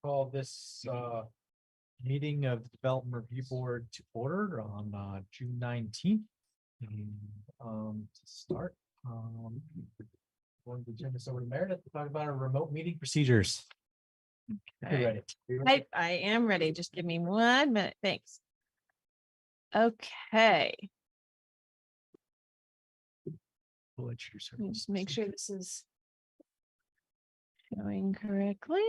call this meeting of the Development Review Board to order on June 19th. To start, going to turn this over to Meredith to talk about our remote meeting procedures. Okay. You're ready. I am ready. Just give me 1 minute. Thanks. Okay. We'll let you Let me just make sure this is showing correctly.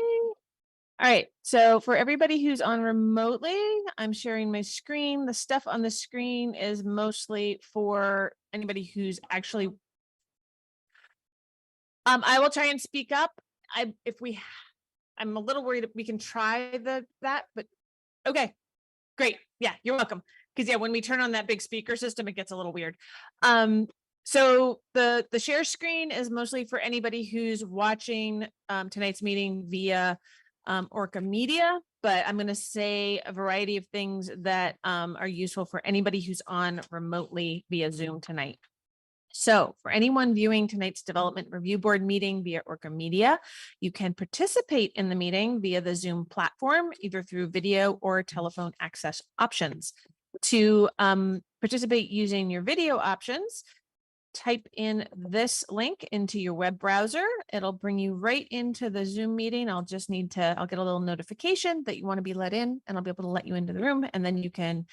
All right. So for everybody who's on remotely, I'm sharing my screen. The stuff on the screen is mostly for anybody who's actually. I will try and speak up. I'm a little worried we can try that, but okay, great. Yeah, you're welcome. Because when we turn on that big speaker system, it gets a little weird. So the share screen is mostly for anybody who's watching tonight's meeting via ORCA Media, but I'm going to say a variety of things that are useful for anybody who's on remotely via Zoom tonight. So for anyone viewing tonight's Development Review Board meeting via ORCA Media, you can participate in the meeting via the Zoom platform, either through video or telephone access options. To participate using your video options, type in this link into your web browser. It'll bring you right into the Zoom meeting. I'll get a little notification that you want to be let in, and I'll be able to let you into the room, and then you can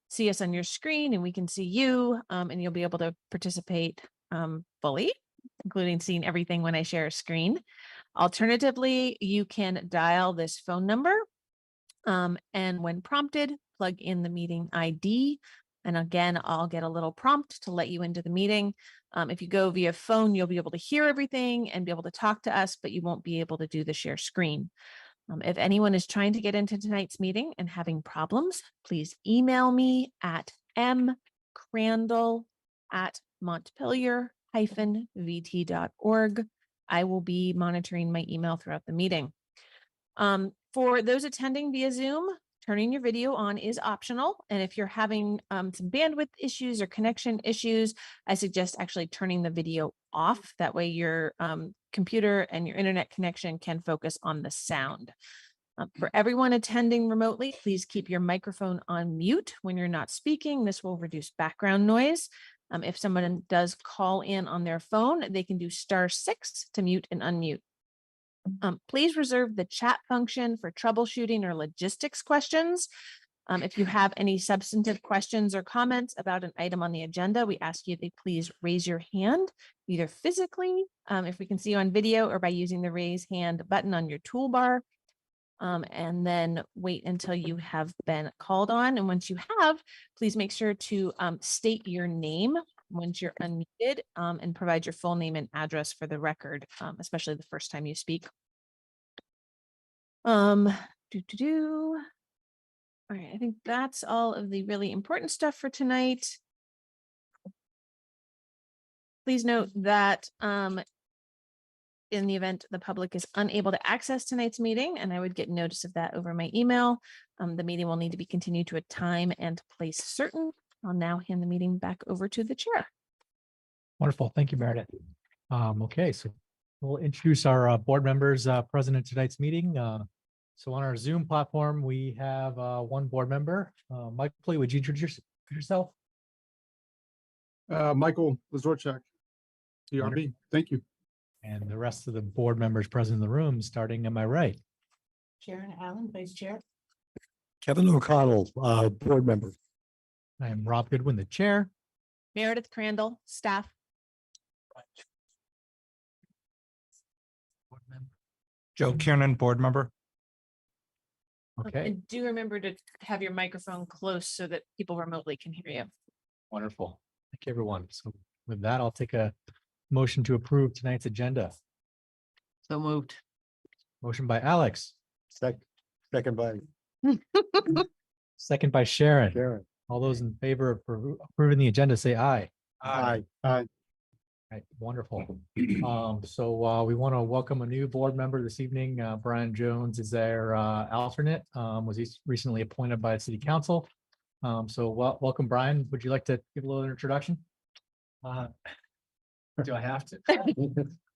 see us on your screen and we can see you, and you'll be able to participate fully, including seeing everything when I share a screen. Alternatively, you can dial this phone number, and when prompted, plug in the meeting ID. And again, I'll get a little prompt to let you into the meeting. If you go via phone, you'll be able to hear everything and be able to talk to us, but you won't be able to do the share screen. If anyone is trying to get into tonight's meeting and having problems, please email me at mcrandall@montpelier-vt.org. I will be monitoring my email throughout the meeting. For those attending via Zoom, turning your video on is optional. And if you're having some bandwidth issues or connection issues, I suggest actually turning the video off. That way your computer and your internet connection can focus on the sound. For everyone attending remotely, please keep your microphone on mute when you're not speaking. This will reduce background noise. If someone does call in on their phone, they can do *6 to mute and unmute. Please reserve the chat function for troubleshooting or logistics questions. If you have any substantive questions or comments about an item on the agenda, we ask you to please raise your hand, either physically, if we can see you on video, or by using the raise hand button on your toolbar. And then wait until you have been called on. And once you have, please make sure to state your name once you're unmuted, and provide your full name and address for the record, especially the first time you speak. All right, I think that's all of the really important stuff for tonight. Please note that in the event the public is unable to access tonight's meeting, and I would get notice of that over my email, the meeting will need to be continued to a time and place certain. I'll now hand the meeting back over to the chair. Wonderful. Thank you, Meredith. Okay, so we'll introduce our board members present in tonight's meeting. So on our Zoom platform, we have one board member. Michael, would you introduce yourself? Michael Lazorchak, DRB. Thank you. And the rest of the board members present in the room, starting on my right. Sharon Allen, Vice Chair. Kevin O'Connell, board member. I am Rob Goodwin, the chair. Meredith Crandall, staff. Board member. Joe Kiernan, board member. Okay, And do remember to have your microphone close so that people remotely can hear you. wonderful. Thank you, everyone. So with that, I'll take a motion to approve tonight's agenda. So moved. Motion by Alex, Second by second by Sharon. Sharon. All those in favor of approving the agenda, say aye. Aye. Right, wonderful. So we want to welcome a new board member this evening. Brian Jones is their alternate. Was he recently appointed by the city council? So welcome, Brian. Would you like to give a little introduction? Do I have to?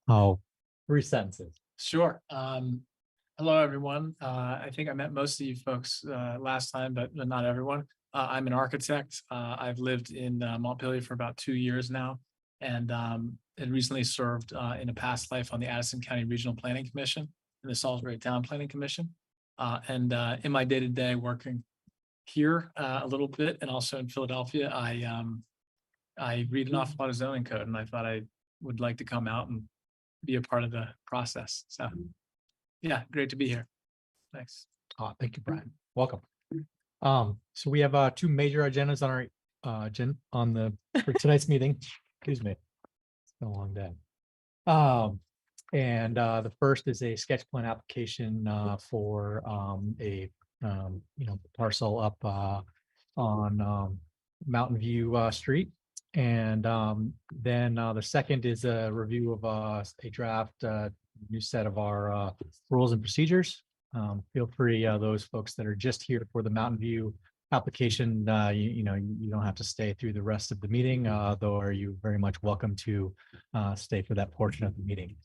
Oh, 3 sentences. Sure. Hello, everyone. I think I met most of you folks last time, but not everyone. I'm an architect. I've lived in Montpelier for about 2 years now and had recently served in a past life on the Addison County Regional Planning Commission and the Salisbury Town Planning Commission. And in my day-to-day working here a little bit and also in Philadelphia, I read an awful lot of zoning code, and I thought I would like to come out and be a part of the process. So yeah, great to be here. Thanks. Thank you, Brian. Welcome. So we have two major agendas on our for tonight's meeting. Excuse me. It's been a long day. And the first is a sketch plan application for a parcel up on Mountain View Street. And then the second is a review of a draft new set of our rules and procedures. Feel free, those folks that are just here for the Mountain View application, you don't have to stay through the rest of the meeting, though are you very much welcome to stay for that portion of the meeting.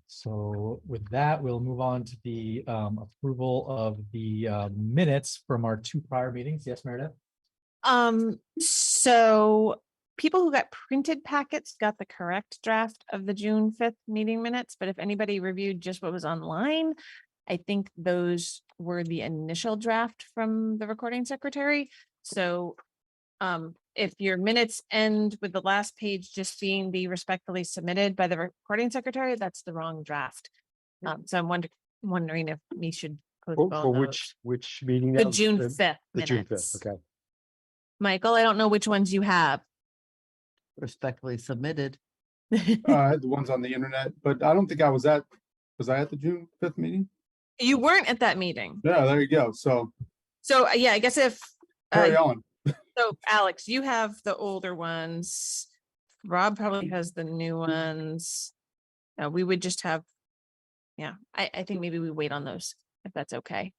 So with that, we'll move on to the approval of the minutes from our two prior meetings. Yes, Meredith? So people who got printed packets got the correct draft of the June 5th meeting minutes, but if anybody reviewed just what was online, I think those were the initial draft from the recording secretary. So if your minutes end with the last page just being the respectfully submitted by the recording secretary, that's the wrong draft. So I'm wondering if we should postpone For those. which meeting? The that was? June 5th The June minutes. 5th, okay. Michael, I don't know which ones you have. Respectfully submitted. I had the ones on the internet, but I don't think was I at the June 5th meeting? You weren't at that meeting. Yeah, there you go. So So yeah, I guess if, carry on. so Alex, you have the older ones. Rob probably has the new ones. We would just have, yeah, I think maybe we wait on those, if that's okay.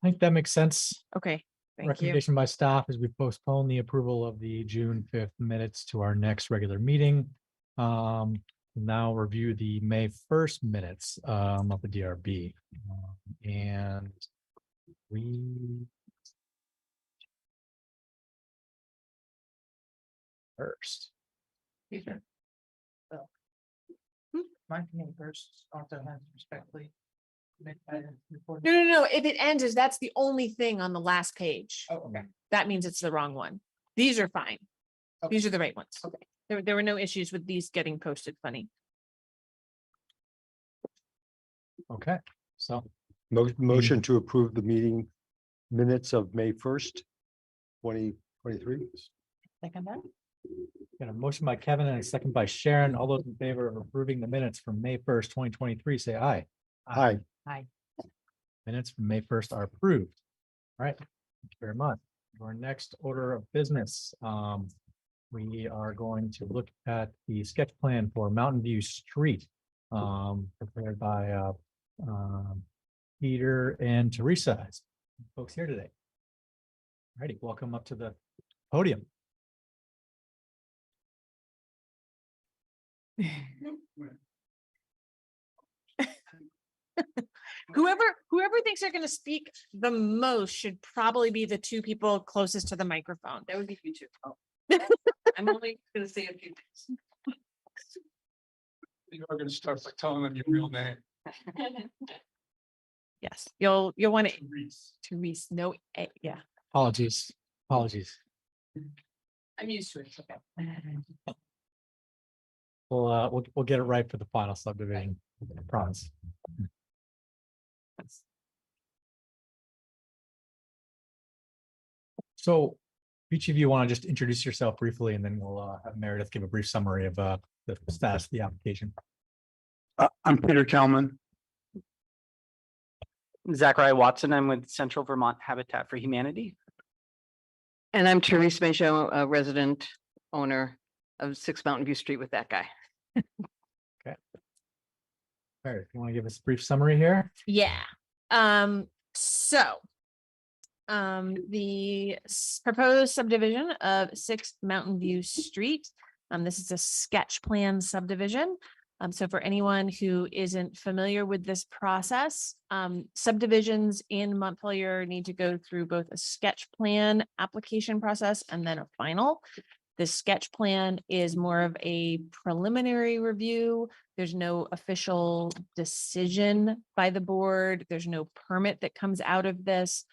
I think that makes sense. Okay, thank you. Recommendation by staff is we postpone the approval of the June 5th minutes to our next regular meeting. Now review the May 1st minutes of the DRB. And we first. My neighbors also has respectfully. No. If it ends, that's the only thing on the last page. Oh, okay. That means it's the wrong one. These are fine. Okay. These are the right ones. Okay. There were no issues with these getting posted funny. Okay, so Motion to approve the meeting minutes of May 1st, 2023. Second that. got a motion by Kevin and a second by Sharon. All those in favor of approving the minutes from May 1st, 2023, say aye. Hi. Hi. Minutes from May 1st are approved. All right, thank you very much. Our next order of business, we are going to look at the sketch plan for Mountain View Street, prepared by Peter and Teresa, folks here today. All righty, welcome up to the podium. Whoever thinks they're gonna speak the most should probably be the two people closest to the microphone. That would be you two. I'm only gonna say a few things. You are going to start by telling them your real name. Yes, you'll want to Therese, no, yeah. Apologies. I'm used to it. Okay. We'll get it right for the final subdivision, I promise. So each of you want to just introduce yourself briefly, and then we'll have Meredith give a brief summary of the status of the application. I'm Peter Kelman. Zachariah Watson. I'm with Central Vermont Habitat for Humanity. And I'm Therese Majot, a resident owner of 6 Mountain View Street with that guy. Meredith, you want to give us a brief summary here? Yeah. The proposed subdivision of 6 Mountain View Street. This is a sketch plan subdivision. So for anyone who isn't familiar with this process, subdivisions in Montpelier need to go through both a sketch plan application process and then a final. The sketch plan is more of a preliminary review. There's no official decision by the board. There's no permit that comes out of this.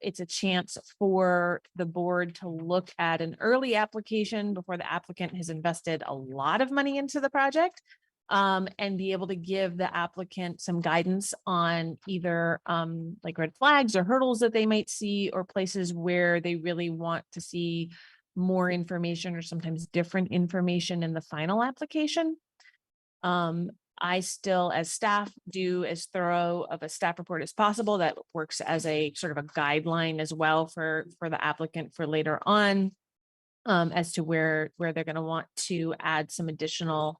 It's a chance for the board to look at an early application before the applicant has invested a lot of money into the project, and be able to give the applicant some guidance on either like red flags or hurdles that they might see, or places where they really want to see more information or sometimes different information in the final application. I still, as staff, do as thorough of a staff report as possible. That works as a sort of a guideline as well for the applicant for later on, as to where they're going to want to add some additional,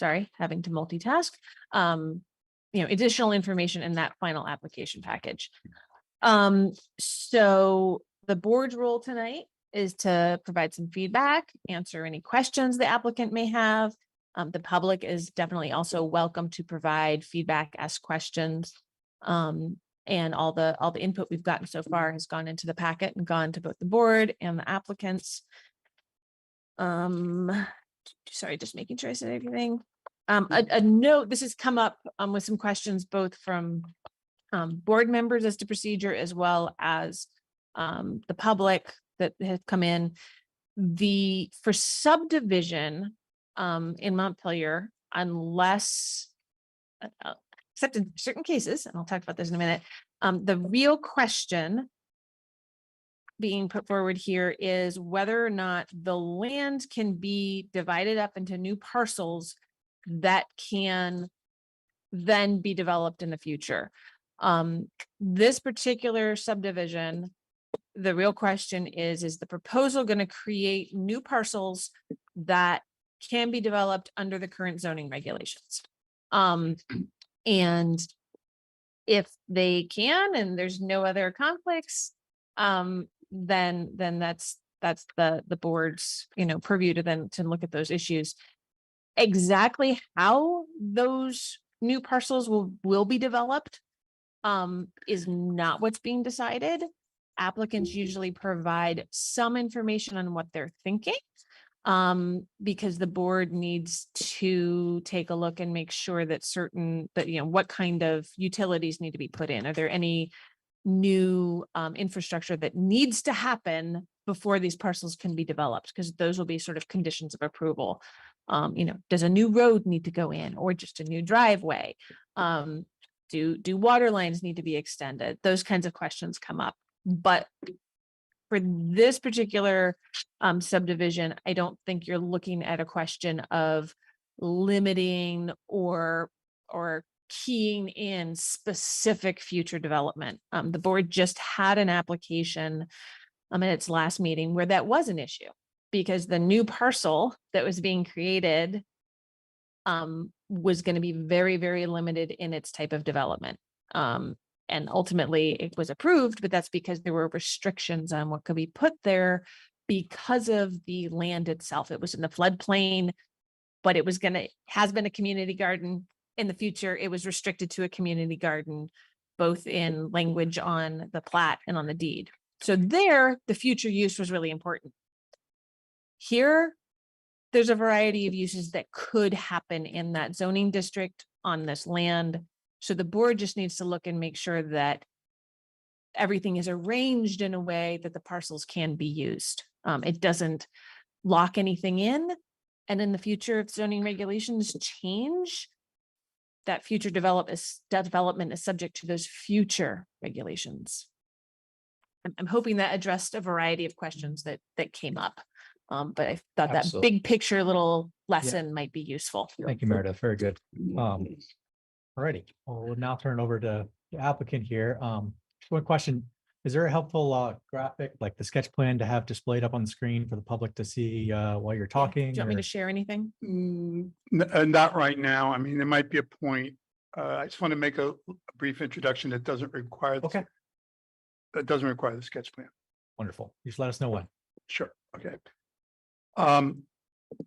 having to multitask, additional information in that final application package. So the board's role tonight is to provide some feedback, answer any questions the applicant may have. The public is definitely also welcome to provide feedback, ask questions. And all the input we've gotten so far has gone into the packet and gone to both the board and the applicants. Sorry, just making sure I said everything. A note, this has come up with some questions both from board members as to procedure, as well as the public that has come in. For subdivision in Montpelier, unless except in certain cases, and I'll talk about this in a minute, the real question being put forward here is whether or not the land can be divided up into new parcels that can then be developed in the future. This particular subdivision, the real question is the proposal going to create new parcels that can be developed under the current zoning regulations? And if they can, and there's no other conflicts, then that's the board's, purview to then to look at those issues. Exactly how those new parcels will be developed is not what's being decided. Applicants usually provide some information on what they're thinking, because the board needs to take a look and make sure that what kind of utilities need to be put in. Are there any new infrastructure that needs to happen before these parcels can be developed? Because those will be sort of conditions of approval. Does a new road need to go in, or just a new driveway? Do water lines need to be extended? Those kinds of questions come up. But for this particular subdivision, I don't think you're looking at a question of limiting or keying in specific future development. The board just had an application in its last meeting where that was an issue, because the new parcel that was being created was going to be very, very limited in its type of development. And ultimately it was approved, but that's because there were restrictions on what could be put there because of the land itself. It was in the floodplain, but it has been a community garden. In the future, it was restricted to a community garden, both in language on the plat and on the deed. So there, the future use was really important. Here, there's a variety of uses that could happen in that zoning district on this land. So the board just needs to look and make sure that everything is arranged in a way that the parcels can be used. It doesn't lock anything in. And in the future, if zoning regulations change, that future development is subject to those future regulations. I'm hoping that addressed a variety of questions that came up. But I thought that Absolutely. big picture little lesson might be useful. Thank you, Meredith. Very good. Alrighty, well, we'll now turn over to the applicant here. One question, is there a helpful graphic, like the sketch plan, to have displayed up on the screen for the public to see while you're talking? Do you want me or- to share anything? Not right now. I mean, there might be a point. I just want to make a brief introduction that doesn't require. Okay. That doesn't require the sketch plan. Wonderful. Just let us know when. Sure. Okay.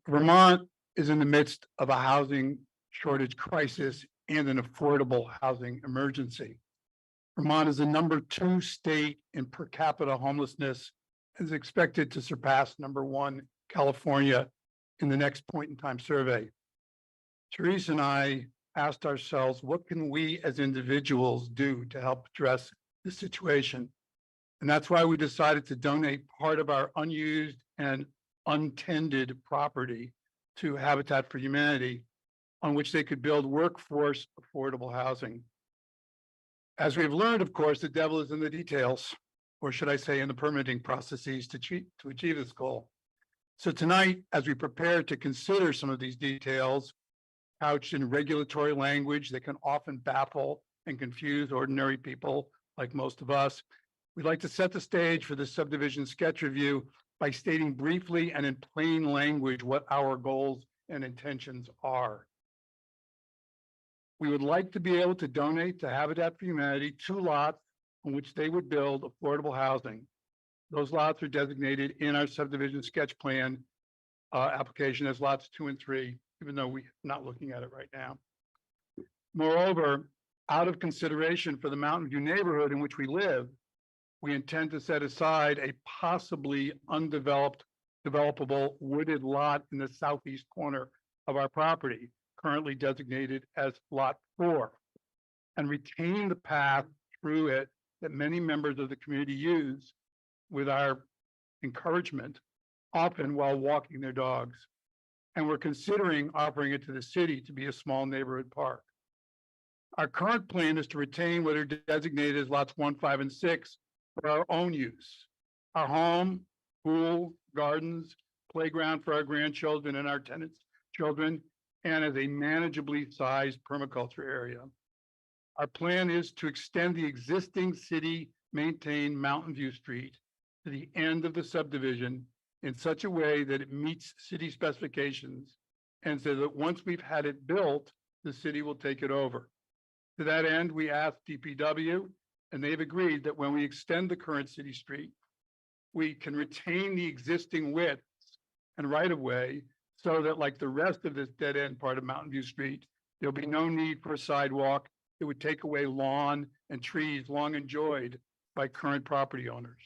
Vermont is in the midst of a housing shortage crisis and an affordable housing emergency. Vermont is the #2 state in per capita homelessness and is expected to surpass #1 California in the next point in time survey. Therese and I asked ourselves, what can we as individuals do to help address this situation? And that's why we decided to donate part of our unused and untended property to Habitat for Humanity, on which they could build workforce affordable housing. As we've learned, of course, the devil is in the details, or should I say in the permitting processes to achieve this goal. So tonight, as we prepare to consider some of these details, couched in regulatory language that can often baffle and confuse ordinary people like most of us, we'd like to set the stage for this subdivision sketch review by stating briefly and in plain language what our goals and intentions are. We would like to be able to donate to Habitat for Humanity 2 lots on which they would build affordable housing. Those lots are designated in our subdivision sketch plan application as lots 2 and 3, even though we're not looking at it right now. Moreover, out of consideration for the Mountain View neighborhood in which we live, we intend to set aside a possibly undeveloped, developable wooded lot in the southeast corner of our property, currently designated as Lot 4, and retain the path through it that many members of the community use with our encouragement, often while walking their dogs. And we're considering offering it to the city to be a small neighborhood park. Our current plan is to retain what are designated as lots 1, 5, and 6 for our own use. Our home, pool, gardens, playground for our grandchildren and our tenants' children, and as a manageably sized permaculture area. Our plan is to extend the existing city-maintained Mountain View Street to the end of the subdivision in such a way that it meets city specifications, and so that once we've had it built, the city will take it over. To that end, we asked DPW, and they've agreed that when we extend the current city street, we can retain the existing widths and right-of-way so that, like the rest of this dead-end part of Mountain View Street, there'll be no need for a sidewalk. It would take away lawn and trees long enjoyed by current property owners.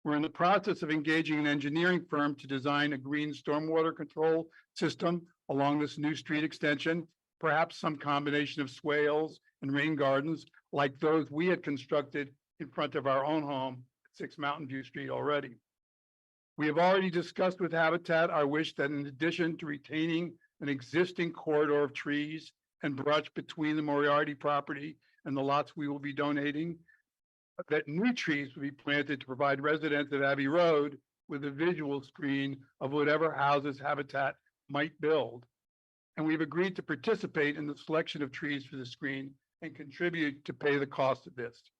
We're in the process of engaging an engineering firm to design a green stormwater control system along this new street extension, perhaps some combination of swales and rain gardens like those we had constructed in front of our own home at 6 Mountain View Street already. We have already discussed with Habitat our wish that in addition to retaining an existing corridor of trees and brush between the Moriarty property and the lots we will be donating, that new trees will be planted to provide residents of Abbey Road with a visual screen of whatever houses Habitat might build. And we've agreed to participate in the selection of trees for the screen and contribute to pay the cost of this.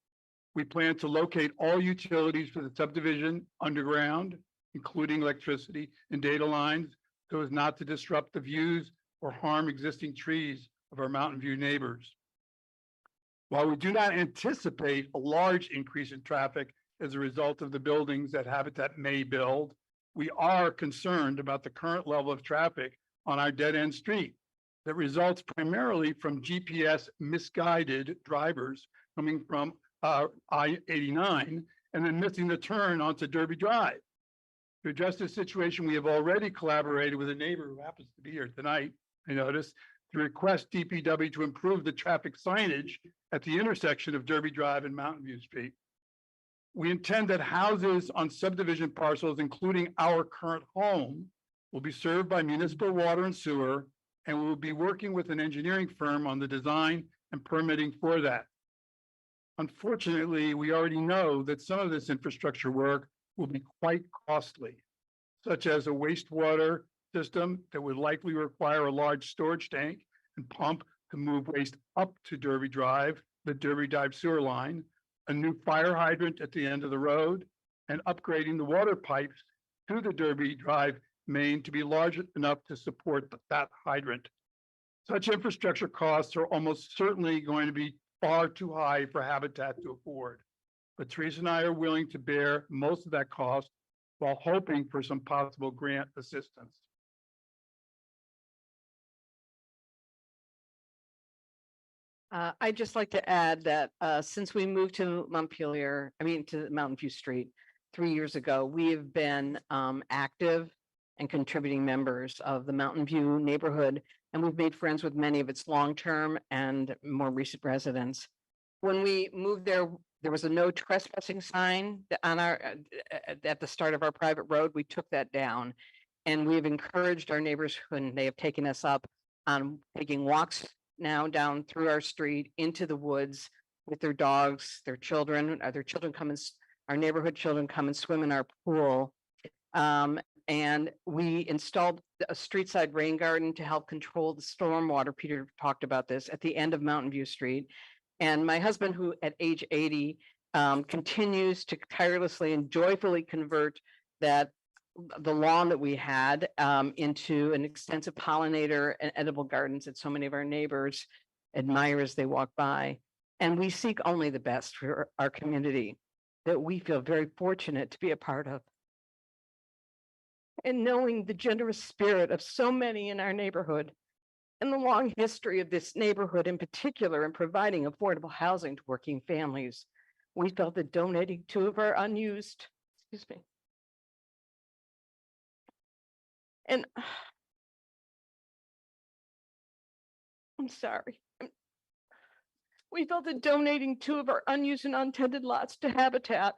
We plan to locate all utilities for the subdivision underground, including electricity and data lines, so as not to disrupt the views or harm existing trees of our Mountain View neighbors. While we do not anticipate a large increase in traffic as a result of the buildings that Habitat may build, we are concerned about the current level of traffic on our dead-end street that results primarily from GPS misguided drivers coming from I-89 and then missing the turn onto Derby Drive. To address this situation, we have already collaborated with a neighbor who happens to be here tonight, I noticed, to request DPW to improve the traffic signage at the intersection of Derby Drive and Mountain View Street. We intend that houses on subdivision parcels, including our current home, will be served by municipal water and sewer, and we will be working with an engineering firm on the design and permitting for that. Unfortunately, we already know that some of this infrastructure work will be quite costly, such as a wastewater system that would likely require a large storage tank and pump to move waste up to Derby Drive, the Derby Drive sewer line, a new fire hydrant at the end of the road, and upgrading the water pipes to the Derby Drive main to be large enough to support that hydrant. Such infrastructure costs are almost certainly going to be far too high for Habitat to afford. But Teresa and I are willing to bear most of that cost while hoping for some possible grant assistance. I'd just like to add that since we moved to Montpelier, to Mountain View Street 3 years ago, we have been active and contributing members of the Mountain View neighborhood, and we've made friends with many of its long-term and more recent residents. When we moved there, there was a no trespassing sign on at the start of our private road. We took that down, and we've encouraged our neighbors, and they have taken us up on taking walks now down through our street into the woods with their dogs, their children, our neighborhood children come and swim in our pool. And we installed a street side rain garden to help control the stormwater. Peter talked about this at the end of Mountain View Street. And my husband, who at age 80, continues to tirelessly and joyfully convert the lawn that we had into an extensive pollinator and edible gardens that so many of our neighbors admire as they walk by. And we seek only the best for our community that we feel very fortunate to be a part of. And knowing the generous spirit of so many in our neighborhood and the long history of this neighborhood in particular in providing affordable housing to working families, we felt that donating 2 of our unused, and I'm sorry. We felt that donating 2 of our unused and untended lots to Habitat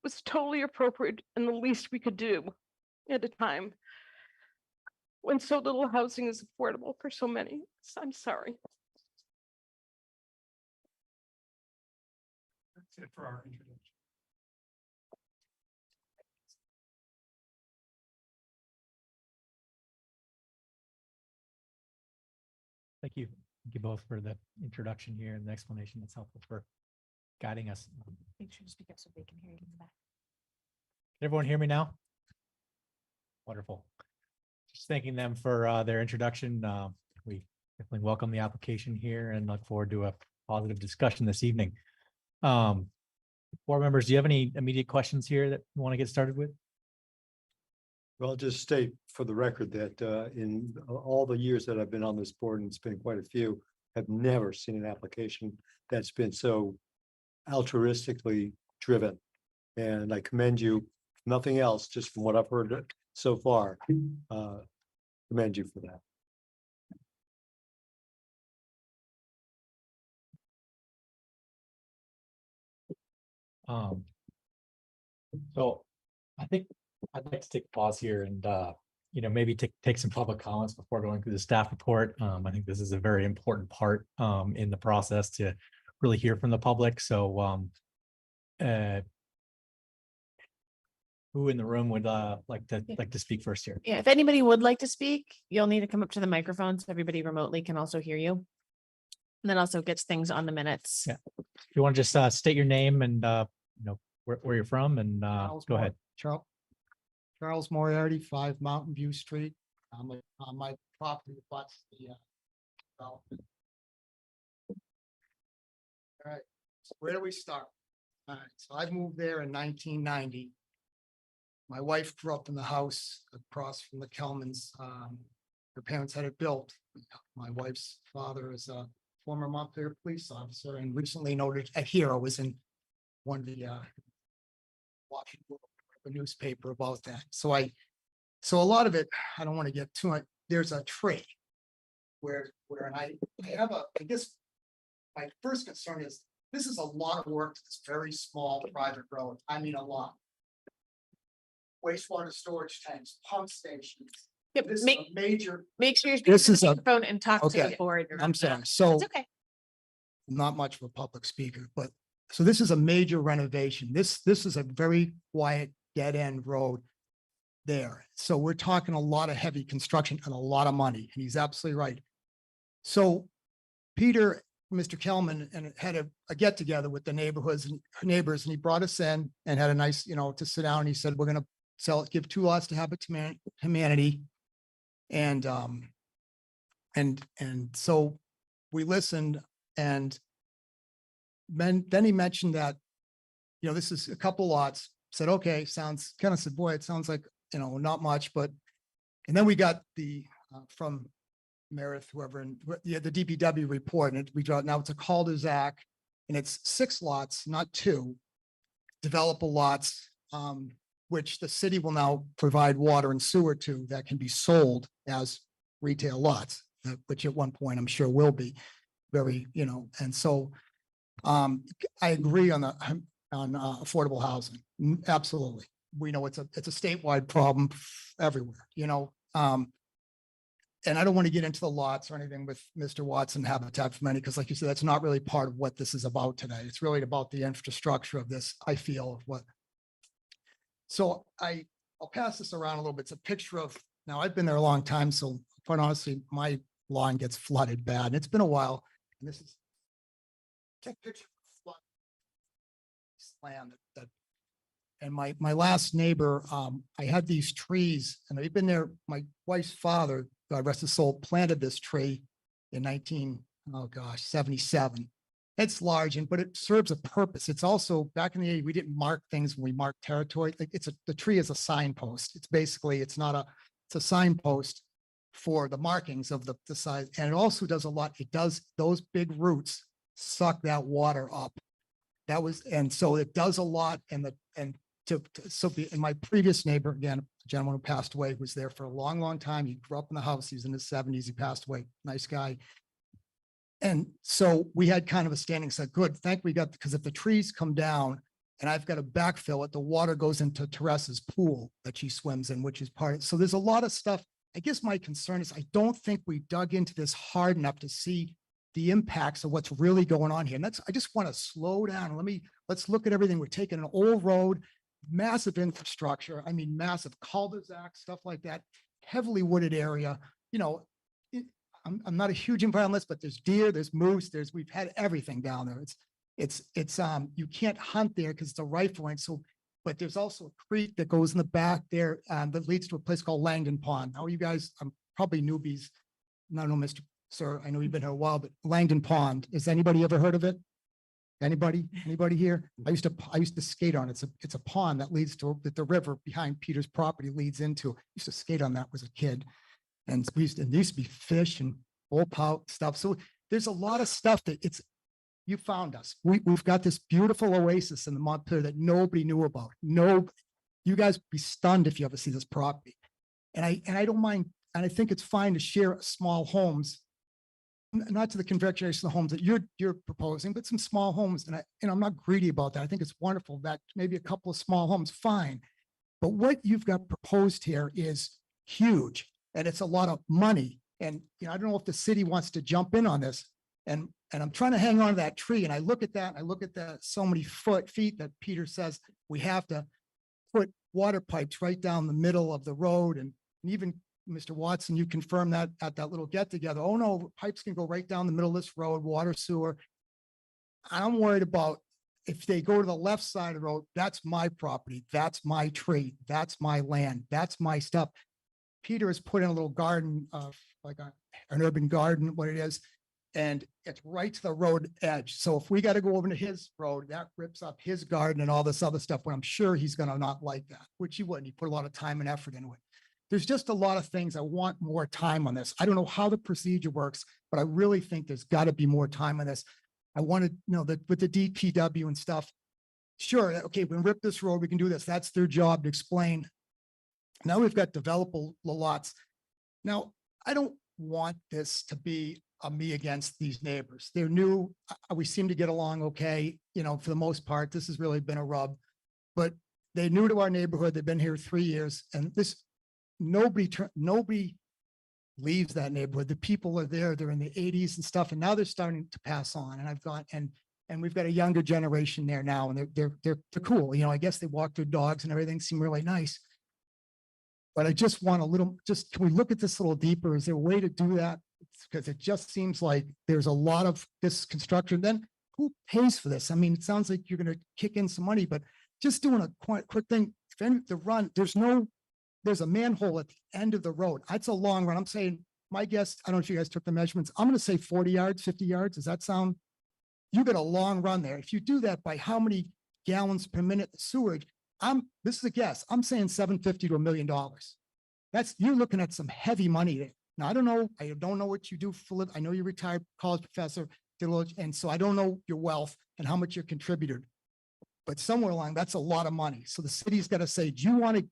was totally appropriate and the least we could do at a time when so little housing is affordable for so many. So I'm sorry. That's it for our introduction. Thank you. Thank you both for the introduction here and the explanation. That's helpful for guiding us. Make sure to speak up so they can hear you in the back. Can everyone hear me now? Wonderful. Just thanking them for their introduction. We definitely welcome the application here and look forward to a positive discussion this evening. Board members, do you have any immediate questions here that you want to get started with? Well, I'll just state for the record that in all the years that I've been on this board, and it's been quite a few, I've never seen an application that's been so altruistically driven. And I commend you, if nothing else, just from what I've heard so far, commend you for that. So I think I'd like to take a pause here and maybe take some public comments before going through the staff report. I think this is a very important part in the process to really hear from the public. So who in the room would like to speak first here? Yeah, if anybody would like to speak, you'll need to come up to the microphone so everybody remotely can also hear you. And that also gets things on the minutes. Yeah. If you want to just state your name and where you're from and go ahead. Charles Moriarty, 5 Mountain View Street. On my property abuts the development. All right, so where do we start? All right, so I moved there in 1990. My wife grew up in the house across from the Kelmans. Her parents had it built. My wife's father is a former Montpelier police officer and recently noted a hero, was in one of the Washington newspaper about that. So a lot of it, I don't want to get too much. There's a tree where I guess my first concern is this is a lot of work to this very small private road. I mean, a lot. Wastewater storage tanks, pump stations. Yep, This is a major. Make sure you speak This to is the a- microphone and talk to the Okay, board. I'm sorry. So It's okay. not much of a public speaker, but so this is a major renovation. This is a very quiet dead end road there. So we're talking a lot of heavy construction and a lot of money, and he's absolutely right. So Peter, Mr. Kelman, and had a get together with the neighbors, and he brought us in and had a nice, to sit down. And he said, we're going to sell it, give 2 lots to Habitat Humanity. And so we listened, and then he mentioned that, this is a couple lots. Said, okay, said, boy, it sounds like, not much, but, and then we got from Meredith, whoever, and yeah, the DPW report, and we draw, now it's a cul-de-sac, and it's 6 lots, not 2, developable lots, which the city will now provide water and sewer to, that can be sold as retail lots, which at one point I'm sure will be very, and so I agree on affordable housing. Absolutely. We know it's a statewide problem everywhere, and I don't want to get into the lots or anything with Mr. Watson Habitat for Humanity, because like you said, that's not really part of what this is about today. It's really about the infrastructure of this, I feel, of what. So I'll pass this around a little bit. It's a picture of, now I've been there a long time, so quite honestly, my lawn gets flooded bad, and it's been a while. And this is take a picture of flood land that and my last neighbor, I had these trees, and they've been there. My wife's father, God rest his soul, planted this tree in 77. It's large, but it serves a purpose. It's also, back in the day, we didn't mark things when we marked territory. Like the tree is a signpost. It's basically, it's a signpost for the markings of the size. And it also does a lot. It does, those big roots suck that water up. And so it does a lot. And my previous neighbor, again, a gentleman who passed away, was there for a long, long time. He grew up in the house. He was in his 70s. He passed away. Nice guy. And so we had kind of a standing, said, good, because if the trees come down and I've got to backfill it, the water goes into Teresa's pool that she swims in, which is so there's a lot of stuff. I guess my concern is I don't think we dug into this hard enough to see the impacts of what's really going on here. And I just want to slow down. Let's look at everything. We're taking an old road, massive infrastructure. I mean, massive cul-de-sac, stuff like that, heavily wooded area. I'm not a huge environmentalist, but there's deer, there's moose, we've had everything down there. It's you can't hunt there because it's a rifle range. So, but there's also a creek that goes in the back there that leads to a place called Langdon Pond. Now, you guys, I'm probably newbies. I don't know, Mr. Sir, I know you've been here a while, but Langdon Pond, has anybody ever heard of it? Anybody here? I used to skate on it. It's a pond that leads to the river behind Peter's property leads into. I used to skate on that as a kid. And there used to be fish and bull pout stuff. So there's a lot of stuff that you found us. We've got this beautiful oasis in the Montpelier that nobody knew about. You guys would be stunned if you ever see this property. And I don't mind. And I think it's fine to share small homes, not to the configuration of homes that you're proposing, but some small homes. And I'm not greedy about that. I think it's wonderful that maybe a couple of small homes, fine. But what you've got proposed here is huge. And it's a lot of money. And I don't know if the city wants to jump in on this. And I'm trying to hang on to that tree. And I look at that, and I look at the so many feet that Peter says we have to put water pipes right down the middle of the road. And even Mr. Watson, you confirmed that at that little get together. Oh no, pipes can go right down the middle of this road, water, sewer. I'm worried about if they go to the left side of the road, that's my property. That's my tree. That's my land. That's my stuff. Peter has put in a little garden of like an urban garden, what it is, and it's right to the road edge. So if we got to go over to his road, that rips up his garden and all this other stuff, when I'm sure he's going to not like that, which he wouldn't. He put a lot of time and effort into it. There's just a lot of things. I want more time on this. I don't know how the procedure works, but I really think there's got to be more time on this. I want to know that with the DPW and stuff, sure, okay, we can rip this road, we can do this. That's their job to explain. Now we've got developable lots. Now, I don't want this to be a me against these neighbors. They're new. We seem to get along okay, for the most part. This has really been a rub, but they're new to our neighborhood. They've been here 3 years, and nobody leaves that neighborhood. The people are there. They're in the 80s and stuff, and now they're starting to pass on. And I've gone and we've got a younger generation there now, and they're cool. I guess they walk their dogs and everything, seem really nice. But I just want can we look at this a little deeper? Is there a way to do that? Because it just seems like there's a lot of this construction. Then who pays for this? I mean, it sounds like you're going to kick in some money, but just doing a quick thing. There's a manhole at the end of the road. That's a long run. I'm saying, my guess, I don't know if you guys took the measurements. I'm going to say 40 yards, 50 yards. Does that sound? You got a long run there. If you do that by how many gallons per minute the sewage, this is a guess. I'm saying $750 to $1 million. You're looking at some heavy money there. Now, I don't know what you do for, I know you're a retired college professor, and so I don't know your wealth and how much you're contributed. But somewhere along, that's a lot of money. So the city's got to say, do you want to?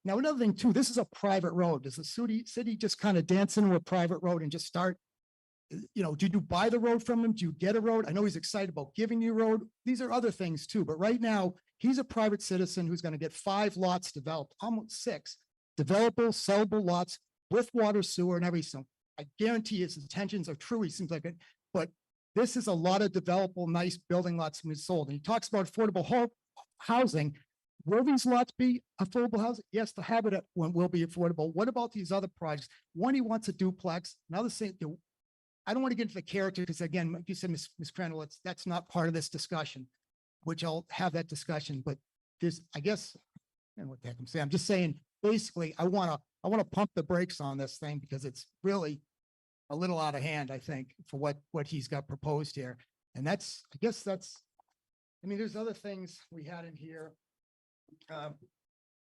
Now, another thing too, this is a private road. Does the city just kind of dance into a private road and just start? Do you buy the road from him? Do you get a road? I know he's excited about giving you a road. These are other things too, but right now he's a private citizen who's going to get 5 lots developed, almost 6 developable, sellable lots with water, sewer and everything. I guarantee his intentions are true. He seems like it, but this is a lot of developable, nice building lots to be sold. And he talks about affordable housing. Will these lots be affordable housing? Yes, the Habitat one will be affordable. What about these other projects? One, he wants a duplex. Another thing, I don't want to get into the character because again, like you said, Ms. Crandall, that's not part of this discussion, which I'll have that discussion, but there's, I guess, and what the heck I'm saying, I'm just saying, basically, I want to pump the brakes on this thing because it's really a little out of hand, I think, for what he's got proposed here. And I guess there's other things we had in here.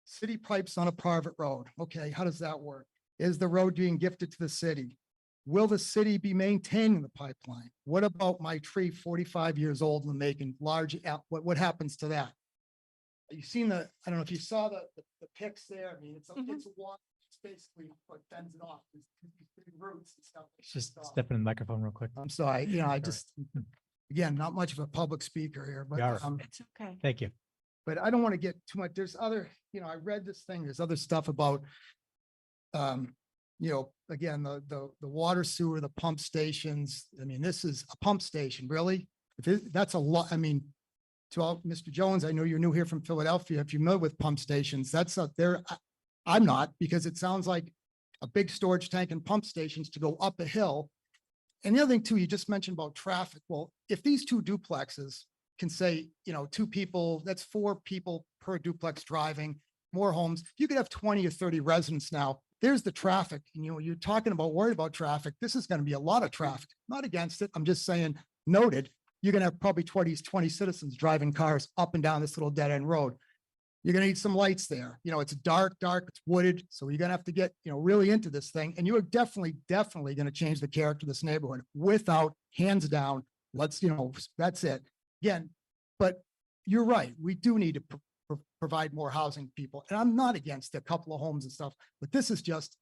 City pipes on a private road. Okay, how does that work? Is the road being gifted to the city? Will the city be maintaining the pipeline? What about my tree 45 years old and making large, what happens to that? You've seen I don't know if you saw the pics there. I mean, it's a walk, it's basically what bends it off. These big roots and stuff. Just step in the microphone real quick. I'm sorry, I just, again, not much of a public speaker here, but Yeah. It's okay. Thank you. but I don't want to get too much. There's other, I read this thing, there's other stuff about, again, the water sewer, the pump stations. I mean, this is a pump station, really? That's a lot. I mean, to all, Mr. Jones, I know you're new here from Philadelphia. If you're familiar with pump stations, that's up there. I'm not, because it sounds like a big storage tank and pump stations to go up a hill. And the other thing too, you just mentioned about traffic. Well, if these 2 duplexes can say, 2 people, that's 4 people per duplex driving, more homes, you could have 20 or 30 residents now. There's the traffic. And you're talking about worried about traffic. This is going to be a lot of traffic. Not against it. I'm just saying, noted, you're going to have probably 20 citizens driving cars up and down this little dead end road. You're going to need some lights there. It's dark, it's wooded. So you're going to have to get, really into this thing. And you are definitely going to change the character of this neighborhood without, hands down. That's it. Again, but you're right. We do need to provide more housing to people. And I'm not against a couple of homes and stuff, but this is just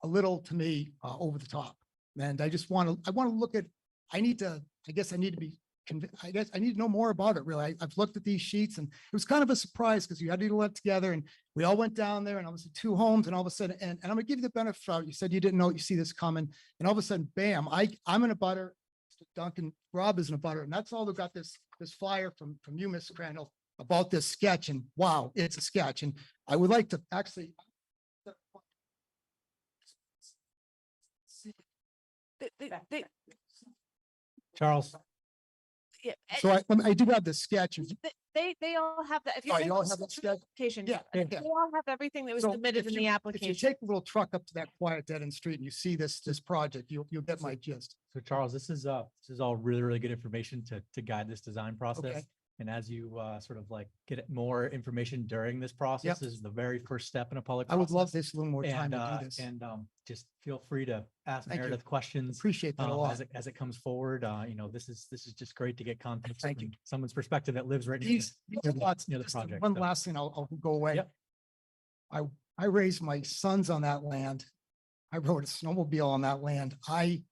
a little, to me, over the top. And I just want to look at, I guess I need to know more about it, really. I've looked at these sheets and it was kind of a surprise because you had to do it together and we all went down there and I was at 2 homes and all of a sudden, and I'm gonna give you the benefit of, you said you didn't know, you see this coming, and all of a sudden, bam, I'm in a butter, Mr. Duncan, Rob is in a butter, and that's all. They've got this flyer from you, Miss Crandall, about this sketch, and wow, it's a sketch. And I would like to actually Charles, Yeah, so I do have the sketch. they all have that. If Oh, take you all the have that submitted sketch? application, Yeah, they yeah. all have everything that was So submitted if in the If you application. take a little truck up to that quiet dead end street and you see this project, you'll get my gist. so Charles, this is all really, really good information to guide this design process. Okay. And as you sort of like get more information during this process, Yep. this is the very first step in a public I would love process. this a little more time to do this. And just feel free to ask Thank you. Meredith questions. Appreciate that a lot. As it comes forward. This is just great to get context Thank from you. someone's perspective that lives right near These the- lots, near the just project. one so. last thing, I'll go away. Yep. I raised my sons on that land. I rode a snowmobile on that land. I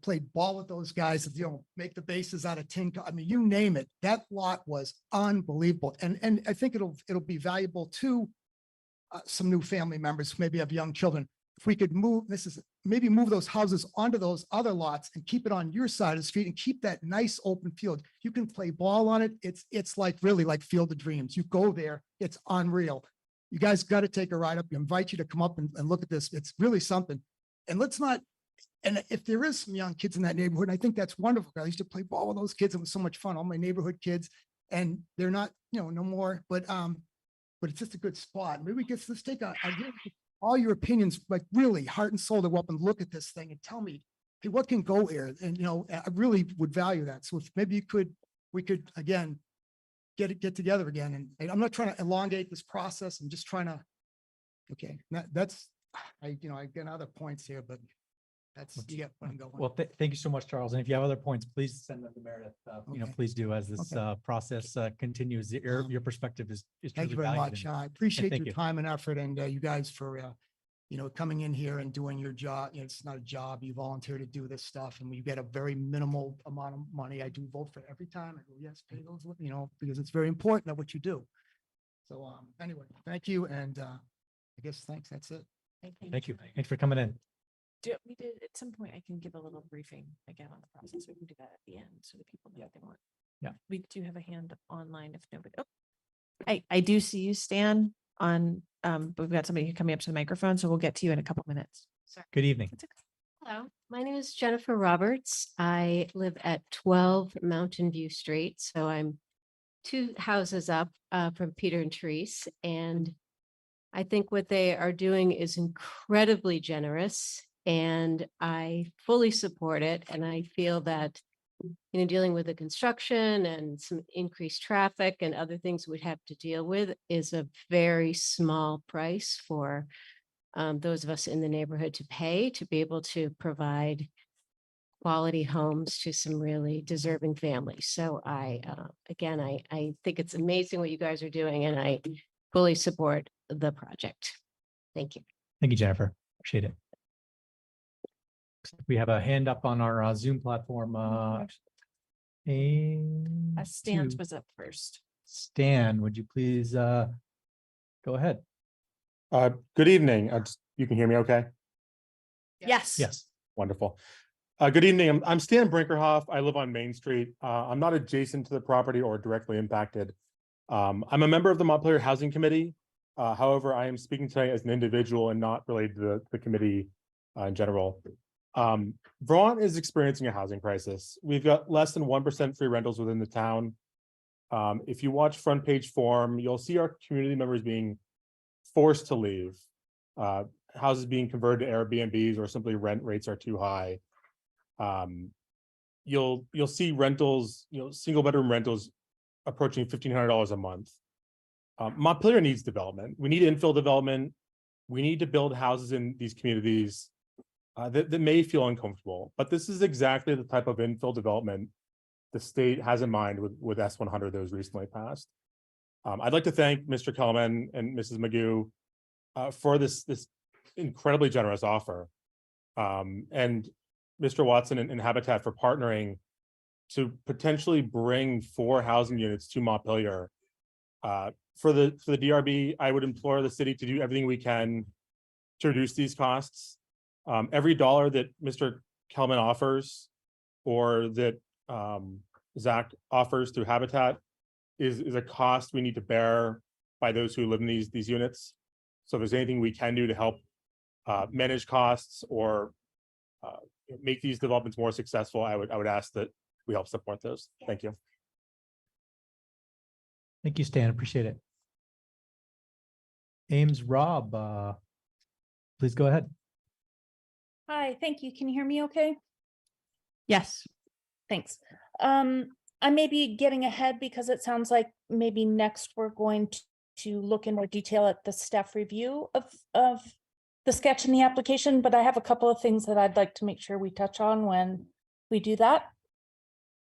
played ball with those guys, make the bases out of tin. I mean, you name it. That lot was unbelievable. And I think it'll be valuable to some new family members who maybe have young children. If we could move those houses onto those other lots and keep it on your side of the street and keep that nice open field. You can play ball on it. It's like really like Field of Dreams. You go there, it's unreal. You guys got to take a ride up. We invite you to come up and look at this. It's really something. And and if there is some young kids in that neighborhood, I think that's wonderful. I used to play ball with those kids. It was so much fun. All my neighborhood kids, and they're not, no more, but it's just a good spot. Maybe let's take all your opinions, like really heart and soul, to go up and look at this thing and tell me, hey, what can go here? And, I really would value that. So if maybe we could again, get together again. And I'm not trying to elongate this process. I'm just trying to, okay, that's I get other points here, but that's, you get what I'm going. Well, thank you so much, Charles. And if you have other points, please send them to Meredith. Okay. Please do as this Okay. process continues. Your perspective is Thank you truly very valued. much. And I appreciate thank your you. time and effort and you guys for, coming in here and doing your job. It's not a job. You volunteer to do this stuff and we get a very minimal amount of money. I do vote for it every time. I go, yes, pay those, because it's very important at what you do. So anyway, thank you. And I guess, thanks. That's it. Thank you. Thanks for coming in. We did, at some point, I can give a little briefing again on the process. We can do that at the end so that people know what they want. Yeah. We do have a hand online if nobody, I do see you, Stan, on, but we've got somebody coming up to the microphone, so we'll get to you in a couple minutes. Sorry. Good evening. Hello, my name is Jennifer Roberts. I live at 12 Mountain View Street, so I'm 2 houses up from Peter and Therese, and I think what they are doing is incredibly generous, and I fully support it. And I feel that, dealing with the construction and some increased traffic and other things we'd have to deal with is a very small price for those of us in the neighborhood to pay to be able to provide quality homes to some really deserving families. So I think it's amazing what you guys are doing, and I fully support the project. Thank you. Thank you, Jennifer. Appreciate it. We have a hand up on our Zoom platform. Stan's was up first. Stan, would you please go ahead? Good evening. You can hear me okay? Yes. Yes. Wonderful. Good evening. I'm Stan Brinkerhoff. I live on Main Street. I'm not adjacent to the property or directly impacted. I'm a member of the Montpelier Housing Committee. However, I am speaking tonight as an individual and not related to the committee in general. Vermont is experiencing a housing crisis. We've got less than 1% free rentals within the town. If you watch Front Page Forum, you'll see our community members being forced to leave. Houses being converted to Airbnbs or simply rent rates are too high. You'll see rentals, single bedroom rentals approaching $1,500 a month. Montpelier needs development. We need infill development. We need to build houses in these communities that may feel uncomfortable, but this is exactly the type of infill development the state has in mind with S100 that was recently passed. I'd like to thank Mr. Kelman and Mrs. Magoo for this incredibly generous offer, and Mr. Watson and Habitat for partnering to potentially bring 4 housing units to Montpelier. For the DRB, I would implore the city to do everything we can to reduce these costs. Every dollar that Mr. Kelman offers or that Zach offers through Habitat is a cost we need to bear by those who live in these units. So if there's anything we can do to help manage costs or make these developments more successful, I would ask that we help support those. Thank you. Thank you, Stan. Appreciate it. Ames Rob, please go ahead. Hi, thank you. Can you hear me okay? Yes. Thanks. I may be getting ahead because it sounds like maybe next we're going to look in more detail at the staff review of the sketch and the application, but I have a couple of things that I'd like to make sure we touch on when we do that.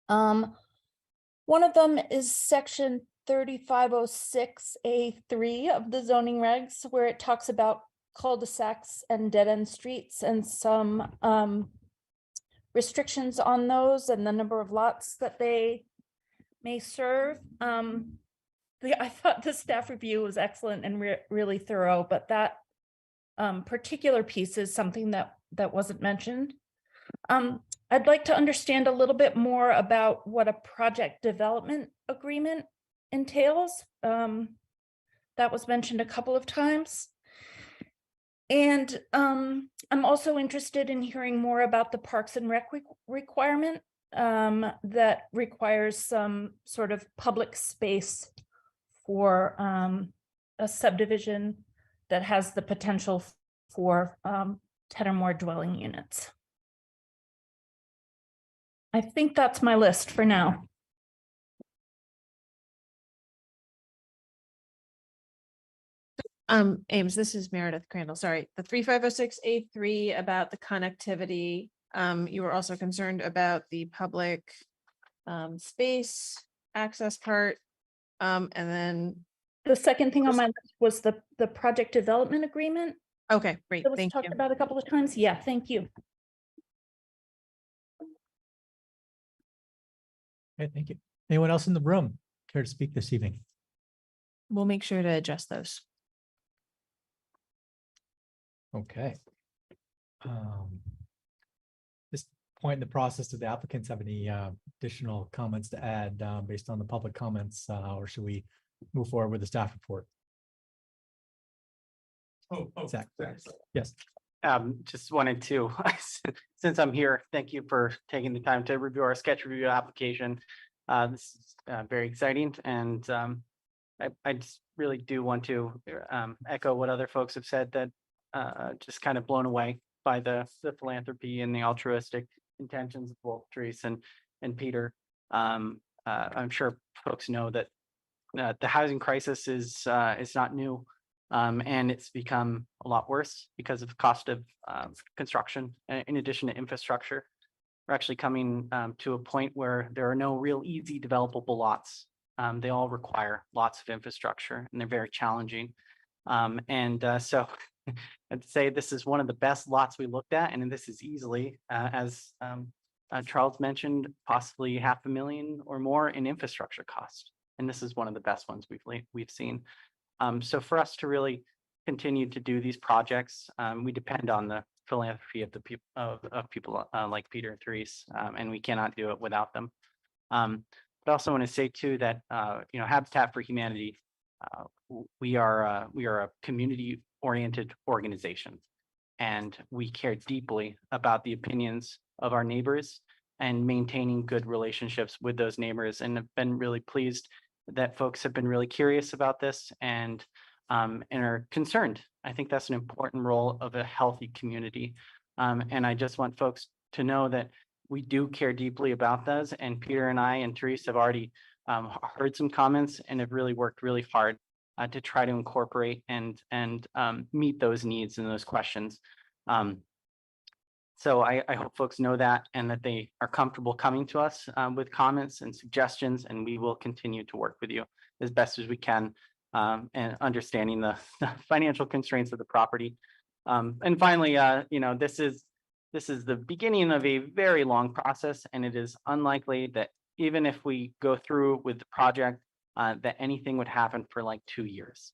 One of them is section 3506A3 of the zoning regs, where it talks about cul-de-sacs and dead-end streets and some restrictions on those and the number of lots that they may serve. I thought the staff review was excellent and really thorough, but that particular piece is something that wasn't mentioned. I'd like to understand a little bit more about what a project development agreement entails. That was mentioned a couple of times. And I'm also interested in hearing more about the Parks and Rec requirement that requires some sort of public space for a subdivision that has the potential for 10 or more dwelling units. I think that's my list for now. Ames, this is Meredith Crandall, sorry, the 3506A3 about the connectivity. You were also concerned about the public space access part. And then, The second thing on my list was the project development agreement. okay, great, That was thank talked you. about a couple of times. Yeah, thank you. Okay, thank you. Anyone else in the room care to speak this evening? We'll make sure to adjust those. Okay. This point in the process, do the applicants have any additional comments to add based on the public comments, or should we move forward with the staff report? Zach, yes. Just wanted to, since I'm here, thank you for taking the time to review our sketch review application. This is very exciting, and I just really do want to echo what other folks have said, that just kind of blown away by the philanthropy and the altruistic intentions of both Therese and Peter. I'm sure folks know that the housing crisis is not new. And it's become a lot worse because of the cost of construction, in addition to infrastructure. We're actually coming to a point where there are no real easy developable lots. They all require lots of infrastructure, and they're very challenging. So I'd say this is one of the best lots we looked at, and this is easily, as Charles mentioned, possibly $500,000 or more in infrastructure cost. And this is one of the best ones we've seen. So for us to really continue to do these projects, we depend on the philanthropy of the people of people like Peter and Therese, and we cannot do it without them. But I also want to say too that Habitat for Humanity, we are a community-oriented organization, and we care deeply about the opinions of our neighbors and maintaining good relationships with those neighbors, and have been really pleased that folks have been really curious about this and are concerned. I think that's an important role of a healthy community. And I just want folks to know that we do care deeply about those. And Peter and I and Therese have already heard some comments and have really worked really hard to try to incorporate and meet those needs and those questions. So I hope folks know that, and that they are comfortable coming to us with comments and suggestions, and we will continue to work with you as best as we can, and understanding the financial constraints of the property. And finally, this is the beginning of a very long process, and it is unlikely that even if we go through with the project, that anything would happen for like 2 years.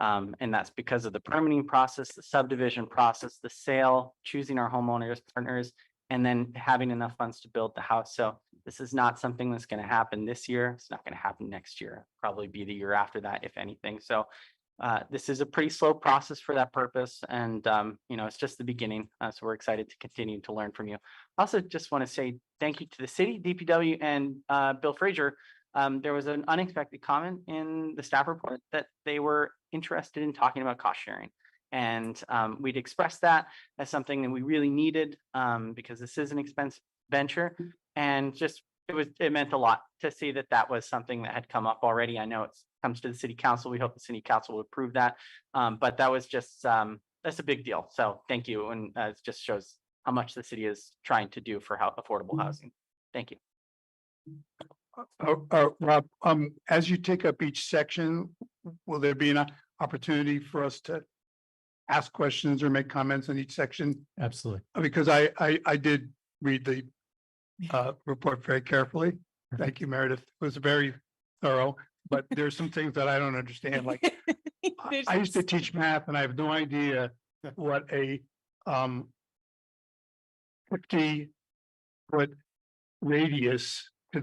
And that's because of the permitting process, the subdivision process, the sale, choosing our homeowners, partners, and then having enough funds to build the house. So this is not something that's going to happen this year. It's not going to happen next year, probably be the year after that, if anything. So this is a pretty slow process for that purpose. And, it's just the beginning. So we're excited to continue to learn from you. Also, just want to say thank you to the city, DPW, and Bill Frazier. There was an unexpected comment in the staff report that they were interested in talking about cost sharing. And we'd expressed that as something that we really needed, because this is an expensive venture. And just it meant a lot to see that that was something that had come up already. I know it comes to the city council. We hope the city council will approve that. But that was just that's a big deal. So thank you. And it just shows how much the city is trying to do for affordable housing. Thank you. Rob, as you take up each section, will there be an opportunity for us to ask questions or make comments on each section? Absolutely. Because I did read the report very carefully. Thank you, Meredith. It was very thorough, but there's some things that I don't understand. Like I used to teach math, and I have no idea what a 50-foot radius to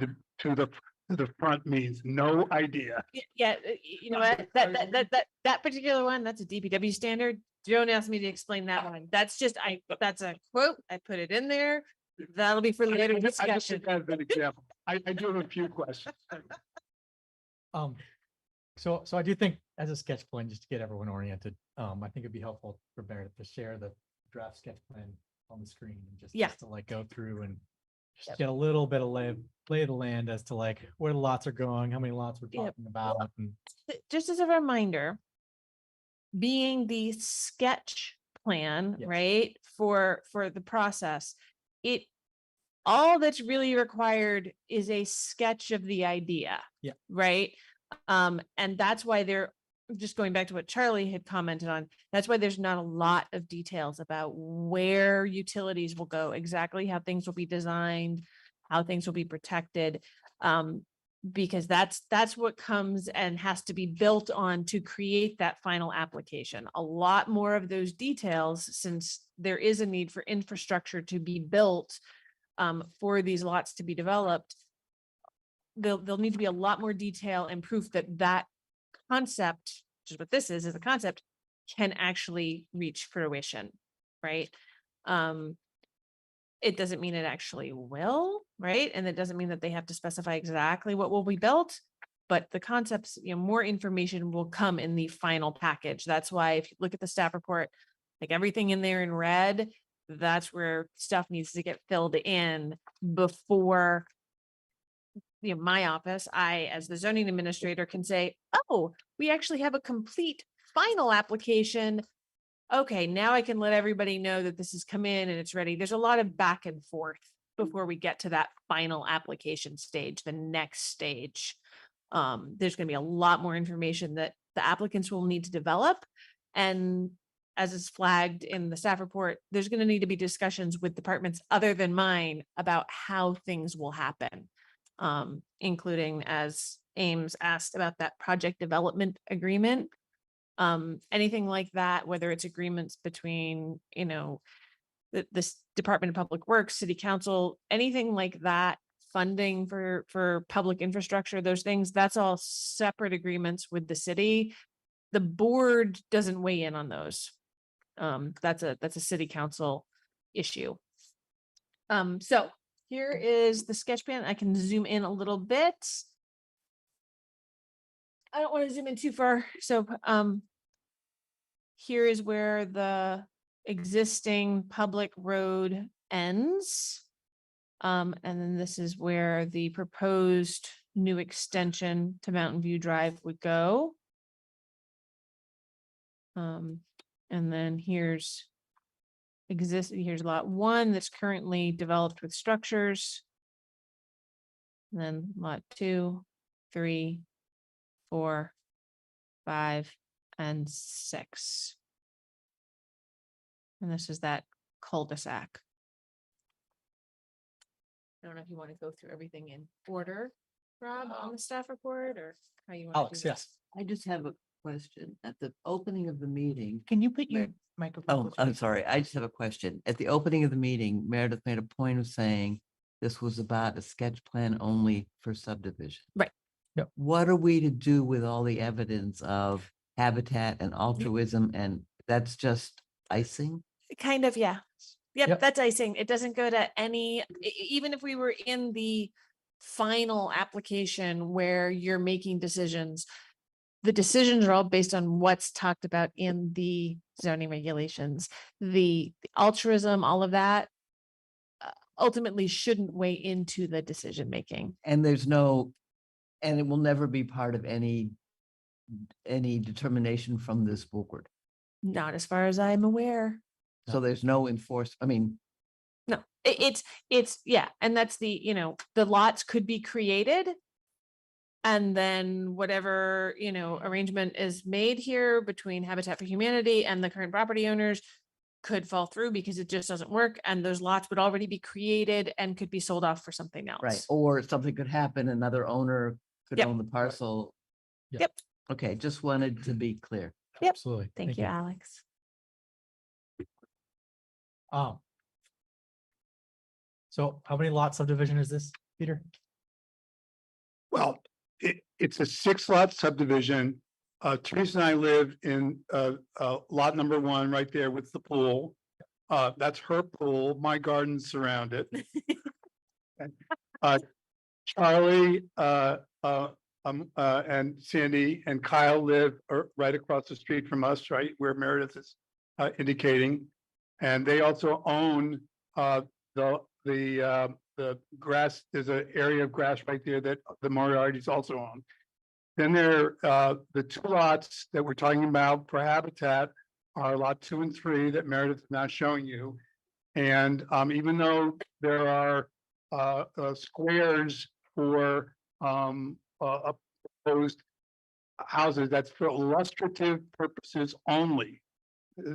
the front means. No idea. Yeah, you know what, that particular one, that's a DPW standard. Don't ask me to explain that one. That's just, that's a quote. I put it in there. That'll be for later I just discussion. took that as an example. I do have a few questions. So I do think as a sketch plan, just to get everyone oriented, I think it'd be helpful for Meredith to share the draft sketch plan on the screen and just to like go through and just get a little bit of lay of the land as to like where the lots are going, how many lots we're talking about. And Just as a reminder, being the sketch plan, Yes. right? For the process, all that's really required is a sketch of the idea. Yeah. Right. And that's why just going back to what Charlie had commented on, that's why there's not a lot of details about where utilities will go, exactly how things will be designed, how things will be protected. Because that's what comes and has to be built on to create that final application. A lot more of those details, since there is a need for infrastructure to be built for these lots to be developed, there'll need to be a lot more detail and proof that concept, which is what this is a concept, can actually reach fruition, right? It doesn't mean it actually will, right? And it doesn't mean that they have to specify exactly what will be built, but the concepts, more information will come in the final package. That's why if you look at the staff report, like everything in there in red, that's where stuff needs to get filled in before my office, I, as the zoning administrator, can say, oh, we actually have a complete final application. Okay, now I can let everybody know that this has come in and it's ready. There's a lot of back and forth before we get to that final application stage, the next stage. There's going to be a lot more information that the applicants will need to develop. And as is flagged in the staff report, there's going to need to be discussions with departments other than mine about how things will happen. Including, as Ames asked, about that project development agreement. Anything like that, whether it's agreements between, this Department of Public Works, City Council, anything like that, funding for public infrastructure, those things, that's all separate agreements with the city. The board doesn't weigh in on those. That's a City Council issue. So here is the sketch plan. I can zoom in a little bit. I don't want to zoom in too far. So here is where the existing public road ends. And then this is where the proposed new extension to Mountain View Drive would go. And then here's lot 1 that's currently developed with structures. And then lot 2, 3, 4, 5, and 6. And this is that cul-de-sac. I don't know if you want to go through everything in order, Rob, on the staff report, or how you want. Alex, yes. I just have a question. At the opening of the meeting. Can you put your microphone? Oh, I'm sorry. I just have a question. At the opening of the meeting, Meredith made a point of saying this was about a sketch plan only for subdivision. Right. Yep. What are we to do with all the evidence of habitat and altruism? And that's just icing? Kind of, yeah. Yep. That's icing. It doesn't go to any, even if we were in the final application where you're making decisions, the decisions are all based on what's talked about in the zoning regulations. The altruism, all of that ultimately shouldn't weigh into the decision making. And and it will never be part of any determination from this board. Not as far as I'm aware. So there's no No, it's yeah. And that's the lots could be created. And then whatever, arrangement is made here between Habitat for Humanity and the current property owners could fall through because it just doesn't work. And those lots would already be created and could be sold off for something else. right. Or something could happen, another owner could Yep. own the parcel. Yep. Okay, just wanted to be clear. Yep. Absolutely. Thank you, Alex. So how many lot subdivision is this, Peter? Well, it's a 6-lot subdivision. Teresa and I live in lot number 1 right there with the pool. That's her pool. My garden's surrounded. Charlie and Sandy and Kyle live right across the street from us, right where Meredith is indicating. And they also own the grass. There's an area of grass right there that the Moriarty's also own. Then the two lots that we're talking about for habitat are lot 2 and 3 that Meredith is not showing you. And even though there are squares for proposed houses, that's for illustrative purposes only.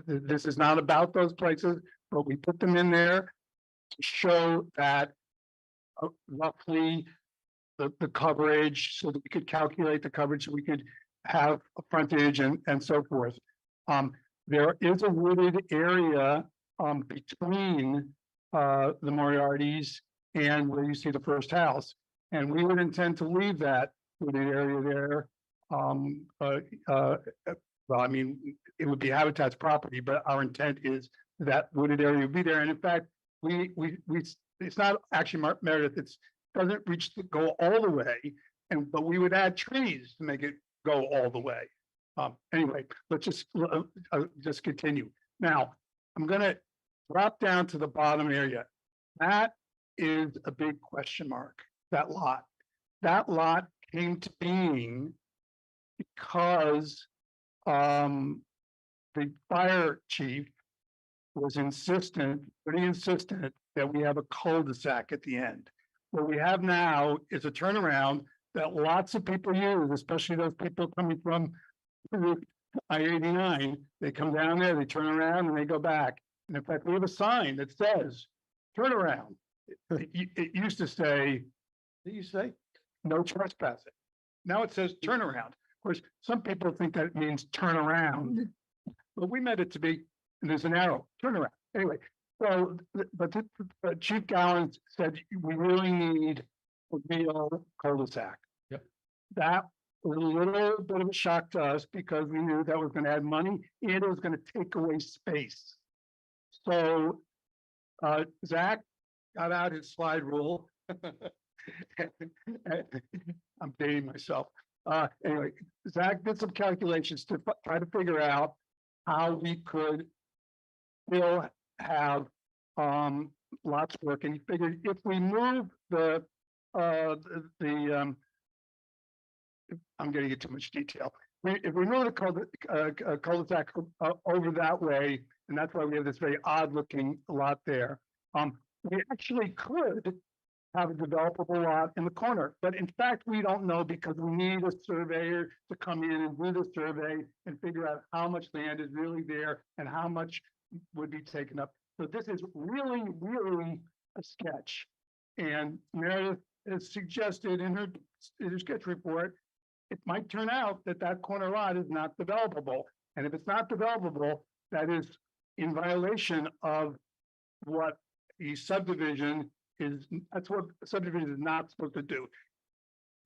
This is not about those places, but we put them in there to show that roughly the coverage, so that we could calculate the coverage, so we could have a frontage and so forth. There is a wooded area between the Moriarty's and where you see the first house. And we would intend to leave that wooded area there. Well, I mean, it would be Habitat's property, but our intent is that wooded area would be there. And in fact, it's not actually Meredith, it's doesn't reach the go all the way, but we would add trees to make it go all the way. Anyway, let's just continue. Now, I'm gonna drop down to the bottom area. That is a big question mark, that lot. That lot came to being because the fire chief was pretty insistent that we have a cul-de-sac at the end. What we have now is a turnaround that lots of people use, especially those people coming from I-89. They come down there, they turn around and they go back. And in fact, we have a sign that says, turn around. It used to say, what do you say? No trespassing. Now it says turn around. Of course, some people think that it means turn around, but we meant it to be, and there's an arrow, turn around. Anyway, so, but Chief Gowan said we really need a real cul-de-sac. Yep. That was a little bit of a shock to us because we knew that was going to add money and it was going to take away space. So Zach got out his slide rule. I'm dating myself. Anyway, Zach did some calculations to try to figure out how we could still have lots work. And he figured if we move I'm getting into too much detail. If we move the cul-de-sac over that way, and that's why we have this very odd looking lot there, we actually could have a developable lot in the corner. But in fact, we don't know because we need a surveyor to come in and do the survey and figure out how much land is really there and how much would be taken up. So this is really, really a sketch. And Meredith has suggested in her sketch report, it might turn out that that corner lot is not developable. And if it's not developable, that is in violation of what the subdivision is. That's what subdivision is not supposed to do,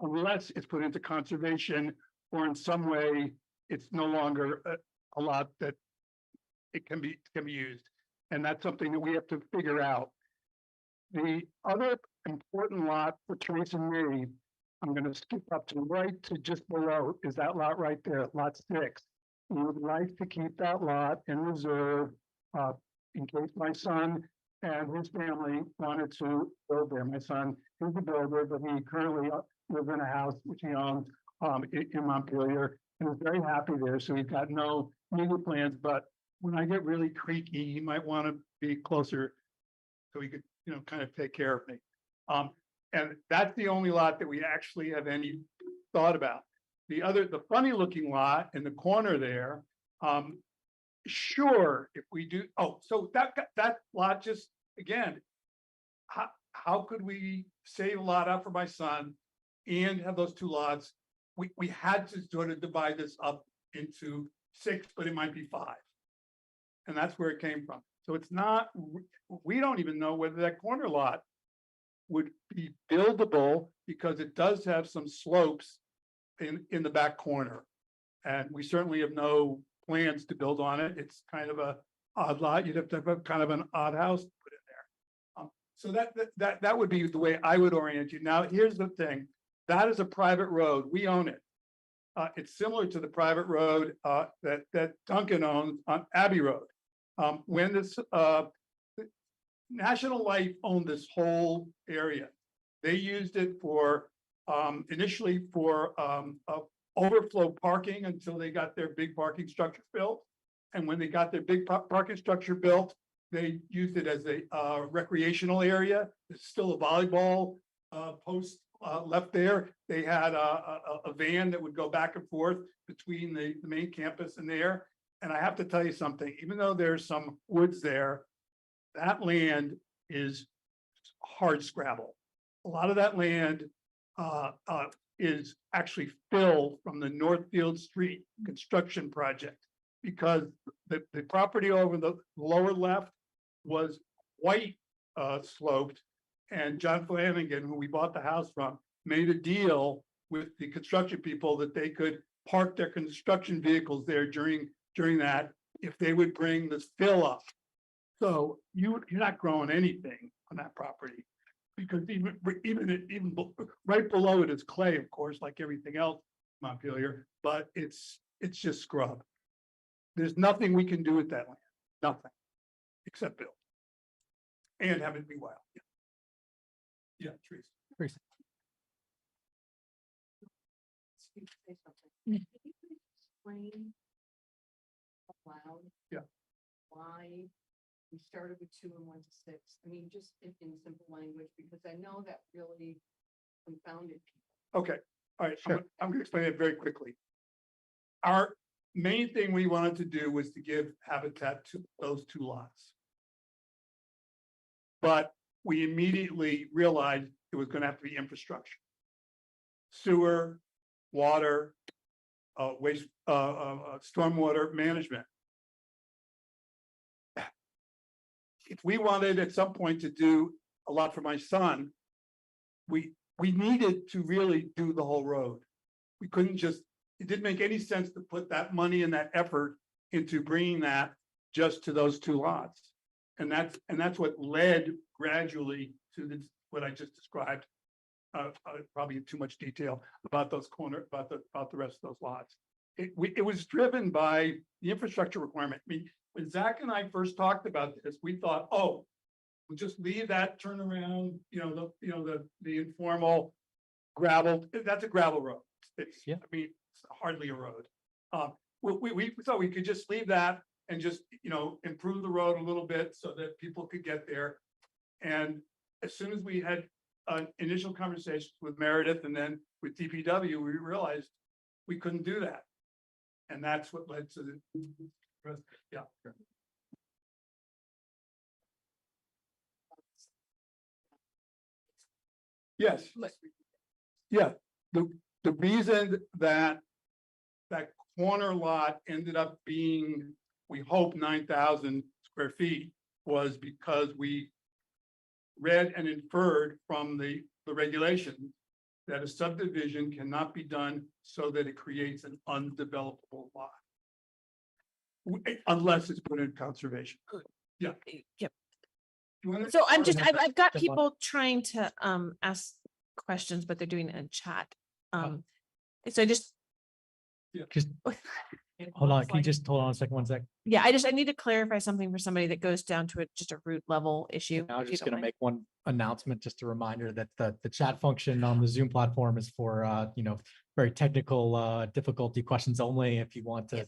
unless it's put into conservation or in some way it's no longer a lot that it can be used. And that's something that we have to figure out. The other important lot for Teresa and me, I'm going to skip up to right to just below, is that lot right there, lot 6. We would like to keep that lot in reserve in case my son and his family wanted to build there. My son is a builder, but he currently lives in a house which he owns in Montpelier and is very happy there. So he's got no immediate plans, but when I get really creaky, he might want to be closer so he could, kind of take care of me. And that's the only lot that we actually have any thought about. The funny looking lot in the corner there, sure, if we do, so that lot just, again, how could we save a lot out for my son and have those two lots? We had to sort of divide this up into 6, but it might be 5. And that's where it came from. So it's not, we don't even know whether that corner lot would be buildable because it does have some slopes in the back corner. And we certainly have no plans to build on it. It's kind of a odd lot. You'd have to have kind of an odd house to put in there. So that would be the way I would orient you. Now, here's the thing. That is a private road. We own it. It's similar to the private road that Duncan owns on Abbey Road. When this National Life owned this whole area, they used it for initially for overflow parking until they got their big parking structure built. And when they got their big parking structure built, they used it as a recreational area. There's still a volleyball post left there. They had a van that would go back and forth between the main campus and there. And I have to tell you something, even though there's some woods there, that land is hard scrabble. A lot of that land is actually filled from the Northfield Street construction project, because the property over the lower left was white sloped, and John Flanagan, who we bought the house from, made a deal with the construction people that they could park their construction vehicles there during that if they would bring this fill up. So you're not growing anything on that property, because even right below it is clay, of course, like everything else, Montpelier, but it's just scrub. There's nothing we can do with that land, nothing, except build. And have it be wild. Yeah, trees. Teresa. Explain aloud. Yeah. Why we started with 2 and went to 6. I mean, just in simple language, because I know that really confounded people. Okay, all right, I'm gonna explain it very quickly. Our main thing we wanted to do was to give habitat to those 2 lots. But we immediately realized it was gonna have to be infrastructure. Sewer, water, waste, stormwater management. If we wanted at some point to do a lot for my son, we needed to really do the whole road. We couldn't just, it didn't make any sense to put that money and that effort into bringing that just to those 2 lots. And that's what led gradually to this, what I just described, probably in too much detail about those about the rest of those lots. It was driven by the infrastructure requirement. I mean, when Zach and I first talked about this, we thought, oh, we'll just leave that turnaround, the informal gravel. That's a gravel road. It's, Yeah. I mean, it's hardly a road. We thought we could just leave that and just, improve the road a little bit so that people could get there. And as soon as we had initial conversations with Meredith and then with DPW, we realized we couldn't do that. And that's what led to the, yeah. Yes. Yeah, the reason that corner lot ended up being, we hope, 9,000 square feet was because we read and inferred from the regulation that a subdivision cannot be done so that it creates an undevelopable lot. Unless it's put in conservation. Yeah. Yep. You wanna- So I've got Jump on. people trying to ask questions, but they're doing it in chat. So I just. Just hold on. Can you just hold on a second, 1 sec? Yeah, I need to clarify something for somebody that goes down to just a root level issue. I was if you just don't going to mind. make one announcement, just a reminder that the chat function on the Zoom platform is for, very technical difficulty questions only. If you want to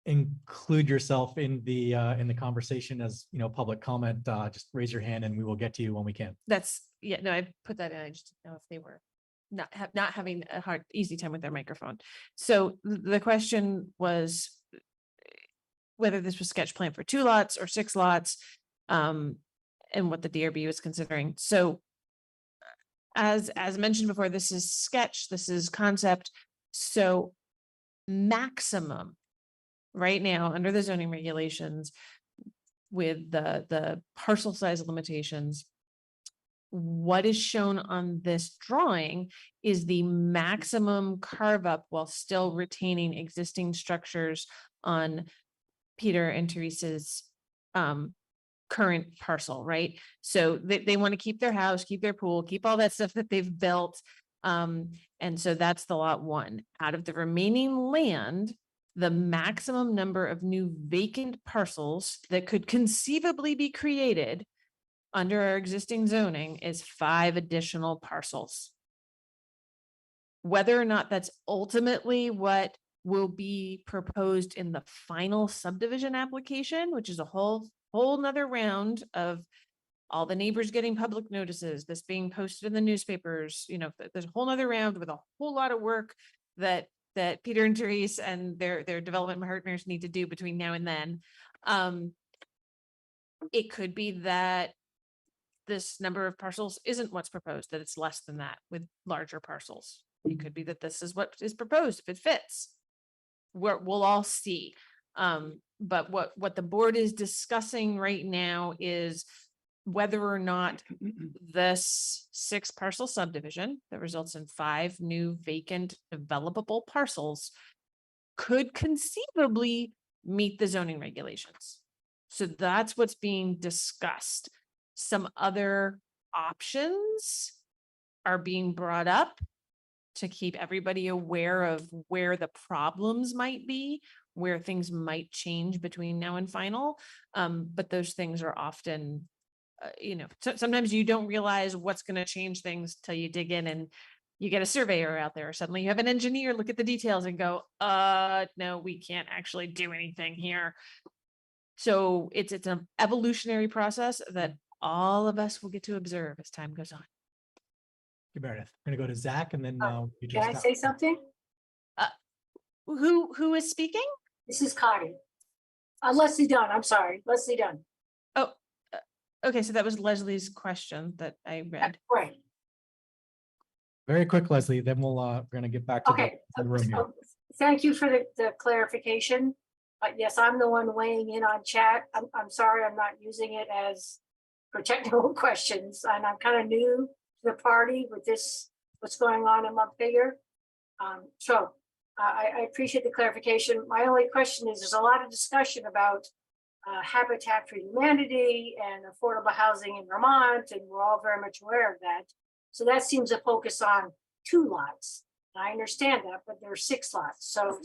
include yourself in the conversation as, public comment, just raise your hand and we will get to you when we can. No, I put that in. I just didn't know if they were not having a easy time with their microphone. So the question was whether this was sketch plan for 2 lots or 6 lots, and what the DRB was considering. So as mentioned before, this is sketch, this is concept. So maximum right now under the zoning regulations with the parcel size limitations, what is shown on this drawing is the maximum carve up while still retaining existing structures on Peter and Teresa's current parcel, right? So they want to keep their house, keep their pool, keep all that stuff that they've built. And so that's the lot 1. Out of the remaining land, the maximum number of new vacant parcels that could conceivably be created under our existing zoning is 5 additional parcels. Whether or not that's ultimately what will be proposed in the final subdivision application, which is a whole nother round of all the neighbors getting public notices, this being posted in the newspapers, there's a whole nother round with a whole lot of work that Peter and Therese and their development partners need to do between now and then. It could be that this number of parcels isn't what's proposed, that it's less than that with larger parcels. It could be that this is what is proposed, if it fits. We'll all see. But what the board is discussing right now is whether or not this 6 parcel subdivision that results in 5 new vacant developable parcels could conceivably meet the zoning regulations. So that's what's being discussed. Some other options are being brought up to keep everybody aware of where the problems might be, where things might change between now and final. But those things are often, sometimes you don't realize what's going to change things till you dig in and you get a surveyor out there. Suddenly you have an engineer look at the details and go, no, we can't actually do anything here. So it's an evolutionary process that all of us will get to observe as time goes on. Thank you, Meredith. We're gonna go to Zach and then you Can I just. say something? Who is speaking? This is Connie. Leslie Dunn, I'm sorry, Leslie Dunn. Oh, okay. So that was Leslie's question that I read. Right, Very quick, Leslie, then we're gonna get back to okay. the room here. Thank you for the clarification. Yes, I'm the one weighing in on chat. I'm sorry, I'm not using it as for technical questions, and I'm kind of new to the party with this, what's going on in Montpelier. So I appreciate the clarification. My only question is, there's a lot of discussion about Habitat for Humanity and affordable housing in Vermont, and we're all very much aware of that. So that seems to focus on 2 lots. I understand that, but there are 6 lots. So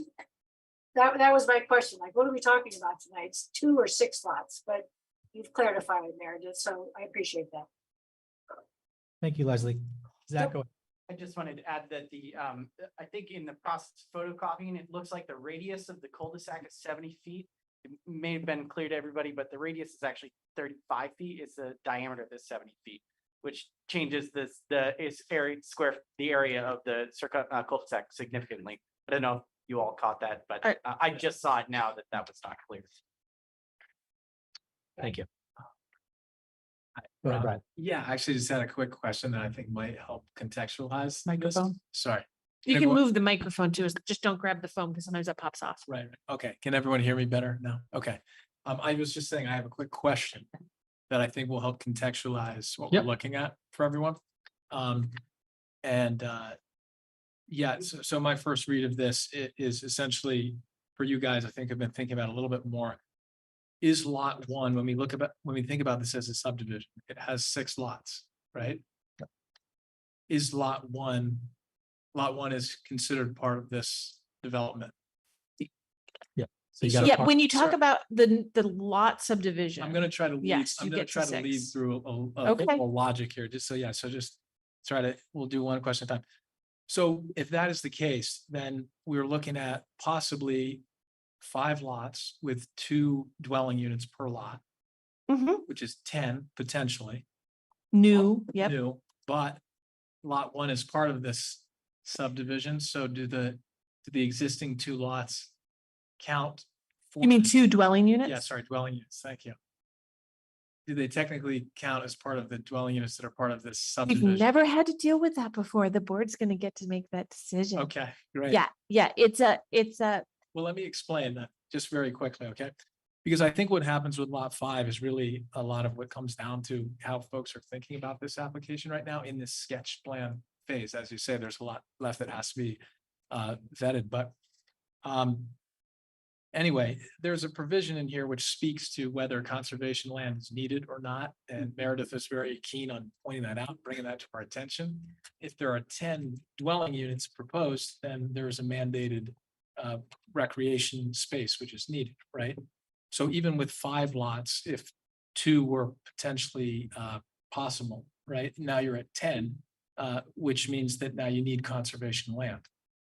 that was my question. Like, what are we talking about tonight? It's 2 or 6 lots, but you've clarified it, Meredith. So I appreciate that. Thank you, Leslie. Zach, go ahead. I just wanted to add that I think in the process of photocopying, it looks like the radius of the cul-de-sac is 70 feet. It may have been clear to everybody, but the radius is actually 35 feet. It's the diameter of the 70 feet, which changes the area of the cul-de-sac significantly. I don't know if you all caught that, but I just saw it now that was not clear. Thank you. Go ahead, Brad. Yeah, I actually just had a quick question that I think might help contextualize. this. Microphone? Sorry. You can Everyone- move the microphone too, just don't grab the phone because sometimes that pops off. Right. Okay. Can everyone hear me better now? Okay. I was just saying, I have a quick question that I think will help contextualize what Yep. we're looking at for everyone. Yeah, so my first read of this is essentially for you guys, I think I've been thinking about a little bit more. Is lot 1, when we think about this as a subdivision, it has 6 lots, right? Is lot 1 is considered part of this development? So you got Yeah, when you talk about the lot subdivision. I'm gonna try to lead, Yes, I'm you gonna get to try to lead 6. through Okay. a logic here, just we'll do one question at a time. So if that is the case, then we're looking at possibly 5 lots with 2 dwelling units per lot, Mhm. which is 10 potentially. New, yep. New, but lot 1 is part of this subdivision, so do the existing 2 lots count? For You mean this? 2 dwelling units? Yeah, sorry, dwelling units, thank you. Do they technically count as part of the dwelling units that are part of this We've subdivision? never had to deal with that before. The board's gonna get to make that decision. Okay, great. Yeah, it's a, Well, let me explain that just very quickly, okay? Because I think what happens with lot 5 is really a lot of what comes down to how folks are thinking about this application right now in this sketch plan phase. As you say, there's a lot left that has to be vetted, but anyway, there's a provision in here which speaks to whether conservation land is needed or not, and Meredith is very keen on pointing that out, bringing that to our attention. If there are 10 dwelling units proposed, then there's a mandated recreation space which is needed, right? So even with 5 lots, if 2 were potentially possible, right? Now you're at 10. which means that now you need conservation land.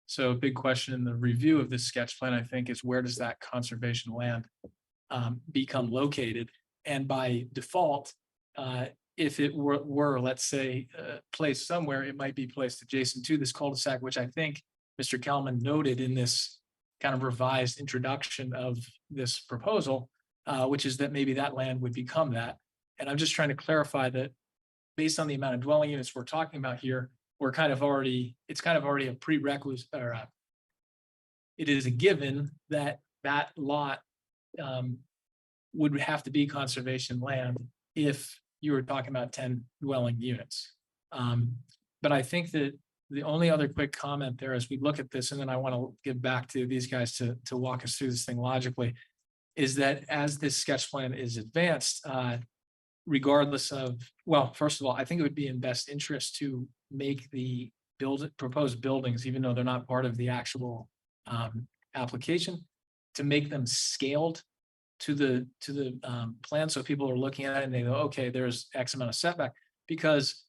So a big question in the review of this sketch plan, I think, is where does that conservation land become located? And by default, if it were, let's say, placed somewhere, it might be placed adjacent to this cul-de-sac, which I think Mr. Kelman noted in this kind of revised introduction of this proposal, which is that maybe that land would become that. And I'm just trying to clarify that based on the amount of dwelling units we're talking about here, it's kind of already a prerequisite, or it is a given that that lot would have to be conservation land if you were talking about 10 dwelling units. But I think that the only other quick comment there as we look at this, and then I want to give back to these guys to walk us through this thing logically, is that as this sketch plan is advanced, regardless of, well, first of all, I think it would be in best interest to make the proposed buildings, even though they're not part of the actual application, to make them scaled to the plan. So people are looking at it and they go, okay, there's X amount of setback, because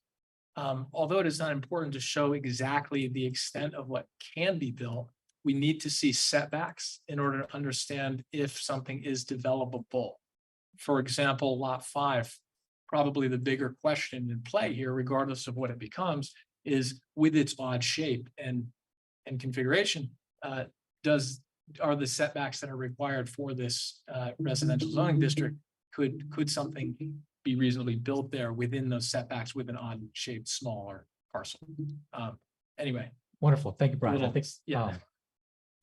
although it is not important to show exactly the extent of what can be built, we need to see setbacks in order to understand if something is developable. For example, lot 5, probably the bigger question in play here, regardless of what it becomes, is with its odd shape and configuration, are the setbacks that are required for this residential zoning district, could something be reasonably built there within those setbacks with an odd shaped smaller parcel? Anyway. Wonderful. Thank you, Brian. I Little- think yeah.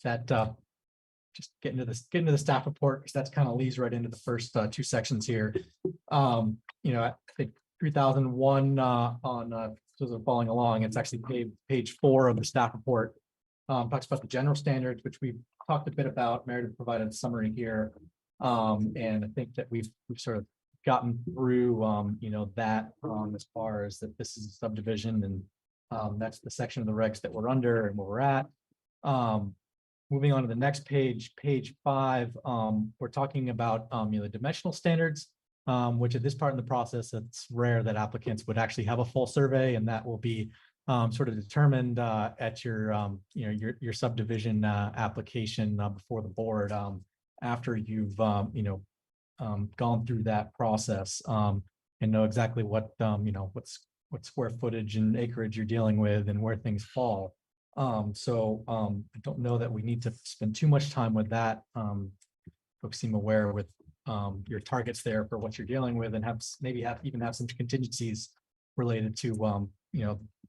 that just get into the staff report, because that's kind of leads right into the first 2 sections here. I think 3001 on those are following along. It's actually page 4 of the staff report. Talks about the general standards, which we've talked a bit about. Meredith provided a summary here. And I think that we've sort of gotten through, that as far as that this is a subdivision, and that's the section of the regs that we're under and where we're at. Moving on to the next page, page 5, we're talking about, the dimensional standards, which at this part in the process, it's rare that applicants would actually have a full survey, and that will be sort of determined at your, your subdivision application before the board after you've, gone through that process and know exactly what, what square footage and acreage you're dealing with and where things fall. I don't know that we need to spend too much time with that. Folks seem aware with your targets there for what you're dealing with, and even have some contingencies related to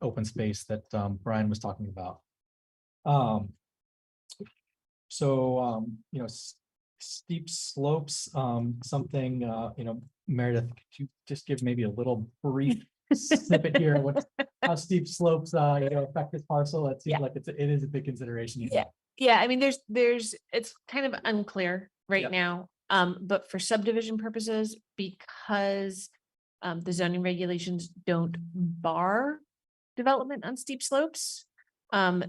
open space that Brian was talking about. Steep slopes, something, Meredith, could you just give maybe a little brief snippet here, how steep slopes affect this parcel? It seems like it is a big consideration. Yeah, I mean, it's kind of unclear right Yep. now. But for subdivision purposes, because the zoning regulations don't bar development on steep slopes,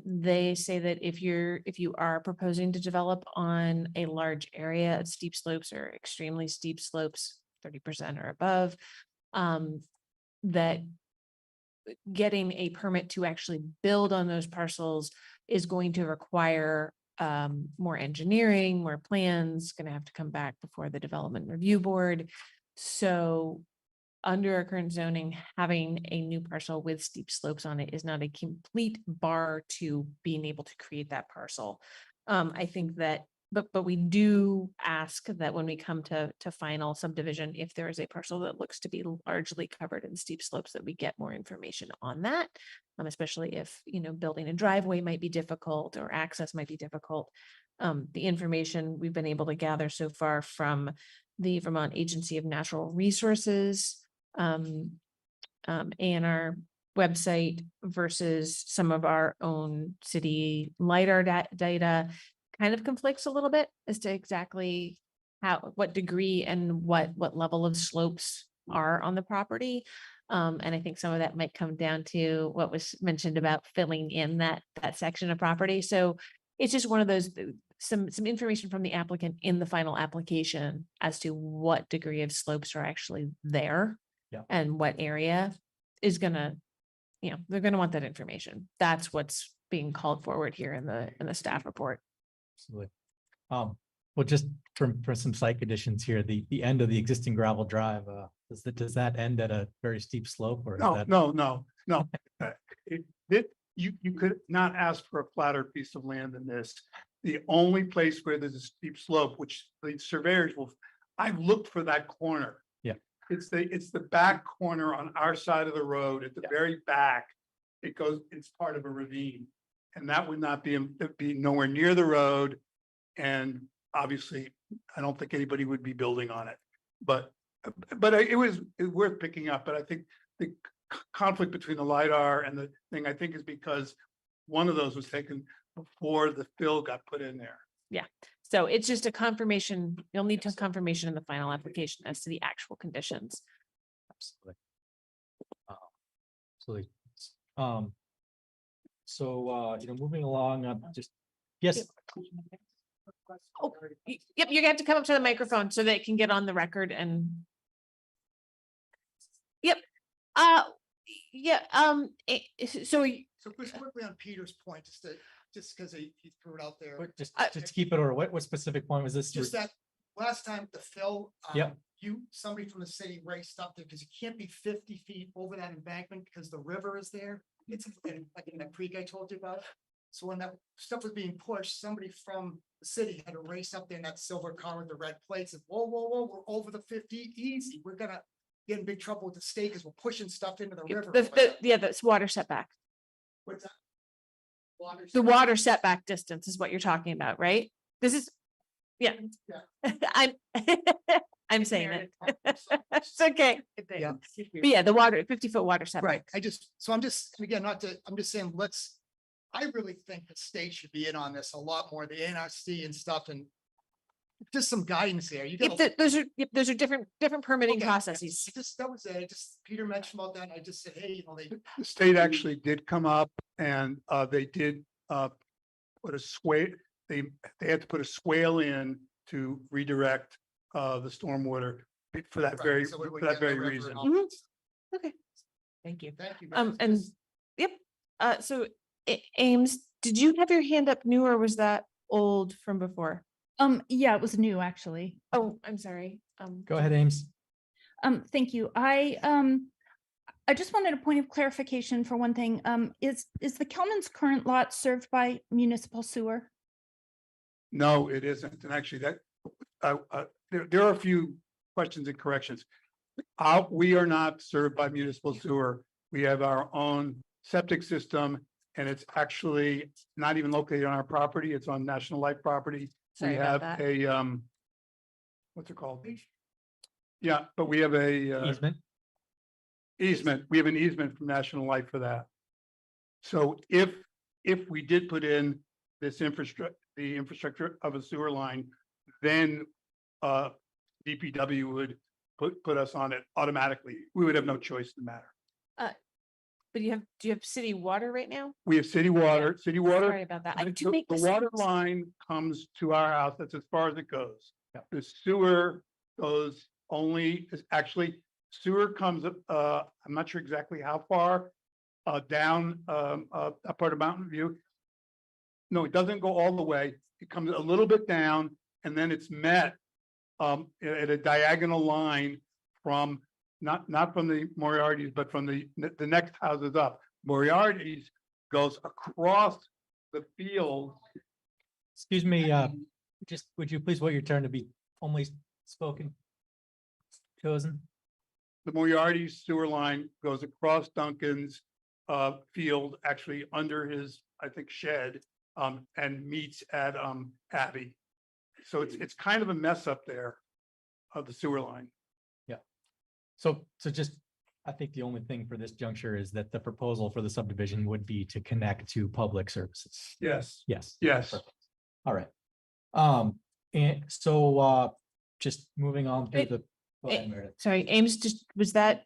they say that if you are proposing to develop on a large area, steep slopes or extremely steep slopes, 30% or above, that getting a permit to actually build on those parcels is going to require more engineering, more plans, going to have to come back before the development review board. So under our current zoning, having a new parcel with steep slopes on it is not a complete bar to being able to create that parcel. I think that, but we do ask that when we come to final subdivision, if there is a parcel that looks to be largely covered in steep slopes, that we get more information on that, especially if, building a driveway might be difficult or access might be difficult. The information we've been able to gather so far from the Vermont Agency of Natural Resources and our website versus some of our own city LiDAR data kind of conflicts a little bit as to exactly what degree and what level of slopes are on the property. And I think some of that might come down to what was mentioned about filling in that section of property. So it's just one of those, some information from the applicant in the final application as to what degree of slopes are actually there. Yeah. And what area is gonna you know, they're gonna want that information. That's what's being called forward here in the staff report. Absolutely. Well, just for some site conditions here, the end of the existing gravel drive, does that end at a very steep slope or? is No, that- no. You could not ask for a flatter piece of land than this. The only place where there's a steep slope, which the surveyors will, I've looked for that corner. Yeah. It's the back corner on our side of the road at the very back. It's part of a ravine. And that would not be nowhere near the road. And obviously, I don't think anybody would be building on it. But it was worth picking up. But I think the conflict between the LiDAR and the thing, I think, is because one of those was taken before the fill got put in there. Yeah, so it's just a confirmation. You'll need to confirmation in the final application as to the actual conditions. Absolutely. Absolutely. So, moving along, just, yes. Oh, yep, you're gonna have to come up to the microphone so that it can get on the record and. Yep, yeah, so So just quickly on Peter's point, just because he threw it out there. Just to keep it, or what specific point was this? Just that last time the fill. Yep. Somebody from the city raced up there because you can't be 50 feet over that embankment because the river is there. It's like in that creek I told you about. So when that stuff was being pushed, somebody from the city had to race up there in that silver car with the red plates and whoa, we're over the 50, easy. We're gonna get in big trouble with the state because we're pushing stuff into the river. that's water setback. What's that? The water setback distance is what you're talking about, right? This is, yeah. I'm saying it. It's okay. Yeah. But yeah, the 50-foot water setback. Right, I'm just saying, I really think the state should be in on this a lot more, the NRC and stuff, and just some guidance there. Those are different permitting Okay. processes. That was it, Peter mentioned about that, and I just said, hey, The state actually did come up and they did put a swale, they had to put a swale in to redirect the stormwater for that reason. Okay, thank you. Thank you. And, yep, so Ames, did you have your hand up new or was that old from before? Yeah, it was new, actually. Oh, I'm sorry. Go ahead, Ames. Thank you. I just wanted a point of clarification for one thing. Is the Kelman's current lot served by municipal sewer? No, it isn't. And actually there are a few questions and corrections. We are not served by municipal sewer. We have our own septic system and it's actually not even located on our property. It's on National Life property. Sorry We about have that. a, what's it called? Yeah, but we have a easement. We have an easement from National Life for that. So if we did put in this the infrastructure of a sewer line, then DPW would put us on it automatically. We would have no choice in the matter. But do you have city water right now? We have city water, Sorry about that. I The do make the water line comes to our house. That's as far as it goes. Yep. The sewer goes sewer comes, I'm not sure exactly how far, down, a part of Mountain View. No, it doesn't go all the way. It comes a little bit down and then it's met, at a diagonal line from, not from the Moriarty's, but from the next houses up. Moriarty's goes across the field. Excuse me, just would you please wait your turn to be only chosen? The Moriarty's sewer line goes across Duncan's field, actually under his, I think, shed, and meets at Abbey. So it's kind of a mess up there of the sewer line. So just, I think the only thing for this juncture is that the proposal for the subdivision would be to connect to public services. Yes. Yes. Yes. Perfect. All right. And so just moving on to the. Go ahead, Meredith. Sorry, Ames, did that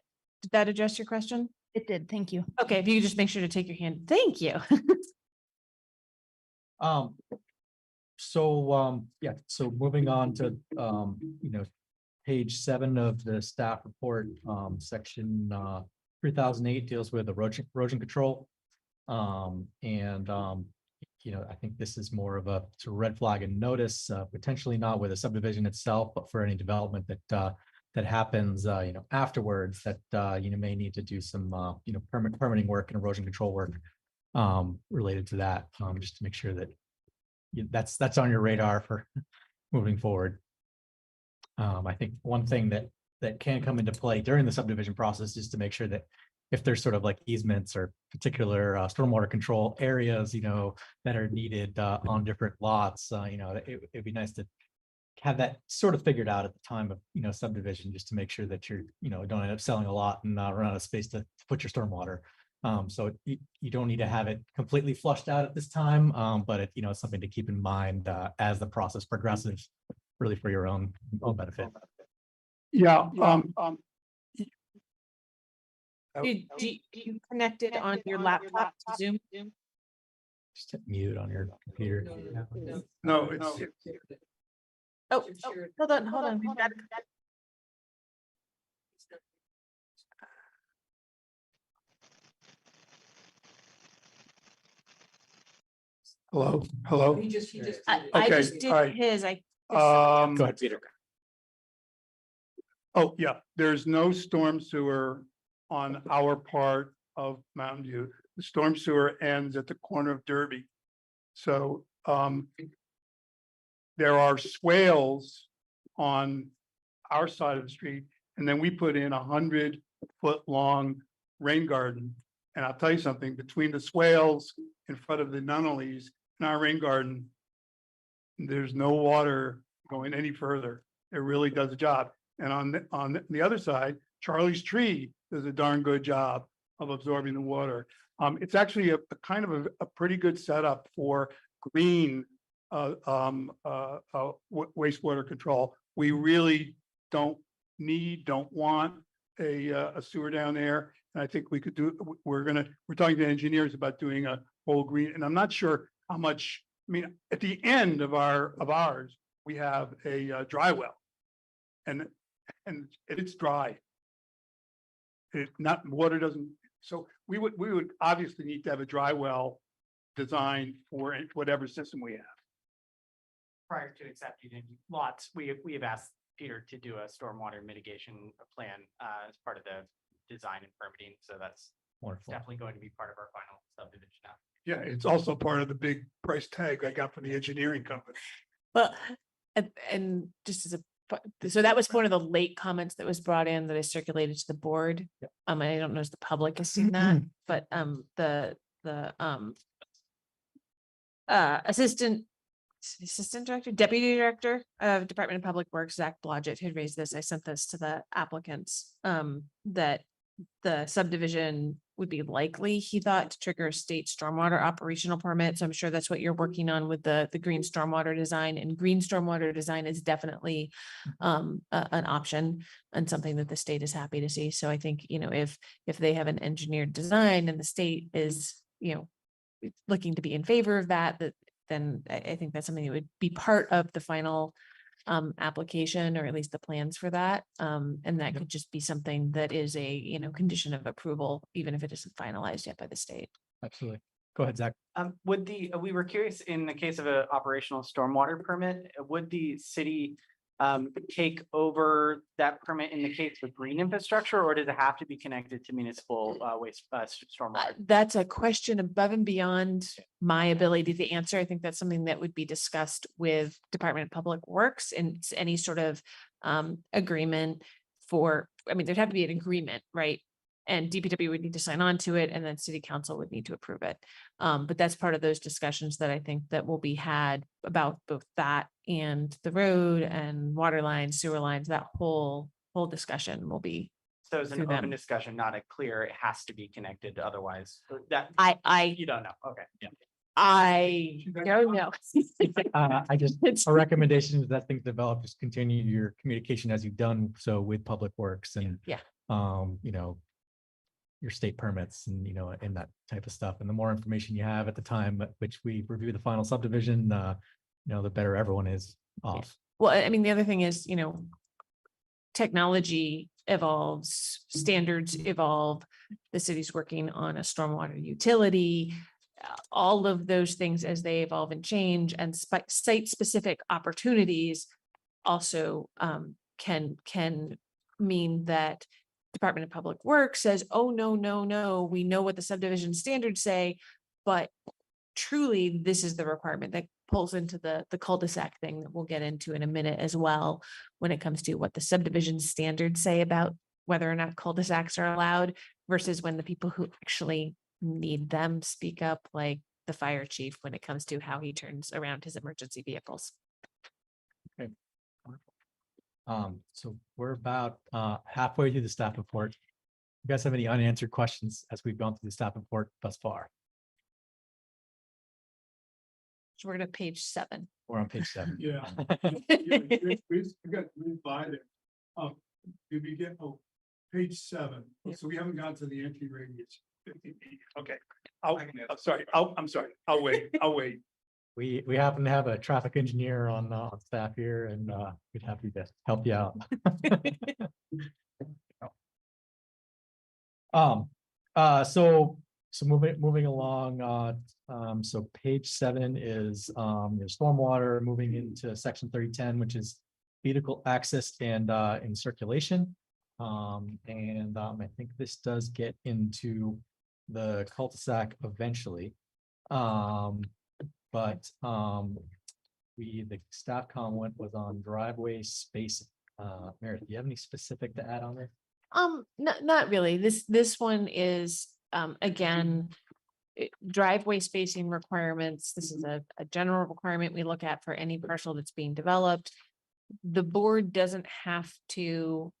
address your question? It did. Thank you. Okay, if you could just make sure to take your hand. Thank you. So moving on to, page 7 of the staff report, section 3008 deals with erosion control. I think this is more of a sort of red flag and notice, potentially not with a subdivision itself, but for any development that happens, afterwards that, may need to do some, permitting work and erosion control work related to that, just to make sure that that's on your radar for moving forward. I think one thing that can come into play during the subdivision process is to make sure that if there's sort of like easements or particular stormwater control areas, that are needed on different lots, it'd be nice to have that sort of figured out at the time of, subdivision, just to make sure that you're, don't end up selling a lot and run out of space to put your stormwater. So you don't need to have it completely flushed out at this time, but it's something to keep in mind as the process progresses, really for your own benefit. Yeah, Do you connect it on your laptop to Zoom? Just hit mute on your computer. no, it's, Oh, hold on. We've got- hello. I Okay, just did all right. his, I. Go ahead, Peter. Oh, yeah, there's no storm sewer on our part of Mountain View. The storm sewer ends at the corner of Derby. So, there are swales on our side of the street, and then we put in 100-foot-long rain garden. And I'll tell you something, between the swales in front of the Nunnallys and our rain garden, there's no water going any further. It really does a job. And on the other side, Charlie's Tree does a darn good job of absorbing the water. It's actually a kind of a pretty good setup for green wastewater control. We really don't want a sewer down there. And I think we could do, we're talking to engineers about doing a whole green, and I'm not sure how much, I mean, at the end of ours, we have a dry well. And it's dry. Water doesn't, so we would obviously need to have a dry well designed for whatever system we have. Prior to accepting any lots, we have asked Peter to do a stormwater mitigation plan as part of the design and permitting. So that's Wonderful. definitely going to be part of our final subdivision now. Yeah, it's also part of the big price tag I got from the engineering company. Well, and just as a, so that was one of the late comments that was brought in that I circulated to the board. I don't know if the public has seen that, but the assistant director, deputy director of Department of Public Works, Zach Blodgett, had raised this. I sent this to the applicants, that the subdivision would be likely, he thought, to trigger a state stormwater operational permit. So I'm sure that's what you're working on with the green stormwater design, and green stormwater design is definitely an option and something that the state is happy to see. So I think, if they have an engineered design and the state is, looking to be in favor of that, then I think that's something that would be part of the final application, or at least the plans for that. And that could just be something that is a, condition of approval, even if it isn't finalized yet by the state. Absolutely. Go ahead, Zach. We were curious, in the case of an operational stormwater permit, would the city take over that permit in the case of green infrastructure, or does it have to be connected to municipal waste stormwater? That's a question above and beyond my ability to answer. I think that's something that would be discussed with Department of Public Works, and any sort of agreement there'd have to be an agreement, right? And DPW would need to sign on to it, and then city council would need to approve it. But that's part of those discussions that I think that will be had about both that and the road and water lines, sewer lines. That whole discussion will be. So it's an through them. open discussion, not a clear, it has to be connected, otherwise that you don't know. Okay. Yeah. I don't know. A recommendation is that things develop, just continue your communication as you've done so with Public Works and, your state permits and, and that type of stuff. And the more information you have at the time at which we review the final subdivision, the better everyone is off. Well, the other thing is, technology evolves, standards evolve, the city's working on a stormwater utility, all of those things as they evolve and change, and site-specific opportunities also can mean that Department of Public Works says, oh, no, we know what the subdivision standards say, but truly, this is the requirement that pulls into the cul-de-sac thing that we'll get into in a minute as well, when it comes to what the subdivision standards say about whether or not cul-de-sacs are allowed versus when the people who actually need them speak up, like the fire chief, when it comes to how he turns around his emergency vehicles. So we're about halfway through the staff report. You guys have any unanswered questions as we've gone through the staff report thus far? So we're going to page 7. We're on page 7. Yeah. We got moved by there. Did we get, page 7? So we haven't gotten to the entry radius. 50 feet. Okay. I'm sorry. I'll wait. We happen to have a traffic engineer on staff here, and we'd happy to help you out. So moving along, so page 7 is your stormwater, moving into section 3010, which is vehicle access and in circulation. I think this does get into the cul-de-sac eventually. But the staff comment was on driveway spacing. Meredith, do you have any specific to add on there? Not really. This one is again, driveway spacing requirements. This is a general requirement we look at for any parcel that's being developed. The board doesn't have to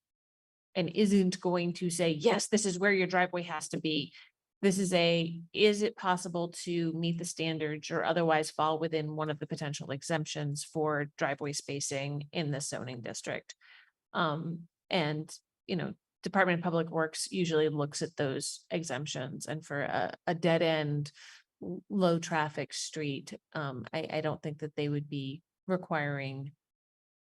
and isn't going to say, yes, this is where your driveway has to be. This is is it possible to meet the standards or otherwise fall within one of the potential exemptions for driveway spacing in the zoning district? And, Department of Public Works usually looks at those exemptions, and for a dead end, low traffic street, I don't think that they would be requiring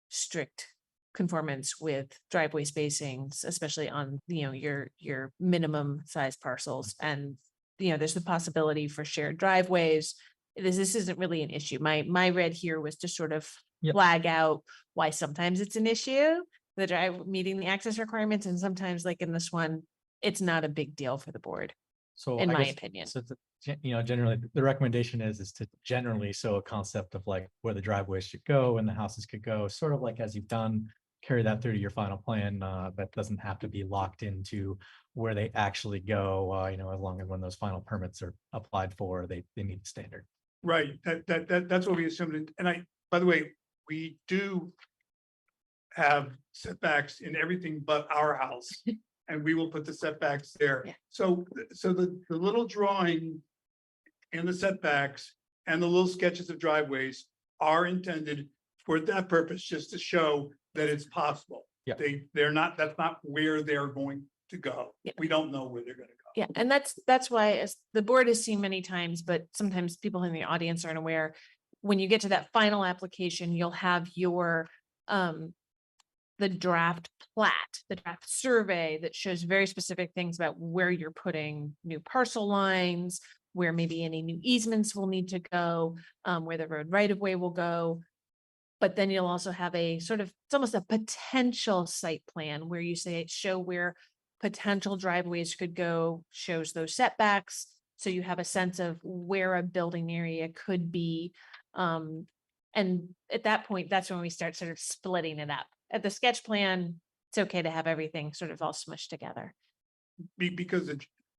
strict conformance with driveway spacings, especially on, your minimum size parcels. And, there's the possibility for shared driveways. This isn't really an issue. My red here was to sort of flag out why sometimes it's an issue, the drive meeting the access requirements, and sometimes, like in this one, it's not a big deal for the board. So in I my guess- opinion. So generally the recommendation is to generally show a concept of like where the driveways should go and the houses could go, sort of like as you've done, carry that through to your final plan. That doesn't have to be locked into where they actually go, as long as when those final permits are applied for, they meet the standard. Right, that's what we assumed. And by the way, we do have setbacks in everything but our house, and we will put the setbacks there. Yeah. So the little drawing and the setbacks and the little sketches of driveways are intended for that purpose, just to show that it's possible. Yeah. They're not, that's not where they're going to go. Yeah. We don't know where they're gonna go. Yeah, and that's why, as the board has seen many times, but sometimes people in the audience aren't aware, when you get to that final application, you'll have your the draft plat, the draft survey that shows very specific things about where you're putting new parcel lines, where maybe any new easements will need to go, where the road right of way will go. But then you'll also have a sort of, it's almost a potential site plan where you show where potential driveways could go, shows those setbacks. So you have a sense of where a building area could be. And at that point, that's when we start sort of splitting it up. At the sketch plan, it's okay to have everything sort of all smushed together. Because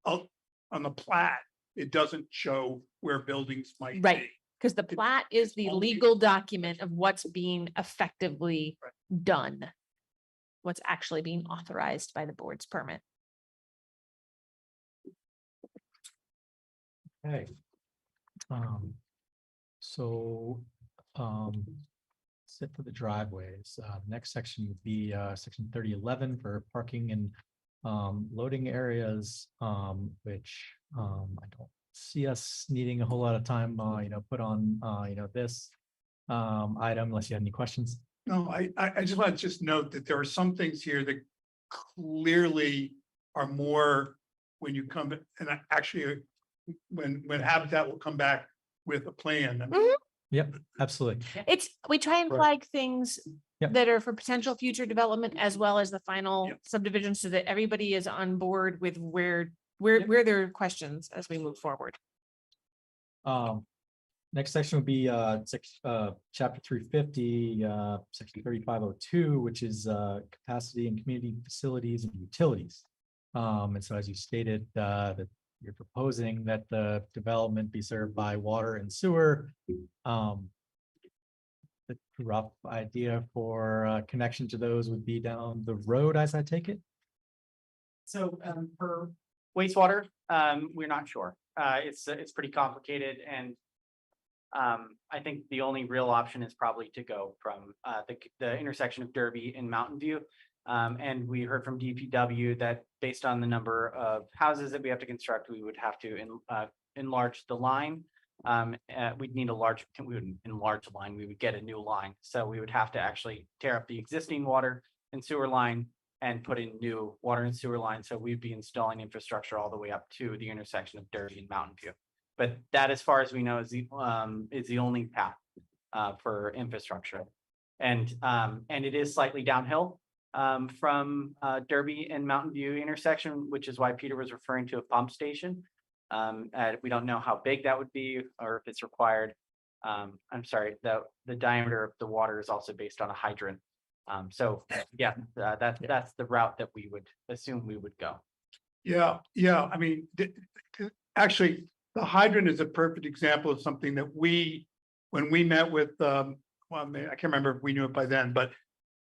on the plat, it doesn't show where buildings might Right. be. Because the plat is the only- legal document of what's being effectively done. What's actually being authorized by the board's permit. Okay. Sit for the driveways. Next section would be section 3011 for parking and loading areas, which I don't see us needing a whole lot of time, put on, this item unless you have any questions. No, I just want to note that there are some things here that clearly are more when you come, and actually, when Habitat will come back with a plan. I mean, Yep, absolutely. We try and Right. flag things Yep. that are for potential future development as well as the final Yep. subdivision so that everybody is on board with where there are questions as we move forward. Next section would be chapter 350, section 3502, which is capacity and community facilities and utilities. And so as you stated, that you're proposing that the development be served by water and sewer. The rough idea for connection to those would be down the road, as I take it. So for wastewater, we're not sure. It's pretty complicated, and I think the only real option is probably to go from the intersection of Derby and Mountain View. And we heard from DPW that based on the number of houses that we have to construct, we would have to enlarge the line. We'd need we would enlarge the line, we would get a new line. So we would have to actually tear up the existing water and sewer line and put in new water and sewer lines. So we'd be installing infrastructure all the way up to the intersection of Derby and Mountain View. But that, as far as we know, is the only path for infrastructure. And it is slightly downhill from Derby and Mountain View intersection, which is why Peter was referring to a pump station. We don't know how big that would be or if it's required. I'm sorry, the diameter of the water is also based on a hydrant. So yeah, that's the route that we would assume we would go. Yeah, I mean, actually, the hydrant is a perfect example of something that when we met with, well, I can't remember if we knew it by then, but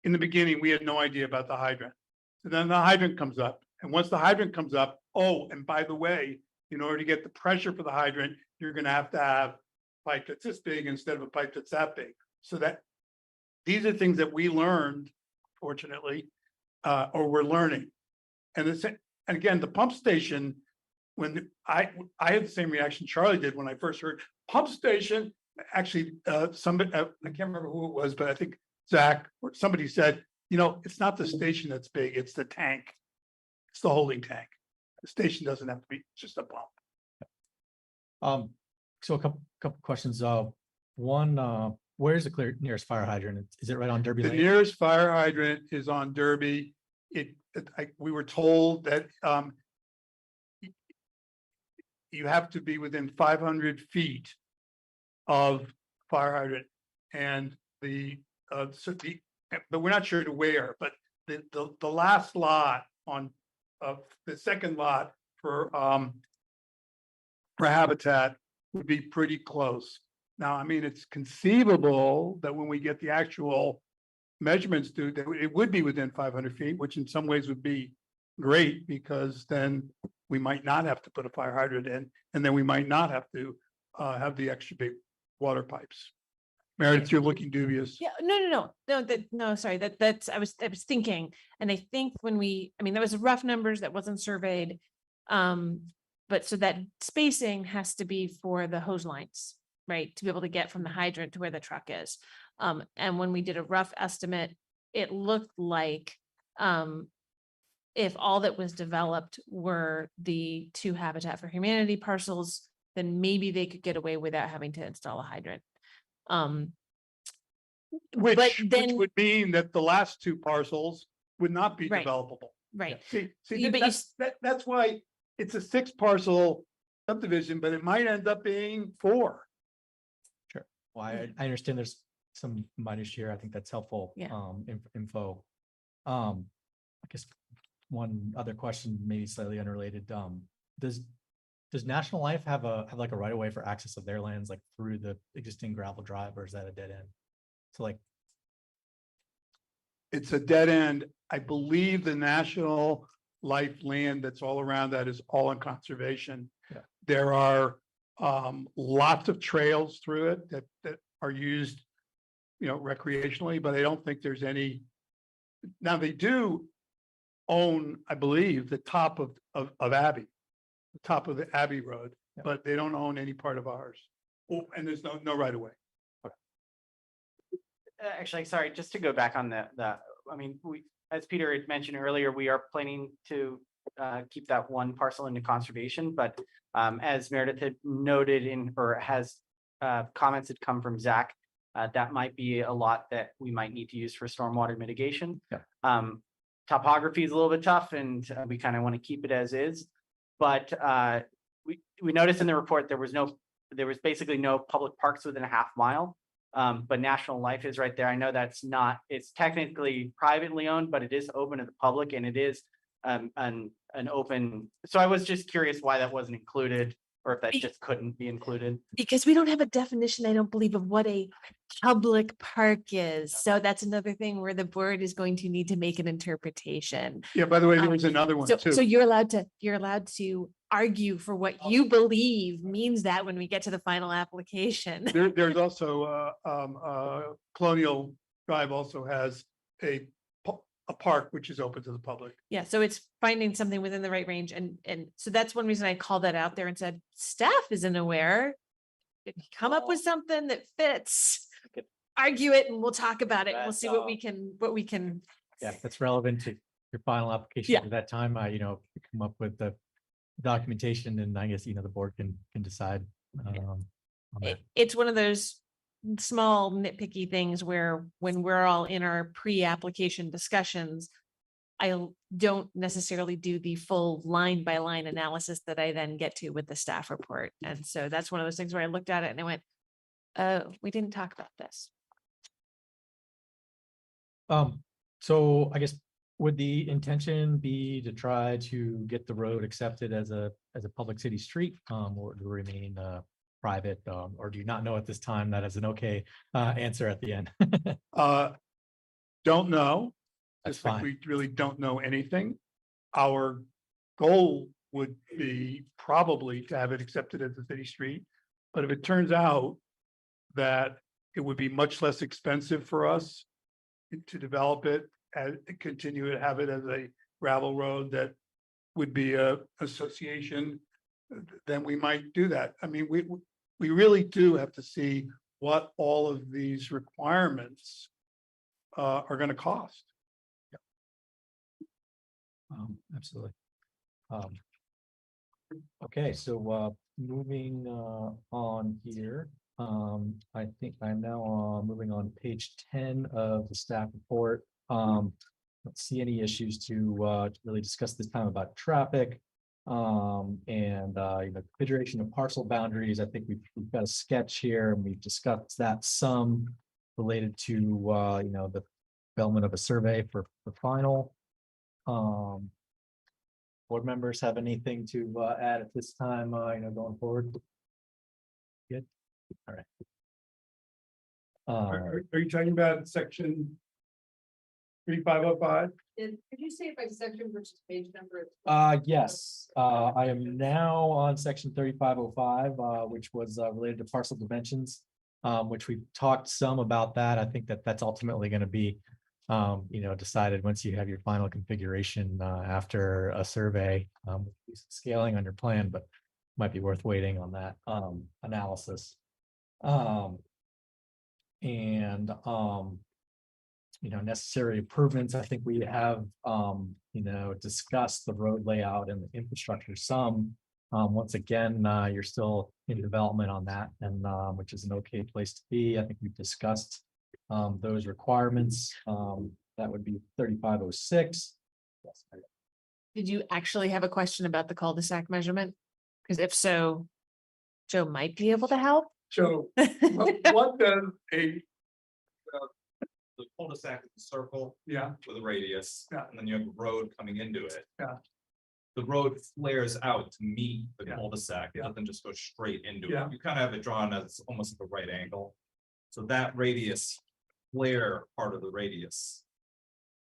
in the beginning, we had no idea about the hydrant. So then the hydrant comes up, and once the hydrant comes up, oh, and by the way, in order to get the pressure for the hydrant, you're gonna have to have a pipe that's this big instead of a pipe that's that big. So that these are things that we learned, fortunately, or we're learning. And again, the pump station, when I had the same reaction Charlie did when I first heard pump station. Actually, somebody, I can't remember who it was, but I think Zach or somebody said, it's not the station that's big, it's the tank. It's the holding tank. The station doesn't have to be just a pump. So a couple questions. One, where's the nearest fire hydrant? Is it right on Derby The Lane? nearest fire hydrant is on Derby. We were told that you have to be within 500 feet of fire hydrant, and but we're not sure to where. But the last lot on the second lot for Habitat would be pretty close. Now, I mean, it's conceivable that when we get the actual measurements due, that it would be within 500 feet, which in some ways would be great, because then we might not have to put a fire hydrant in, and then we might not have to have the extra big water pipes. Meredith, you're looking dubious. Yeah, no, sorry, that's, I was thinking, and I think that was rough numbers, that wasn't surveyed. But so that spacing has to be for the hose lines, right? To be able to get from the hydrant to where the truck is. And when we did a rough estimate, it looked like, if all that was developed were the 2 Habitat for Humanity parcels, then maybe they could get away without having to install a hydrant. Which would mean that the last 2 parcels would not be Right. developable. Right. See, But that's why it's a 6 parcel subdivision, but it might end up being 4. Sure. Well, I understand there's some minutiae here. I think that's helpful. Yeah. Info. I guess one other question, maybe slightly unrelated. Does National Life have like a right of way for access of their lands, like through the existing gravel drive, or is that a dead end? So like, It's a dead end. I believe the National Life land that's all around that is all in conservation. Yeah. There are lots of trails through it that are used, recreationally, but I don't think there's any. Now they do own, I believe, the top of Abbey, the top of the Abbey Road, Yeah. but they don't own any part of ours. Oh, and there's no right of way. Actually, sorry, just to go back on I mean, as Peter had mentioned earlier, we are planning to keep that one parcel into conservation, but as Meredith had noted or has comments had come from Zach, that might be a lot that we might need to use for stormwater mitigation. Yeah. Topography is a little bit tough, and we kind of want to keep it as is. But we noticed in the report there was basically no public parks within a half mile. But National Life is right there. I know it's technically privately owned, but it is open to the public, and it is an open. So I was just curious why that wasn't included, or if that just couldn't be included. Because we don't have a definition, I don't believe, of what a public park is. So that's another thing where the board is going to need to make an interpretation. Yeah, by the way, there's another one So too. you're allowed to argue for what you believe means that when we get to the final application. There's also, Colonial Drive also has a park which is open to the public. Yeah, so it's finding something within the right range. And so that's one reason I called that out there and said, staff isn't aware. If you come up with something that fits, argue it and we'll talk about it. And we'll see what we can. Yeah, that's relevant to your final application. Yeah. At that time, come up with the documentation, and I guess, the board can decide. On that. It's one of those small nitpicky things where when we're all in our pre-application discussions, I don't necessarily do the full line by line analysis that I then get to with the staff report. And so that's one of those things where I looked at it and I went, oh, we didn't talk about this. So I guess, would the intention be to try to get the road accepted as a public city street, or to remain private, or do you not know at this time? That is an okay answer at the end. Don't know. That's Just like fine. we really don't know anything. Our goal would be probably to have it accepted as a city street. But if it turns out that it would be much less expensive for us to develop it and continue to have it as a gravel road that would be a association, then we might do that. I mean, we really do have to see what all of these requirements are going to cost. Absolutely. Okay, so moving on here, I think I'm now moving on page 10 of the staff report. Don't see any issues to really discuss this time about traffic. And configuration of parcel boundaries. I think we've got a sketch here, and we've discussed that some related to the development of a survey for final. Board members have anything to add at this time, going forward? Good. All right. Are you talking about section 3505? Could you say it by section versus page number? Yes, I am now on section 3505, which was related to parcel dimensions, which we talked some about that. I think that's ultimately going to be decided once you have your final configuration after a survey, scaling on your plan, but might be worth waiting on that analysis. Necessary improvements. I think we have discussed the road layout and the infrastructure some. Once again, you're still in development on that, and which is an okay place to be. I think we've discussed those requirements. That would be 3506. Yes. Did you actually have a question about the cul-de-sac measurement? Because if so, Joe might be able to help. So what does the cul-de-sac is a circle yeah, with a radius, Yeah. and then you have a road coming into it. Yeah. The road flares out to meet the Yeah. cul-de-sac. It Yeah. doesn't just go straight into Yeah. it. You kind of have it drawn as almost like a right angle. So that radius, flare part of the radius,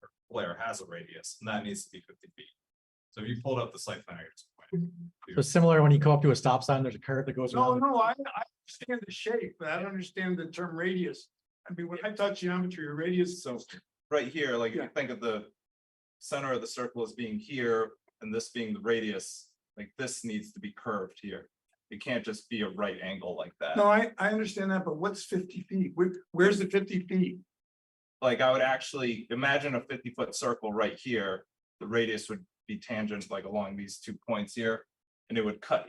or flare has a radius, and that needs to be 50 feet. So if you pulled up the site plan, you're just So similar when you go up to a stop sign, there's a curve that goes around. no, I understand the shape, but I don't understand the term radius. I mean, when I talk geometry, a radius, So right here, like if Yeah. you think of the center of the circle as being here and this being the radius, like this needs to be curved here. It can't just be a right angle like that. no, I understand that, but what's 50 feet? Where's the 50 feet? like I would actually imagine a 50-foot circle right here. The radius would be tangent like along these 2 points here. And it would cut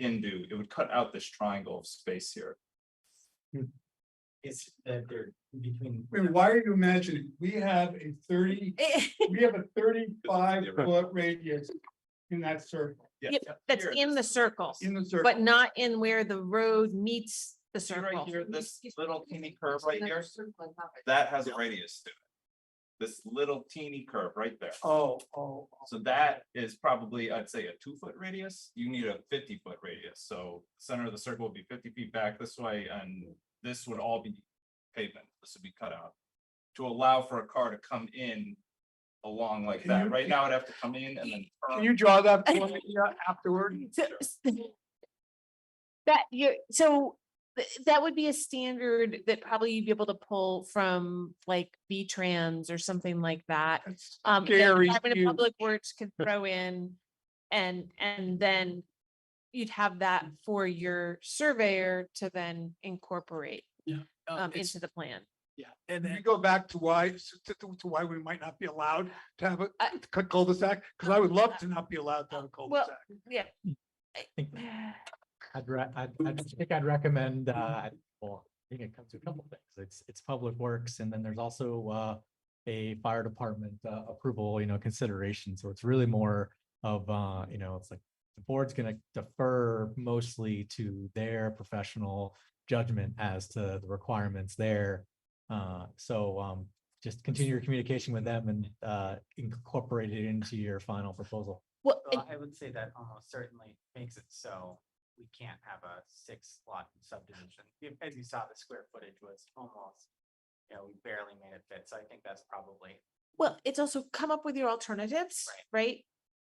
out this triangle of space here. It's that they're between. Why are you imagining? We have a 35-foot radius in that circle. Yep, that's in the circle, In the circle. but not in where the road meets the See right circle. here, this little teeny curve right here, that has a radius to it. This little teeny curve right there. Oh. So that is probably, I'd say, a 2-foot radius. You need a 50-foot radius. So center of the circle would be 50 feet back this way, and this would all be pavement. This would be cut out to allow for a car to come in along like Can that. you- Right now, it'd have to come in and then Can turn. you draw that for me afterward? That would be a standard that probably you'd be able to pull from like V-Trans or something like that. That Scary Department of huge. Public Works could throw in and then you'd have that for your surveyor to then incorporate into the plan. Yeah, and Can then you go back to why we might not be allowed to have a cul-de-sac? Because I would love to not be allowed to have a cul-de-sac. Yeah. I'd recommend, well, I think it comes to a couple of things. It's Public Works, and then there's also a fire department approval, consideration. So it's really more of, it's like the board's gonna defer mostly to their professional judgment as to the requirements there. So just continue your communication with them and incorporate it into your final proposal. Well, Well, I would say that almost certainly makes it so we can't have a 6-lot subdivision. As you saw, the square footage was almost, we barely made it fit. So I think that's probably. well, it's also come up with your alternatives, right?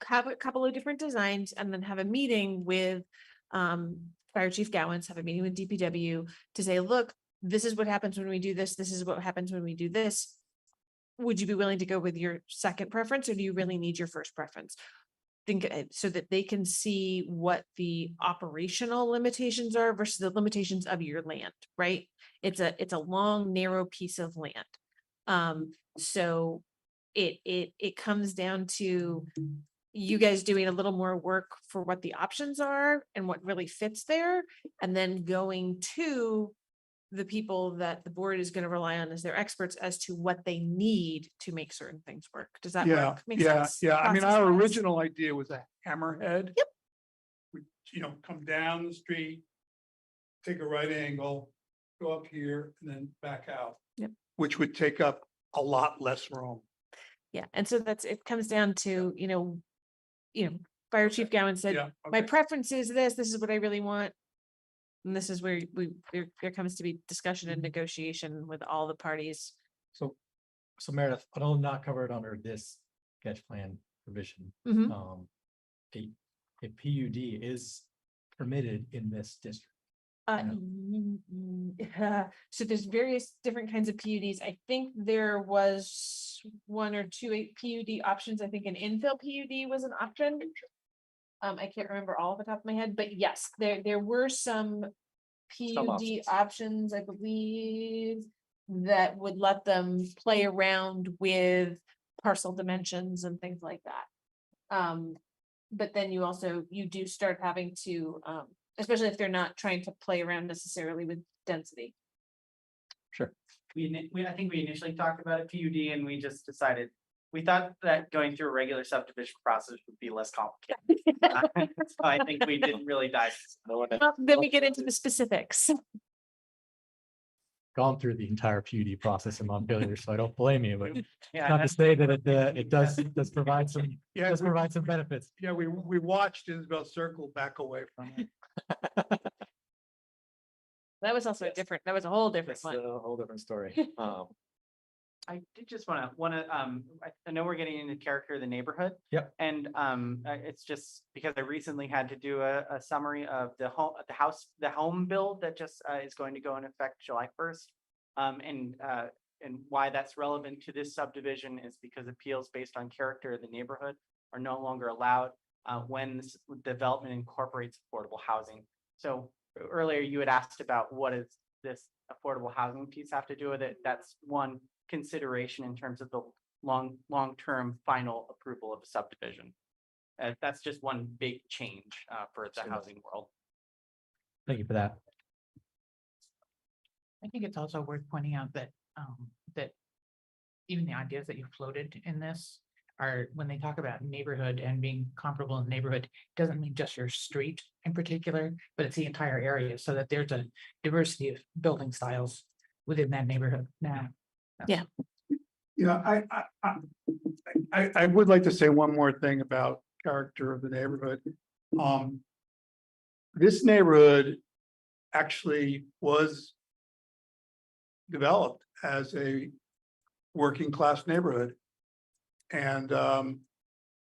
Have a couple of different designs and then have a meeting with Fire Chief Gowans, have a meeting with DPW to say, look, this is what happens when we do this. This is what happens when we do this. Would you be willing to go with your second preference, or do you really need your first preference? Think so that they can see what the operational limitations are versus the limitations of your land, right? It's a long, narrow piece of land. So it comes down to you guys doing a little more work for what the options are and what really fits there, and then going to the people that the board is going to rely on as their experts as to what they need to make certain things work. Does that Yeah, work? Make yeah, sense? yeah. I mean, our Process-wise? original idea was a hammerhead. Yep. Would, come down the street, take a right angle, go up here and then back out. Yep. Which would take up a lot less room. Yeah, and so it comes down to, Fire Chief Gowan said, Yeah. my okay. preference is this is what I really want. And this is where there comes to be discussion and negotiation with all the parties. So Meredith, although not covered under this sketch plan provision, Mhm. A PUD is permitted in this district. So there's various different kinds of PUDs. I think there was 1 or 2 PUD options. I think an infill PUD was an option. I can't remember all off the top of my head, but yes, there were some PUD options, I believe, that would let them play around with parcel dimensions and things like that. But then you do start having to, especially if they're not trying to play around necessarily with density. Sure. I think we initially talked about a PUD and we just decided, we thought that going through a regular subdivision process would be less complicated. So I think we didn't really dive. Then we get into the specifics. Gone through the entire PUD process in Montpelier, so I don't blame you, but Yeah, not to that's- say that it does provide some, Yeah, does provide some benefits. Yeah, we watched Isabel circle back away from it. That was also that was a whole different That's one. a whole different story. I did just wanna, I know we're getting into character of the neighborhood. Yep. And it's just because I recently had to do a summary of the home build that just is going to go in effect July 1st. And why that's relevant to this subdivision is because appeals based on character of the neighborhood are no longer allowed when this development incorporates affordable housing. So earlier you had asked about what is this affordable housing piece have to do with it? That's one consideration in terms of the long-term final approval of a subdivision. That's just one big change for the housing world. Thank you for that. I think it's also worth pointing out that, that even the ideas that you floated in this are, when they talk about neighborhood and being comparable in neighborhood, doesn't mean just your street in particular, but it's the entire area, so that there's a diversity of building styles within that neighborhood now. Yeah. I would like to say one more thing about character of the neighborhood. This neighborhood actually was developed as a working class neighborhood. And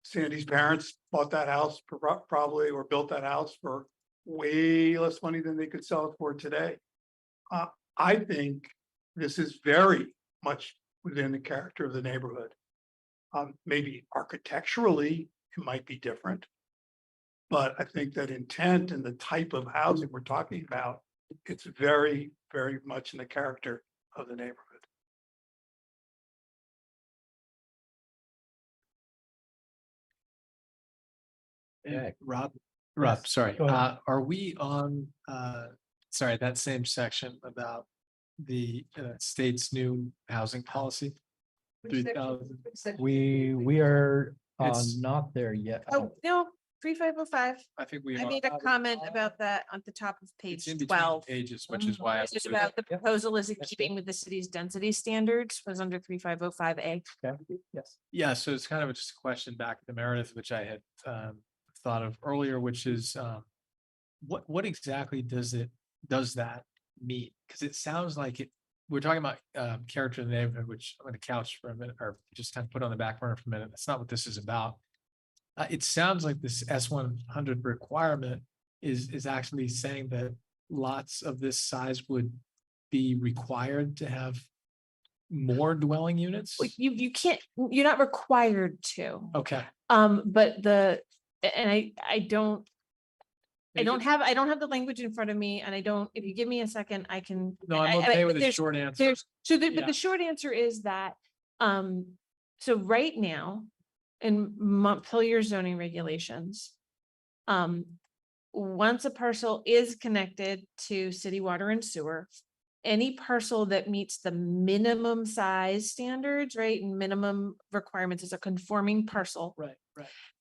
Sandy's parents bought that house probably, or built that house for way less money than they could sell it for today. I think this is very much within the character of the neighborhood. Maybe architecturally, it might be different. But I think that intent and the type of housing we're talking about, it's very, very much in the character of the neighborhood. Yeah. Rob, Yes, sorry, go ahead. are we on, sorry, that same section about the state's new housing policy? 3,000. We are It's- not there yet. Oh, no, 3505. I think we. I are. made a comment about that on the top of It's page in between 12. pages, which is why. I It's just was- about the proposal is in keeping with the city's density standards, was under 3505A. Yes. Yeah, so it's kind of just a question back to Meredith, which I had thought of earlier, which is what exactly does that mean? Because it sounds like we're talking about character in the neighborhood, which I'm going to couch for a minute, or just kind of put on the back burner for a minute. That's not what this is about. It sounds like this S100 requirement is actually saying that lots of this size would be required to have more dwelling units. You can't, you're not required to. Okay. But and I don't have the language in front of me, and if you give me a second, I can. No, I'm okay with the there's- short answer. But Yeah. the short answer is that, so right now, in Montpelier zoning regulations, once a parcel is connected to city water and sewer, any parcel that meets the minimum size standards, right, and minimum requirements is a conforming parcel, Right.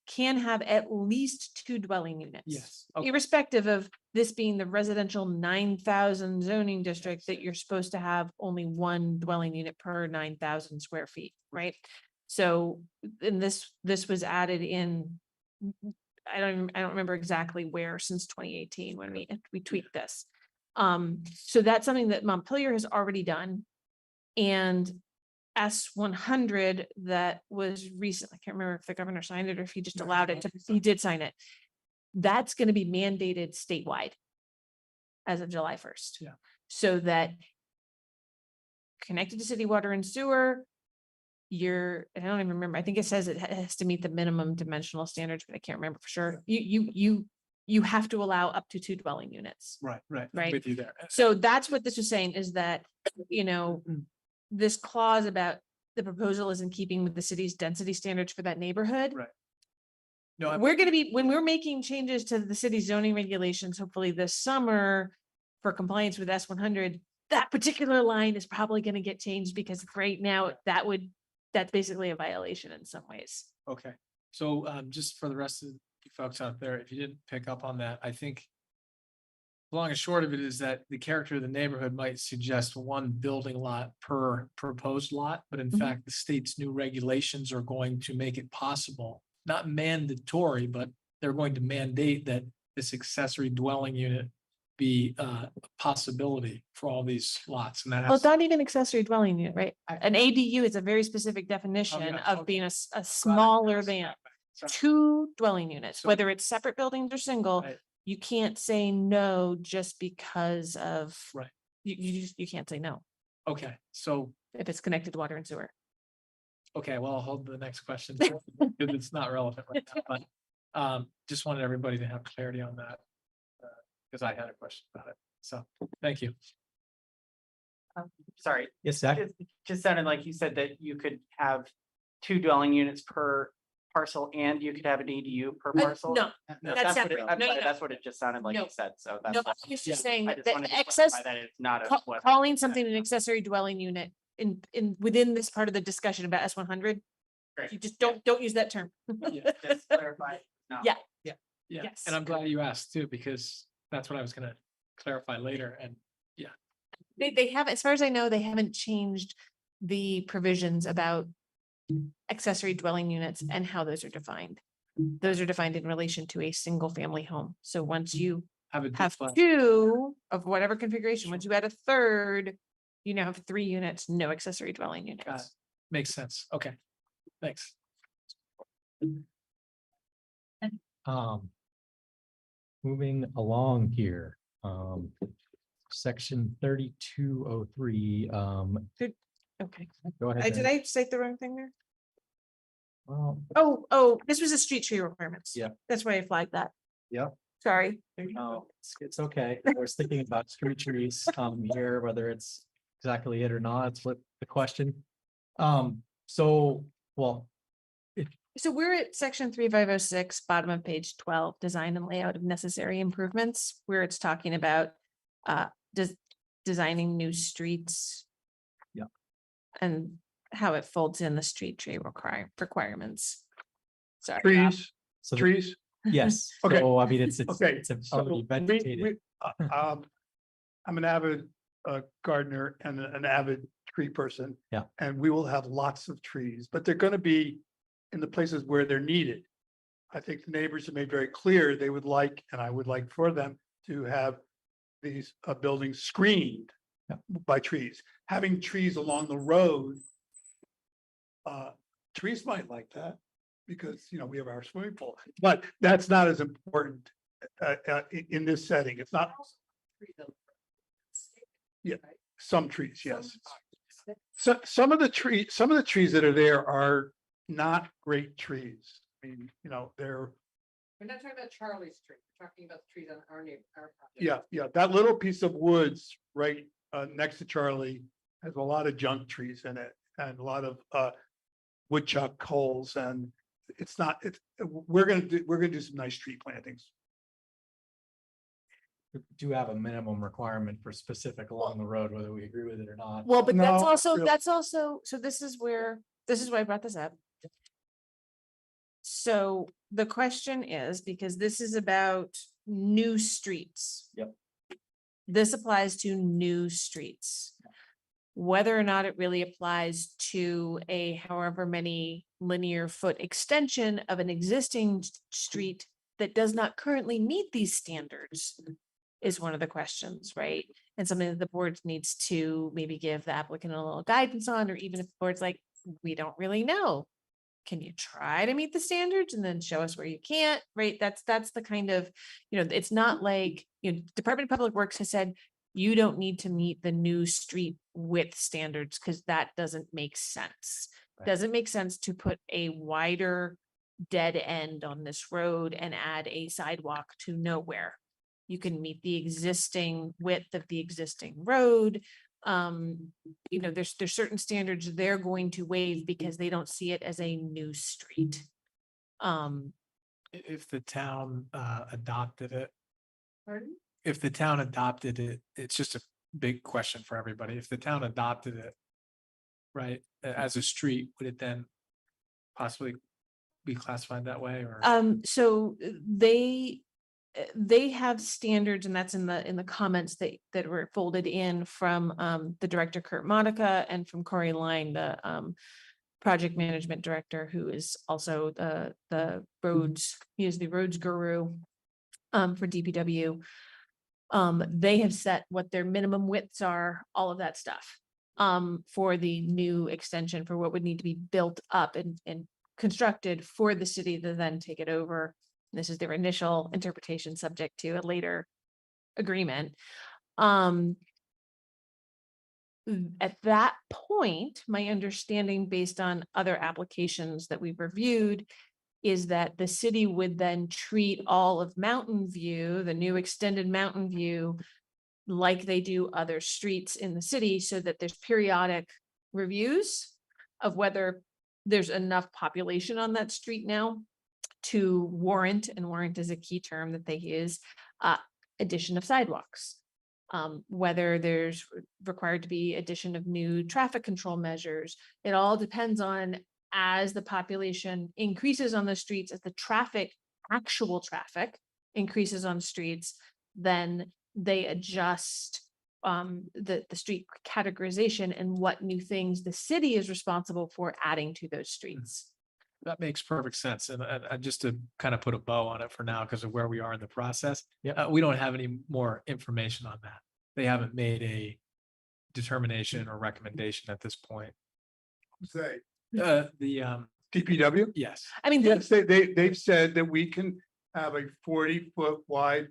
can have at least 2 dwelling units. Yes. Okay. Irrespective of this being the residential 9,000 zoning district that you're supposed to have only 1 dwelling unit per 9,000 square feet, right? So, and this was added in, I don't remember exactly where, since 2018 when we tweaked this. So that's something that Montpelier has already done. And S100 that was recent, I can't remember if the governor signed it or if he just allowed it to, he did sign it. That's going to be mandated statewide as of July 1st. Yeah. So that connected to city water and sewer, I don't even remember, I think it says it has to meet the minimum dimensional standards, but I can't remember for sure. You have to allow up to 2 dwelling units. Right. I'm Right. with you there. So that's what this was saying, is that, this clause about the proposal is in keeping with the city's density standards for that neighborhood. Right. No, We're gonna be, when we're making changes to the city zoning regulations, hopefully this summer for compliance with S100, that particular line is probably gonna get changed, because right now that's basically a violation in some ways. Okay, so just for the rest of you folks out there, if you didn't pick up on that, I think long and short of it is that the character of the neighborhood might suggest 1 building lot per proposed lot, but in fact, the state's new regulations are going to make it possible, not mandatory, but they're going to mandate that this accessory dwelling unit be a possibility for all these lots, and that Well, it's has. not even accessory dwelling unit, right? An ADU is a very specific definition yeah, of okay. being a smaller than Sorry. 2 dwelling units, So- whether it's separate buildings or single. Right. You can't say no just because of. Right. You can't say no Okay, so, if it's connected to water and sewer. okay, well, I'll hold the next question, because it's not relevant right now, but just wanted everybody to have clarity on that. Because I had a question about it, so, thank you. Sorry, Yes, Zach? just sounded like you said that you could have 2 dwelling units per parcel and you could have an ADU per parcel. No, That's that's what it- separate. I'm No, no, sorry, no. That's what it just sounded like No. you said, so No, that's. I was just saying I that just wanted the to excess, clarify that it's not a. what- calling something an accessory dwelling unit within this part of the discussion about S100. Great. You just don't use that term. Just clarify. No. Yeah. Yeah, Yes. and I'm glad you asked too, because that's what I was gonna clarify later, and They have, as far as I know, they haven't changed the provisions about accessory dwelling units and how those are defined. Those are defined in relation to a single family home. So once you have a have duplex. 2 of whatever configuration, once you add a third, you now have 3 units, no accessory dwelling Got it. units. Makes sense. Okay, thanks. Moving along here, section 3203, Okay. go ahead. Did Dan. I say the wrong thing there? Well, Oh, this was a street tree requirements. Yeah. That's why I flagged that. Yeah. Sorry. No, it's okay. I was thinking about street trees here, whether it's exactly it or not, it's what the question. So, well, So we're at section 3506, bottom of page 12, design and layout of necessary improvements, where it's talking about designing new streets. Yeah. And how it folds in the street tree requirements. Sorry. Trees, so trees. yes. Okay. So, I mean, it's Okay. it's So already vegetated. I'm an avid gardener and an avid tree person. Yeah. And we will have lots of trees, but they're gonna be in the places where they're needed. I think the neighbors have made very clear they would like, and I would like for them to have these buildings screened by trees. Having trees along the road, trees might like that because, you know, we have our swimming pool, but that's not as important in this setting. It's not. Yeah, some trees, yes. So some of the trees that are there are not great trees. I mean, you know, they're, We're not talking about Charlie Street, we're talking about the trees on our neighbor, our property. yeah, that little piece of woods right next to Charlie has a lot of junk trees in it and a lot of woodchuck holes, and we're gonna do some nice tree plantings. We do have a minimum requirement for specific along the road, whether we agree with it or not. Well, but No, really. so this is why I brought this up. So the question is, because this is about new streets. Yep. This applies to new streets. Whether or not it really applies to a however many linear foot extension of an existing street that does not currently meet these standards is one of the questions, right? And something that the board needs to maybe give the applicant a little guidance on, or even if the board's like, we don't really know. Can you try to meet the standards and then show us where you can't, right? That's the kind of, you know, it's not like, you know, Department of Public Works has said, you don't need to meet the new street width standards because that doesn't make sense. Right. Doesn't make sense to put a wider dead end on this road and add a sidewalk to nowhere. You can meet the existing width of the existing road. You know, there's certain standards they're going to waive because they don't see it as a new street. If the town adopted it, Pardon? if the town adopted it, it's just a big question for everybody. If the town adopted it, right, as a street, would it then possibly be classified that way or? So they have standards, and that's in the comments that were folded in from the director Kurt Monica and from Corey Line, the project management director, who is also the roads, he is the roads guru for DPW. They have set what their minimum widths are, all of that stuff for the new extension, for what would need to be built up and constructed for the city to then take it over. This is their initial interpretation, subject to a later agreement. At that point, my understanding based on other applications that we've reviewed is that the city would then treat all of Mountain View, the new extended Mountain View, like they do other streets in the city, so that there's periodic reviews of whether there's enough population on that street now to warrant, and warrant is a key term that they use, addition of sidewalks. Whether there's required to be addition of new traffic control measures. It all depends on, as the population increases on the streets, as the actual traffic increases on streets, then they adjust the street categorization and what new things the city is responsible for adding to those streets. That makes perfect sense. And just to kind of put a bow on it for now, because of where we are in the process, we don't have any more information on that. They haven't made a determination or recommendation at this point. Say, The DPW? yes. I mean, Yes, they've said that we can have a 40-foot wide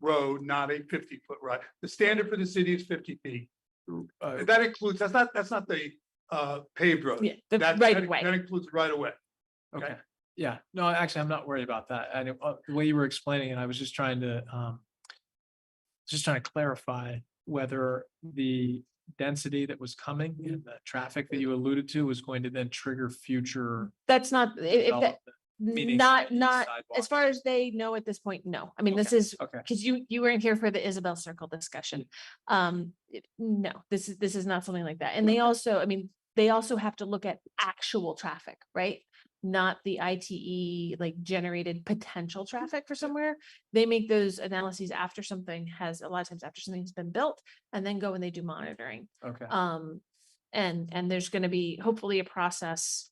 road, not a 50-foot wide. The standard for the city is 50 feet. That includes, that's not the paved road. Yeah, the That- right that- of way. That includes right away. Okay, yeah, no, actually, I'm not worried about that. And the way you were explaining it, I was just trying to clarify whether the density that was coming and the traffic that you alluded to was going to then trigger future. That's not, if that, development, meaning not, adding as sidewalks. far as they know at this point, no. I mean, this Okay, is, okay. because you weren't here for the Isabel Circle discussion. No, this is not something like that. And they also, I mean, they also have to look at actual traffic, right? Not the ITE like generated potential traffic for somewhere. They make those analyses after something has, a lot of times after something's been built, and then go and they do monitoring. Okay. And there's going to be hopefully a process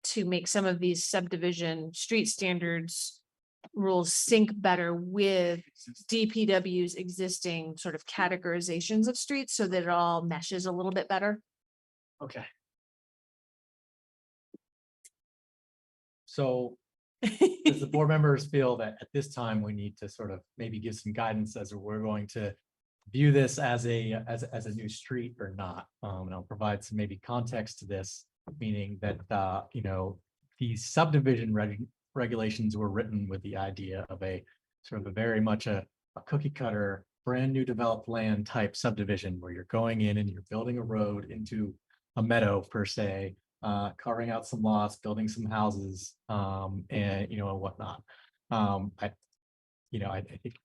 to make some of these subdivision street standards rules sync better with DPW's existing sort of categorizations of streets, so that it all meshes a little bit better. Okay. So does the board members feel that at this time we need to sort of maybe give some guidance as we're going to view this as a new street or not? And I'll provide some maybe context to this, meaning that these subdivision regulations were written with the idea of a sort of a very much a cookie cutter, brand new developed land type subdivision where you're going in and you're building a road into a meadow per se, carving out some lots, building some houses, and and whatnot. I think,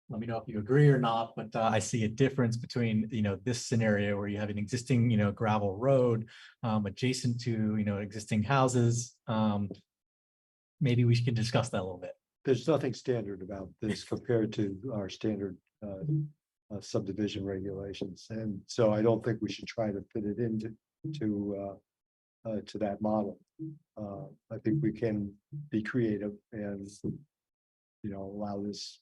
let me know if you agree or not, but I see a difference between this scenario where you have an existing gravel road adjacent to existing houses. Maybe we can discuss that a little bit. There's nothing standard about this compared to our standard subdivision regulations. And so I don't think we should try to fit it into to that model. I think we can be creative and allow this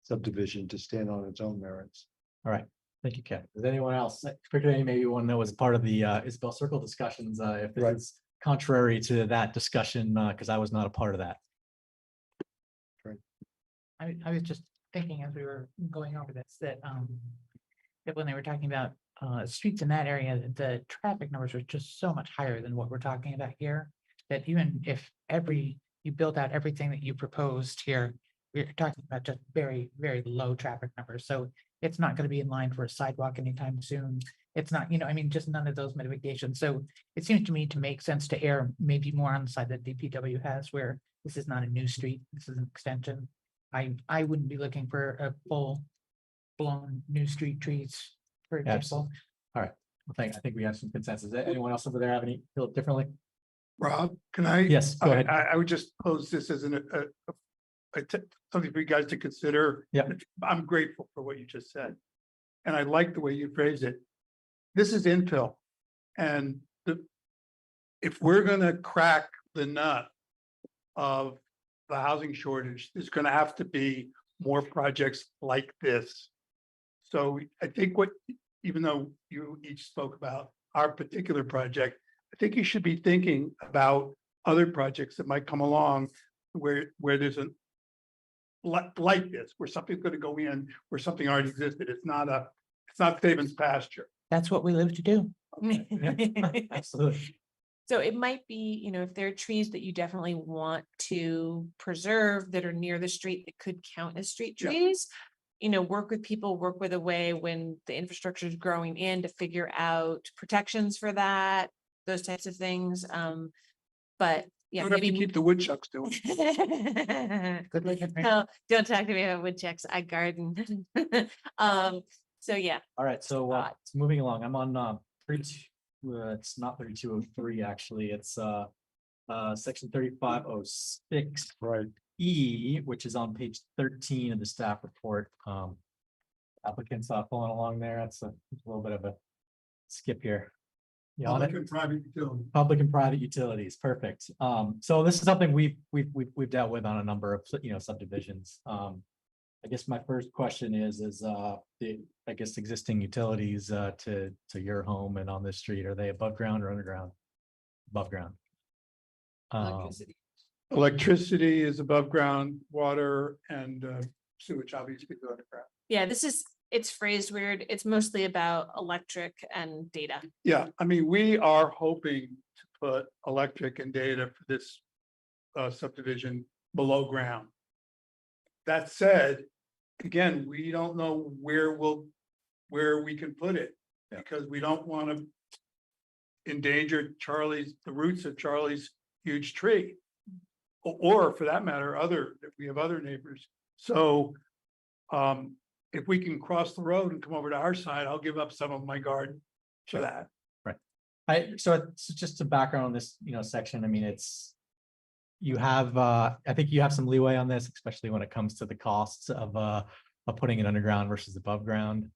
subdivision to stand on its own merits. All right, thank you, Ken. Does anyone else, particularly maybe one that was part of the Isabel Circle discussions, if this is contrary to that discussion, because I was not a part of that. I was just thinking as we were going over this, that when they were talking about streets in that area, the traffic numbers are just so much higher than what we're talking about here. That even if you built out everything that you proposed here, we're talking about just very, very low traffic numbers. So it's not going to be in line for a sidewalk anytime soon. It's not, just none of those mitigations. So it seems to me to make sense to err maybe more on the side that DPW has, where this is not a new street, this is an extension. I wouldn't be looking for a full blown new street trees, for example. All right, well, I think we have some consensus. Anyone else over there have any feel differently? Rob, can I? Yes, go ahead. I would just pose this as something for you guys to consider. Yeah. I'm grateful for what you just said. And I like the way you phrased it. This is infill. And if we're gonna crack the nut of the housing shortage, there's gonna have to be more projects like this. So I think even though you each spoke about our particular project, I think you should be thinking about other projects that might come along where there's like this, where something's going to go in, where something already existed. It's not Saban's pasture. That's what we live to do. Absolutely. So it might be, if there are trees that you definitely want to preserve that are near the street that could count as street Yeah. trees. work with people, work with a way when the infrastructure is growing in to figure out protections for that, those types of things. But yeah, Don't have to maybe. keep the woodchucks doing. Good looking. No, don't talk to me about woodchucks. I garden. So yeah, All right, so it's moving along. I'm on 32, it's not 3203, actually, it's section 3506. Right. E, which is on page 13 of the staff report. Applicants following along there. That's a little bit of a skip here. You on it? Public and private utility. Public and private utilities, perfect. So this is something we've dealt with on a number of, subdivisions. I guess my first question is the, I guess, existing utilities to your home and on this street, are they above ground or underground? Above ground. Electricity is above ground, water and sewage obviously go underground. yeah, it's phrased weird. It's mostly about electric and data. Yeah, I mean, we are hoping to put electric and data for this subdivision below ground. That said, again, we don't know where we can put it, because we don't want to endanger the roots of Charlie's huge tree. Or for that matter, we have other neighbors. So if we can cross the road and come over to our side, I'll give up some of my garden for that. Right. So just to background on this, section, I mean, you have, I think you have some leeway on this, especially when it comes to the costs of putting it underground versus above ground.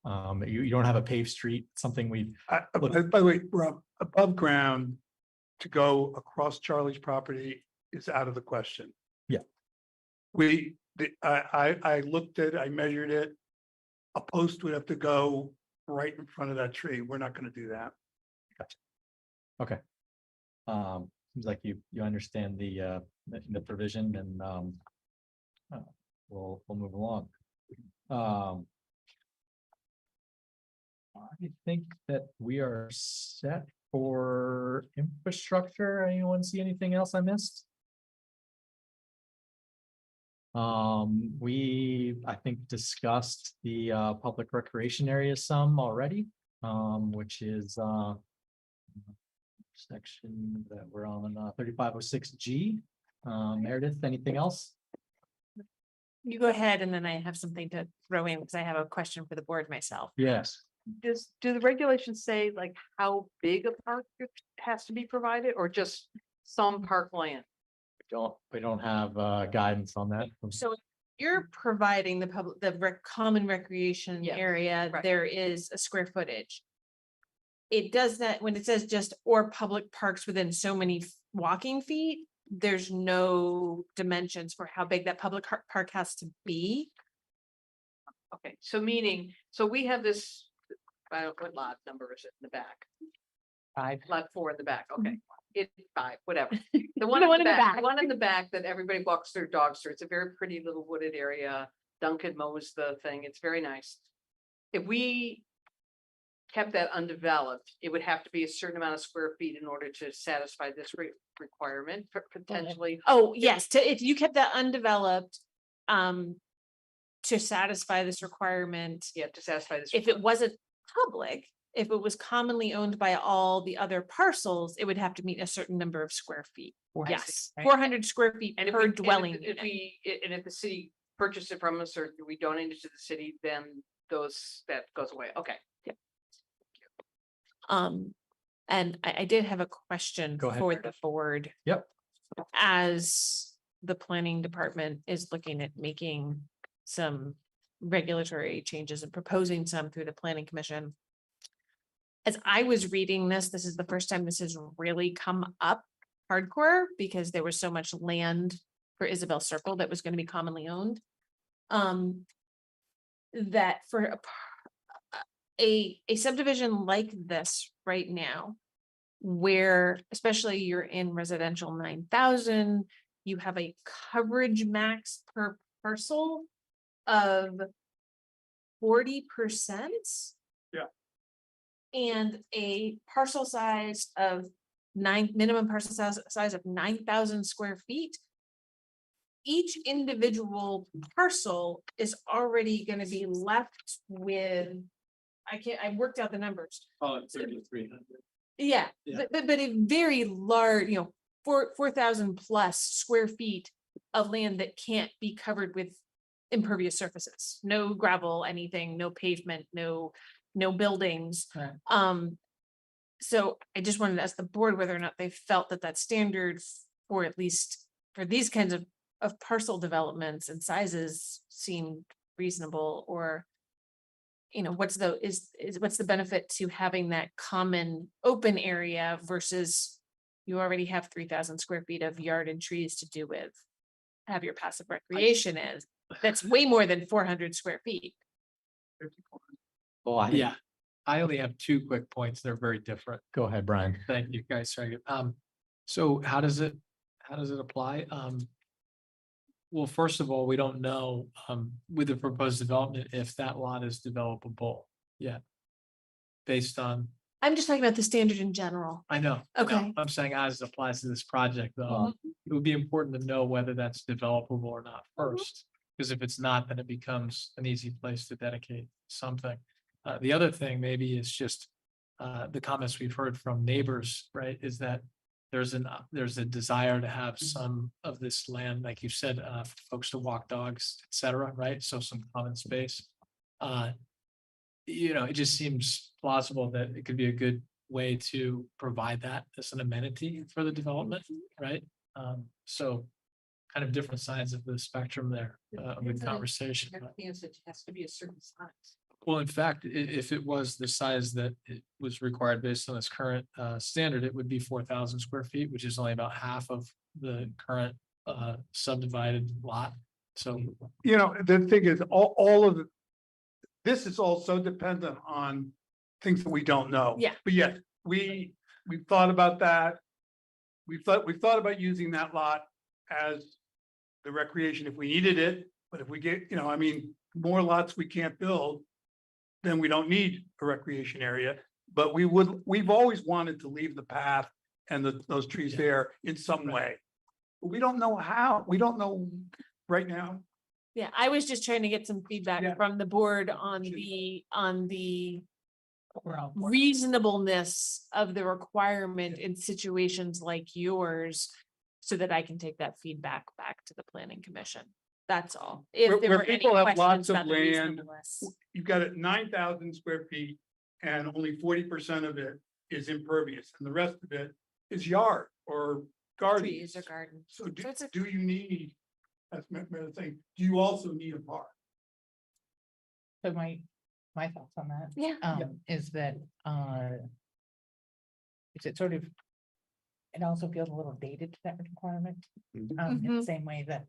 You don't have a paved street, something By the way, Rob, above ground to go across Charlie's property is out of the question. Yeah. I looked at, I measured it. A post would have to go right in front of that tree. We're not going to do that. Gotcha. Okay. Seems like you understand the provision, and we'll move along. I think that we are set for infrastructure. Anyone see anything else I missed? I think discussed the public recreation area some already, which is section that we're on 3506G. Meredith, anything else? You go ahead, and then I have something to throw in because I have a question for the board myself. Yes. Do the regulations say like how big a park has to be provided, or just some parkland? We don't have guidance on that. So you're providing the common recreation Yes, area, right. there is a square footage. It does that when it says just or public parks within so many walking feet, there's no dimensions for how big that public park has to be. Okay, so we have this, I don't know what lot number is it in the back? 5. Lot 4 in the back, okay. It's 5, whatever. The The one in one the in the back, back. one in the back that everybody walks their dogs through. It's a very pretty little wooded area. Duncan mows the thing. It's very nice. If we kept that undeveloped, it would have to be a certain amount of square feet in order to satisfy this requirement, potentially. Oh, yes, if you kept that undeveloped, to satisfy this requirement, Yeah, to satisfy this. if it wasn't public, if it was commonly owned by all the other parcels, it would have to meet a certain number of square feet. Yes, right. 400 square feet And if per we- and dwelling if unit. if the city purchased it from us, or we donate it to the city, then that goes away. Okay. And I did have a question Go ahead. for the board. Yep. As the planning department is looking at making some regulatory changes and proposing some through the planning commission. As I was reading this is the first time this has really come up hardcore, because there was so much land for Isabel Circle that was going to be commonly owned. That for a subdivision like this right now, where especially you're in residential 9,000, you have a coverage max per parcel of 40%. Yeah. And a parcel size of minimum parcel size of 9,000 square feet. each individual parcel is already gonna be left with, I worked out the numbers. Oh, 3,300. Yeah, Yeah. but a very large, 4,000 plus square feet of land that can't be covered with impervious surfaces, no gravel, anything, no pavement, no buildings. Right. So I just wanted to ask the board whether or not they felt that that standard for at least for these kinds of parcel developments and sizes seemed reasonable, or what's the benefit to having that common open area versus you already have 3,000 square feet of yard and trees to do with, have your passive recreation is, that's way more than 400 square feet. Well, Yeah, I only have two quick points. They're very different. Go ahead, Brian. Thank you, guys. Sorry. So how does it apply? Well, first of all, we don't know, with the proposed development, if that lot is developable yet. Based on, I'm just talking about the standard in general. I know. Okay. I'm saying as it applies to this project, though, it would be important to know whether that's developable or not first. Because if it's not, then it becomes an easy place to dedicate something. The other thing maybe is just the comments we've heard from neighbors, right, is that there's a desire to have some of this land, like you said, for folks to walk dogs, et cetera, right? So some common space. It just seems plausible that it could be a good way to provide that as an amenity for the development, right? So kind of different sides of the spectrum there, of the conversation. but- It has to be a certain size. Well, in fact, if it was the size that it was required based on this current standard, it would be 4,000 square feet, which is only about half of the current subdivided lot. So, The thing is, all of this is also dependent on things that we don't know. Yeah. But yes, we've thought about that. We've thought about using that lot as the recreation if we needed it, but if we get, more lots we can't build, then we don't need a recreation area. But we've always wanted to leave the path and those trees there in some way. But we don't know how. We don't know right now. Yeah, I was just trying to get some feedback Yeah. from the board on the Overall. reasonableness of the requirement in situations like yours, so that I can take that feedback back to the planning commission. That's all. If there Where were any people have lots questions of about the land, reasonableness. You've got it 9,000 square feet and only 40% of it is impervious and the rest of it is yard or garden. Trees or gardens. So do, So it's a- do you need, that's my thing, do you also need a park? So my thoughts on that. Yeah. Is that, is it sort of, it also feels a little dated to that requirement. In Mhm. the same way that,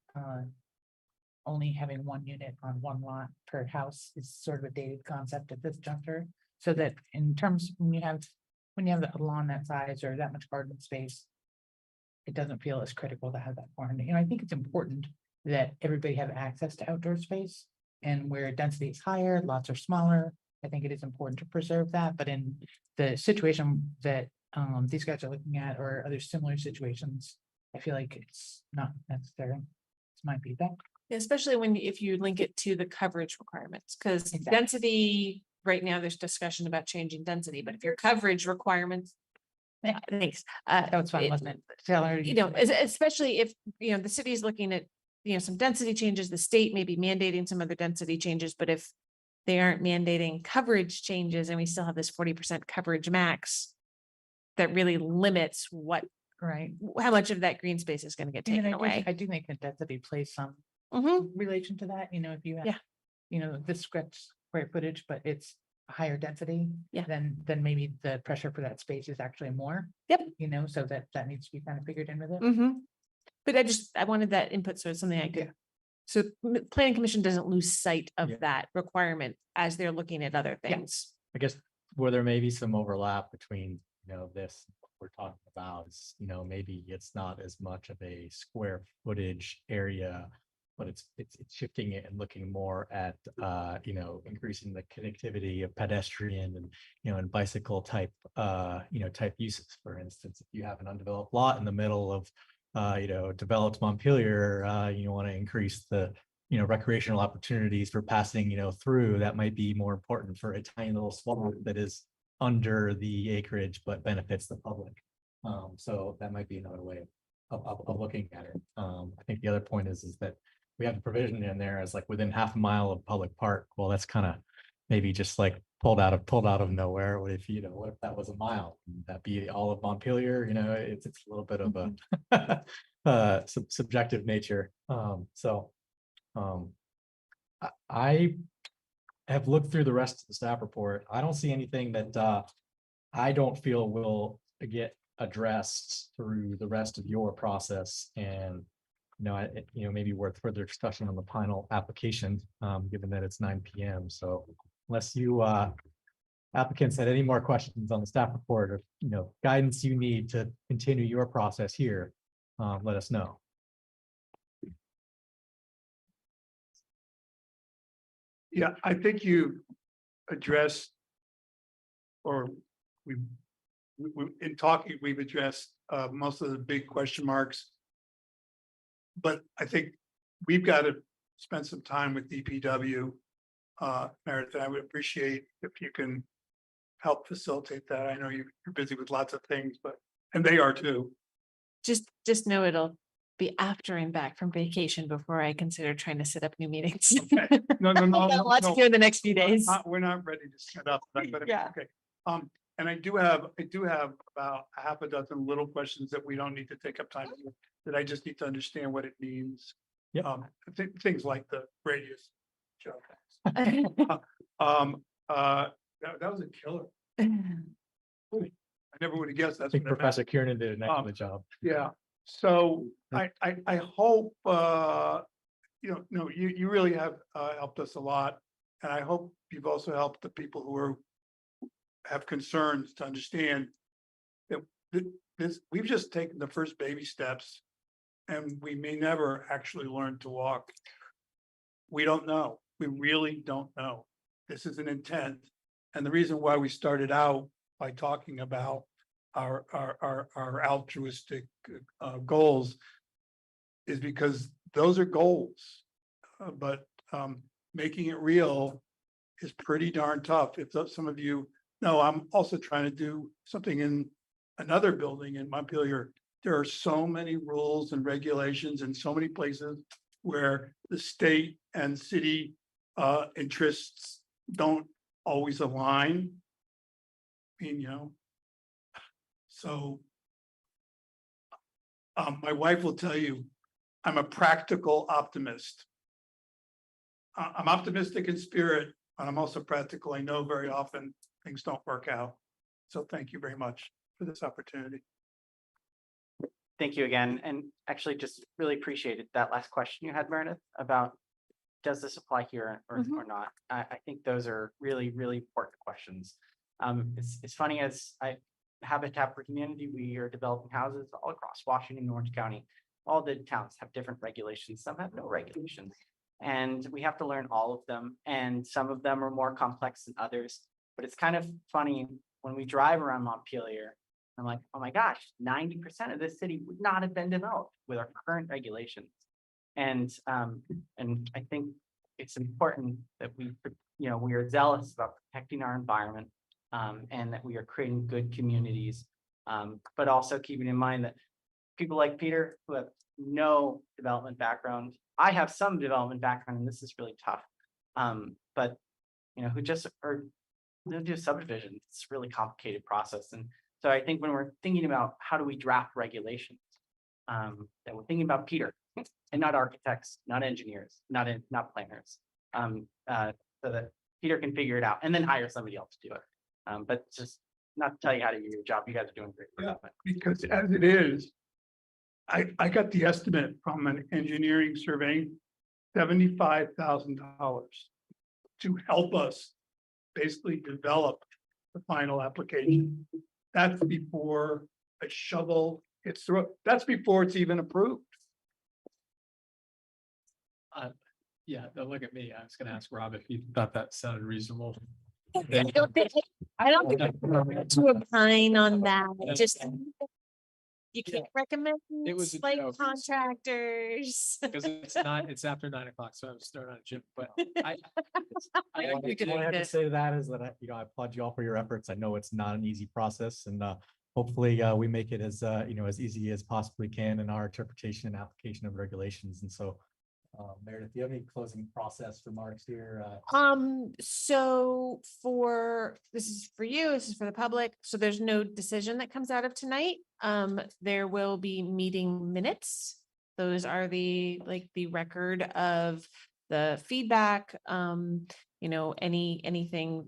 only having one unit on one lot per house is sort of a dated concept at this juncture. So that in terms, when you have a lawn that size or that much garden space, it doesn't feel as critical to have that 400. I think it's important that everybody have access to outdoor space. And where density is higher, lots are smaller. I think it is important to preserve that, but in the situation that these guys are looking at or other similar situations, I feel like it's not necessary. It's my feedback. Especially if you link it to the coverage requirements, because Exactly. density, right now, there's discussion about changing density, but if your coverage requirements. Yeah. Thanks. That was fun, wasn't it? Taylor, Especially if, the city is looking at, some density changes, the state may be mandating some other density changes, but if they aren't mandating coverage changes and we still have this 40% coverage max, that really limits right. how much of that green space is going to get And taken away. I do think that density plays some Mhm. relation to that, if you have. Yeah. This square footage, but it's a higher density. Yeah. Then maybe the pressure for that space is actually more. Yep. So that needs to be kind of figured in with it. But I wanted that input, so it's something I could. Yeah. So planning commission doesn't lose sight of Yeah. that requirement as they're looking at other Yeah. things. I guess where there may be some overlap between, this what we're talking about is, maybe it's not as much of a square footage area, but it's shifting it and looking more at, increasing the connectivity of pedestrian and, and bicycle type, type uses. For instance, if you have an undeveloped lot in the middle of, developed Montpelier, you want to increase the, recreational opportunities for passing, through, that might be more important for a tiny little swath that is under the acreage but benefits the public. So that might be another way of looking at it. I think the other point is that we have a provision in there as like within half a mile of public park. Well, that's kind of maybe just like pulled out of nowhere. What if, what if that was a mile? Would that be all of Montpelier? It's a little bit of a subjective nature. I have looked through the rest of the staff report. I don't see anything that I don't feel will get addressed through the rest of your process. And maybe worth further discussion on the final application, given that it's 9 p.m. So unless you applicants had any more questions on the staff report or guidance you need to continue your process here, let us know. Yeah, I think you addressed, or in talking, we've addressed most of the big question marks. But I think we've got to spend some time with DPW. Meredith, I would appreciate if you can help facilitate that. I know you're busy with lots of things, and they are too. Just know it'll be after I'm back from vacation before I consider trying to set up new meetings. Okay. No. I've got a lot to do in the next few days. We're not ready to set up, but Yeah. okay. And I do have about a half a dozen little questions that we don't need to take up time with, that I just need to understand what it means. Yeah. Things like the radius. That was a killer. I never would have guessed I that's think what it meant. Professor Kiernan did an excellent job. Yeah, so I hope, you really have helped us a lot. And I hope you've also helped the people who have concerns to understand that we've just taken the first baby steps, and we may never actually learn to walk. We don't know. We really don't know. This is an intent. And the reason why we started out by talking about our altruistic goals is because those are goals. But making it real is pretty darn tough. If some of you know, I'm also trying to do something in another building in Montpelier. There are so many rules and regulations in so many places where the state and city interests don't always align. I mean, so my wife will tell you, I'm a practical optimist. I'm optimistic in spirit, but I'm also practical. I know very often things don't work out. So thank you very much for this opportunity. Thank you again. And actually just really appreciated that last question you had, Meredith, about does this apply here or not? I think those are really, really important questions. It's funny, as Habitat for Humanity, we are developing houses all across Washington and Orange County. All the towns have different regulations. Some have no regulations. And we have to learn all of them. And some of them are more complex than others. But it's kind of funny when we drive around Montpelier, I'm like, oh my gosh, 90% of this city would not have been developed with our current regulations. And I think it's important that we are zealous about protecting our environment, and that we are creating good communities, but also keeping in mind that people like Peter, who have no development background, I have some development background, and this is really tough, but who just are do subdivision. It's a really complicated process. And so I think when we're thinking about how do we draft regulations, that we're thinking about Peter and not architects, not engineers, not planners, so that Peter can figure it out and then hire somebody else to do it. But just not to tell you how to do your job. You guys are doing great. Yeah, because as it is, I got the estimate from an engineering surveying, $75,000 to help us basically develop the final application. That's before a shovel gets through. That's before it's even approved. Yeah, don't look at me. I was gonna ask Rob if he thought that sounded reasonable. I don't think to opine on that. Just You Yeah. can't recommend was a like joke. contractors. Because it's after 9 o'clock, so I'm starting on a gym, but I. I What think I have to it- say to that is that I applaud you all for your efforts. I know it's not an easy process and hopefully we make it as as easy as possibly can in our interpretation and application of regulations. And so Meredith, do you have any closing process remarks here? So this is for you, this is for the public. So there's no decision that comes out of tonight. There will be meeting minutes. Those are the record of the feedback, anything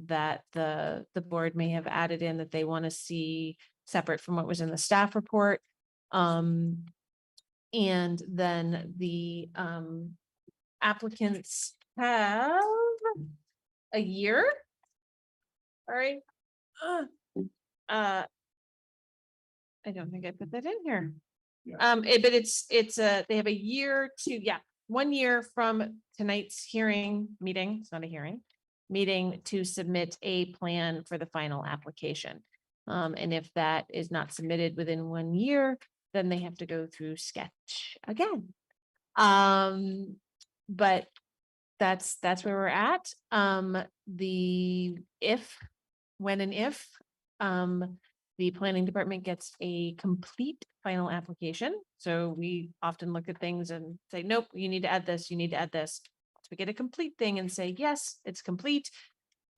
that the board may have added in that they want to see separate from what was in the staff report. And then the applicants have a year. All right. I don't think I put that in here. But they have a year to, 1 year from tonight's meeting, it's not a hearing, meeting to submit a plan for the final application. And if that is not submitted within 1 year, then they have to go through sketch again. But that's where we're at. When and if the planning department gets a complete final application. So we often look at things and say, nope, you need to add this, you need to add this. So we get a complete thing and say, yes, it's complete.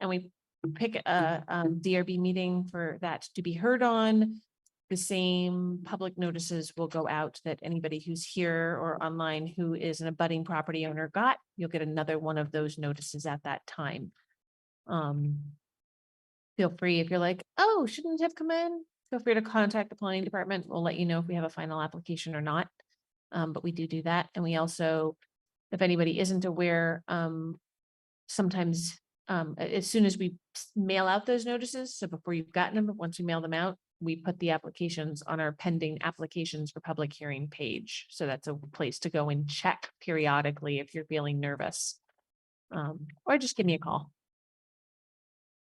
And we pick a DRB meeting for that to be heard on. The same public notices will go out that anybody who's here or online who is an abutting property owner got. You'll get another one of those notices at that time. Feel free if you're like, oh, shouldn't have come in. Feel free to contact the planning department. We'll let you know if we have a final application or not. But we do that. And we also, if anybody isn't aware, sometimes as soon as we mail out those notices, so before you've gotten them, but once we mail them out, we put the applications on our pending applications for public hearing page. So that's a place to go and check periodically if you're feeling nervous. Or just give me a call.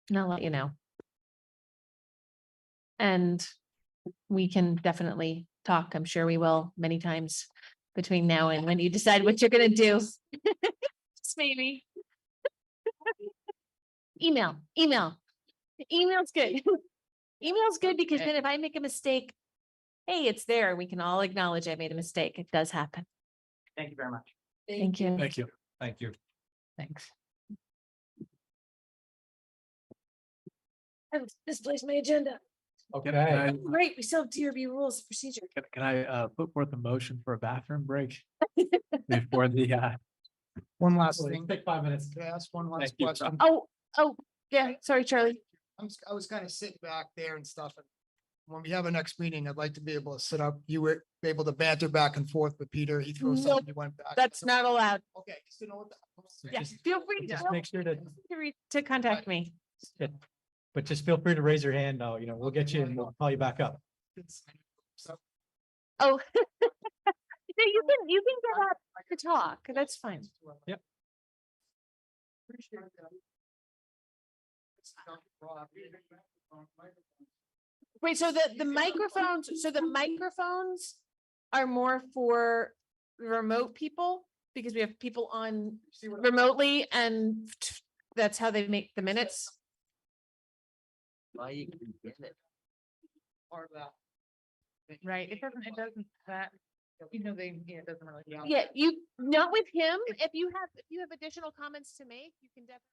And I'll let you know. And we can definitely talk. I'm sure we will many times between now and when you decide what you're gonna do. Just maybe. Email's good. Email's good because then if I make a mistake, hey, it's there. We can all acknowledge I made a mistake. It does happen. Thank you very much. Thank you. Thank you. Thank you. Thanks. I misplaced my agenda. Okay. Great, we still have DRB rules of procedure. Can I put forth a motion for a bathroom break? Before the, One last thing. Take 5 minutes. Can I ask one Thank last you. question? Oh, yeah, sorry, Charlie. I was kind of sitting back there and stuff. And when we have a next meeting, I'd like to be able to sit up. You were able to banter back and forth with Peter. He threw Nope, something, you went back. That's not allowed. Okay, just to know what. Yeah, feel free Just make sure to contact me. but just feel free to raise your hand. We'll get you and we'll call you back up. Oh. You can get up to talk. That's fine. Yep. Wait, so the microphones are more for remote people because we have people on remotely and that's how they make the minutes. Why you can get it. Part of that. Right, it doesn't, that, it doesn't really. Yeah, you, not with him. If you have additional comments to make, you can definitely.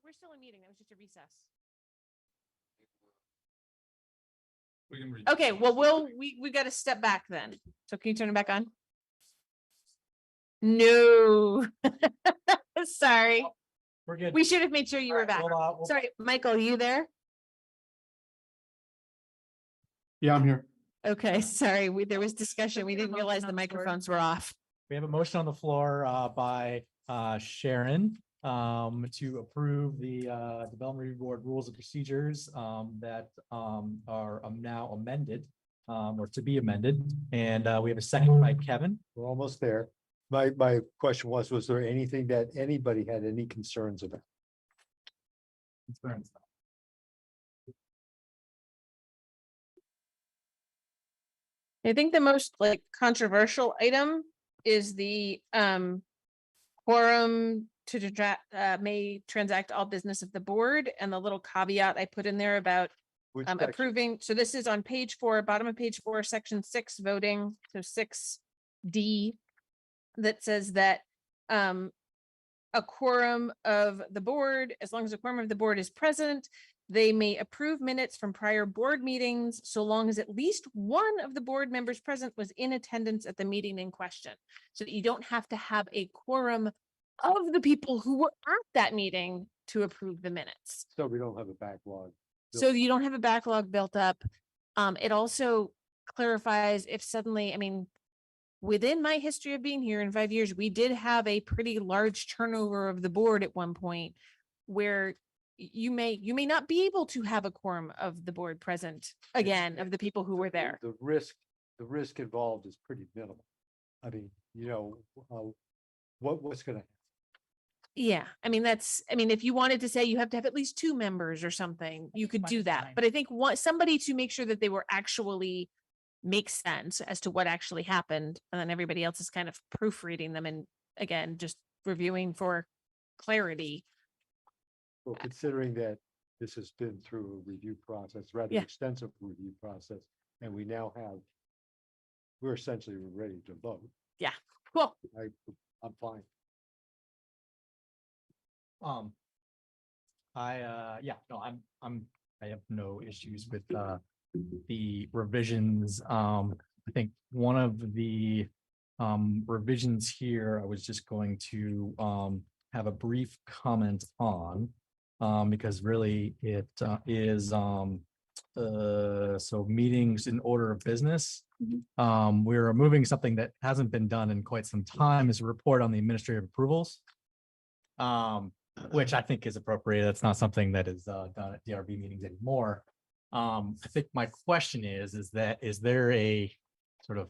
we're still in meeting. That was just a recess. We can read. Okay, well, we got to step back then. So can you turn it back on? No. Sorry. We're good. We should have made sure you were Alright, back. we'll- Sorry, Michael, you there? Yeah, I'm here. Okay, sorry. There was discussion. We Is there a didn't realize motion the on the floor? microphones were off. We have a motion on the floor by Sharon to approve the Development Review Board rules and procedures that are now amended or to be amended. And we have a second by Kevin. We're almost there. My question was there anything that anybody had any concerns about? I think the most like controversial item is the quorum to may transact all business of the board, and the little caveat I put in there about Which section? approving. So this is on page 4, bottom of page 4, section 6, voting, so 6D. That says that a quorum of the board, as long as a quorum of the board is present, they may approve minutes from prior board meetings, so long as at least one of the board members present was in attendance at the meeting in question. So that you don't have to have a quorum of the people who were at that meeting to approve the minutes. So we don't have a backlog. So you don't have a backlog built up. It also clarifies if suddenly, I mean, within my history of being here in 5 years, we did have a pretty large turnover of the board at one point where you may not be able to have a quorum of the board present again, of the people who were there. The risk involved is pretty minimal. I mean, what's gonna, Yeah, I mean, if you wanted to say you have to have at least 2 members or something, you could do that. fine. But I think somebody to make sure that they were actually makes sense as to what actually happened. And then everybody else is kind of proofreading them and again, just reviewing for clarity. well, considering that this has been through a review process, rather Yeah. extensive review process, and we're essentially ready to vote. Yeah, cool. I'm fine. I have no issues with the revisions. I think one of the revisions here, I was just going to have a brief comment on because really it is so meetings in order of business. We're removing something that hasn't been done in quite some time, is a report on the administrative approvals. Which I think is appropriate. That's not something that is done at DRB meetings anymore. I think my question is there a sort of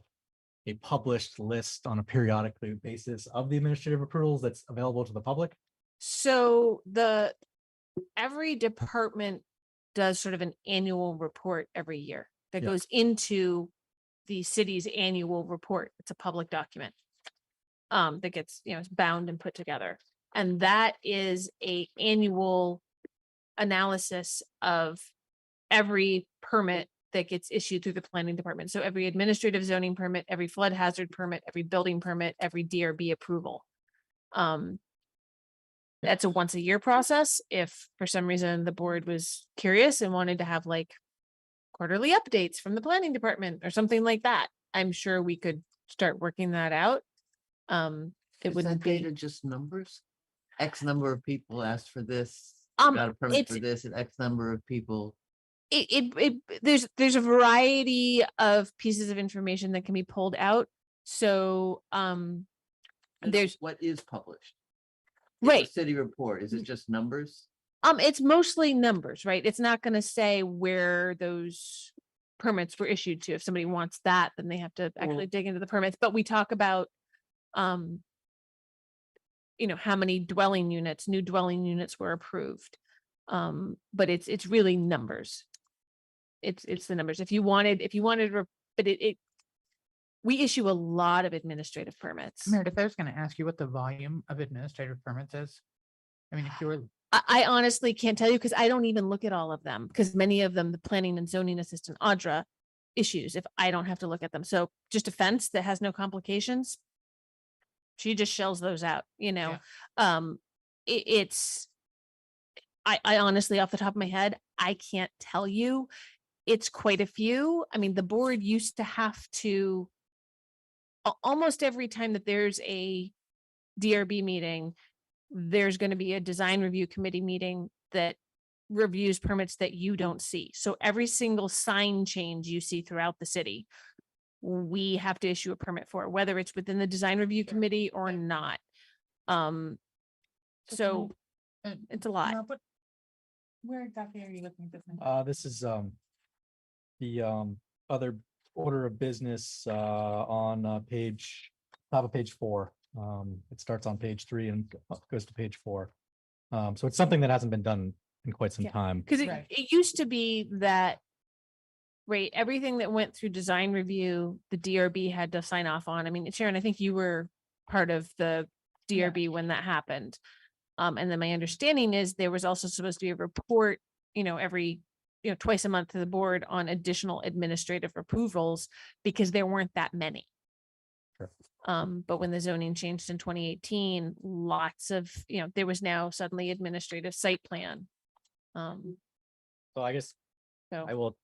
a published list on a periodic basis of the administrative approvals that's available to the public? So every department does sort of an annual report every year that Yeah. goes into the city's annual report. It's a public document that gets, it's bound and put together. And that is a annual analysis of every permit that gets issued through the planning department. So every administrative zoning permit, every flood hazard permit, every building permit, every DRB approval. That's a once a year process. If for some reason the board was curious and wanted to have like quarterly updates from the planning department or something like that, I'm sure we could start working that out. It Is wouldn't that be. data just numbers? X number of people asked for this, Um, got a permit it's- for this, and X number of people. There's a variety of pieces of information that can be pulled out. So, And there's, what is published? In the right. City report, is it just numbers? It's mostly numbers, right? It's not gonna say where those permits were issued to. If somebody wants that, then they have to actually dig into the permits, but we talk about, how many new dwelling units were approved. But it's really numbers. It's the numbers. If you wanted, but we issue a lot of administrative permits. Meredith, I was gonna ask you what the volume of administrative permits is. I mean, if you were, I honestly can't tell you because I don't even look at all of them, because many of them, the planning and zoning assistant Audra issues if I don't have to look at them. So just a fence that has no complications, she just shells those out, Yeah. it's I honestly, off the top of my head, I can't tell you. It's quite a few. I mean, the board used to have to almost every time that there's a DRB meeting, there's going to be a design review committee meeting that reviews permits that you don't see. So every single sign change you see throughout the city, we have to issue a permit for, whether it's within the design review committee or not. So it's a lot. Where exactly are you looking at this? Now? This is the other order of business on top of page 4. It starts on page 3 and goes to page 4. So it's something that hasn't been done in quite some Yeah. time. Because it used to be that, right, everything that went through design review, the DRB had to sign off on. I mean, Sharon, I think you were part of the DRB when that happened. And then my understanding is there was also supposed to be a report, every, twice a month to the board on additional administrative approvals because there weren't that many. Sure. But when the zoning changed in 2018, lots of, there was now suddenly administrative site plan. So I guess So I will,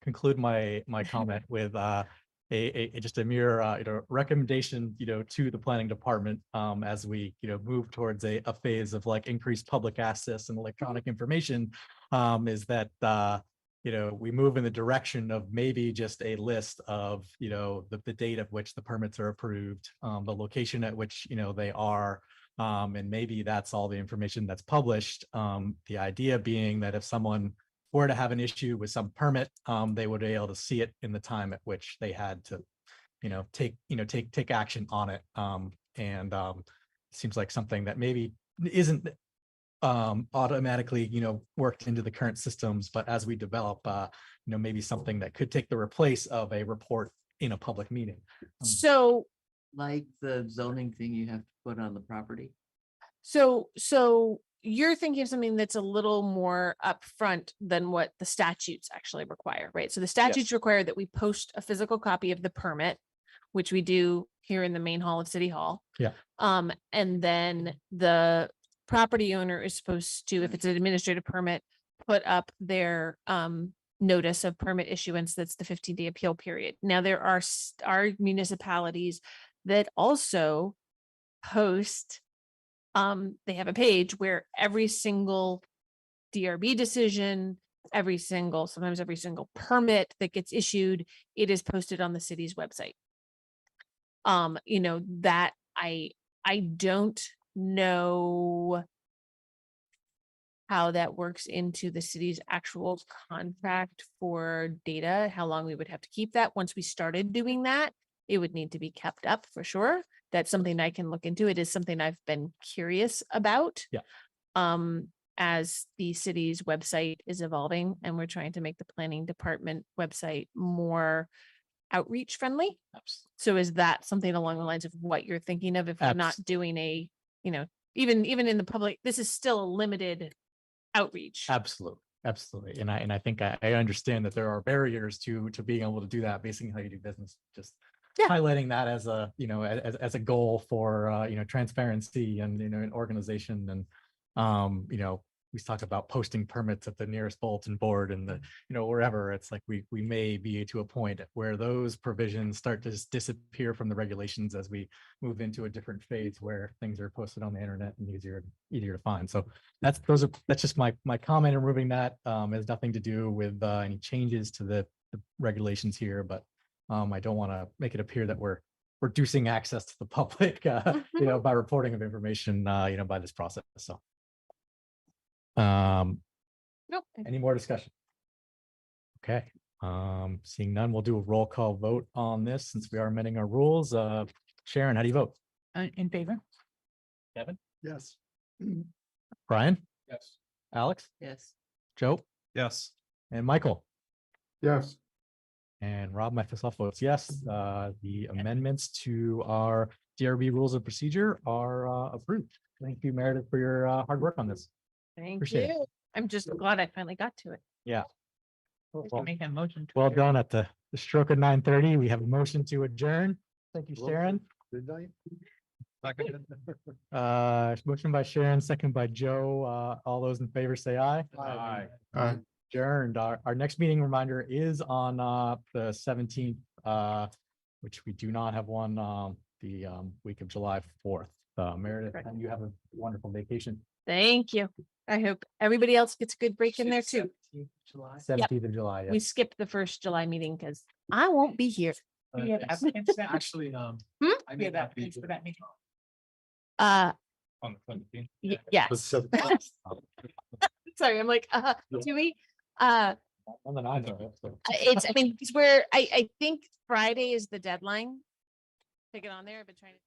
conclude my comment with just a mere recommendation to the planning department as we move towards a phase of like increased public access and electronic information, is that we move in the direction of maybe just a list of the date at which the permits are approved, the location at which they are, and maybe that's all the information that's published. The idea being that if someone were to have an issue with some permit, they would be able to see it in the time at which they had to, take action on it. And it seems like something that maybe isn't automatically, worked into the current systems, but as we develop, maybe something that could take the place of a report in a public meeting. So Like the zoning thing you have to put on the property. So you're thinking of something that's a little more upfront than what the statutes actually require, right? So the statutes require that we post a physical copy of the permit, which we do here in the main hall of City Hall. Yeah. And then the property owner is supposed to, if it's an administrative permit, put up their notice of permit issuance. That's the 15-day appeal period. Now there are municipalities that also post. They have a page where every single DRB decision, sometimes every single permit that gets issued, it is posted on the city's website. That I don't know how that works into the city's actual contract for data, how long we would have to keep that. Once we started doing that, it would need to be kept up for sure. That's something I can look into. It is something I've been curious about. Yeah. As the city's website is evolving and we're trying to make the planning department website more outreach friendly. So is that something along the lines of what you're thinking of? If we're not doing even in the public, this is still a limited outreach. Absolutely. And I think I understand that there are barriers to being able to do that, based on how you do business. Just highlighting that as a as a goal for transparency and an organization, and we talk about posting permits at the nearest bulletin board and the wherever. It's like we may be to a point where those provisions start to just disappear from the regulations as we move into a different phase where things are posted on the internet and easier to find. So that's just my comment in removing that. Has nothing to do with any changes to the regulations here, but I don't want to make it appear that we're reducing access to the public by reporting of information by this process. So Nope. any more discussion? Okay, seeing none, we'll do a roll call vote on this since we are amending our rules. Sharon, how do you vote? In favor? Kevin? Yes. Brian? Yes. Alex? Yes. Joe? Yes. And Michael? Yes. And Rob, myself votes yes. The amendments to our DRB rules of procedure are approved. Thank you, Meredith, for your hard work on this. Thank Appreciate you. I'm just glad I finally got to it. Yeah. We can make a motion. to Well adjourn. done at the stroke of 9:30. We have a motion to adjourn. Thank you, Sharon. Good night. Motion by Sharon, second by Joe. All those in favor say aye. Aye. Adjourned. Our next meeting reminder is on the 17th, which we do not have one the week of July 4th. Meredith, Correct. and you have a wonderful vacation. Thank you. I hope everybody else gets a good break in there too. 17th of July. We skipped the first July meeting because I won't be here. Do you have applicants for that? Actually, I may have not be applicants for that meeting. Uh, On the 17th. yes. Sorry, I'm like, do we? Well, then I know it, so. It's, I mean, because I think Friday is the deadline to get on there. I've been trying to.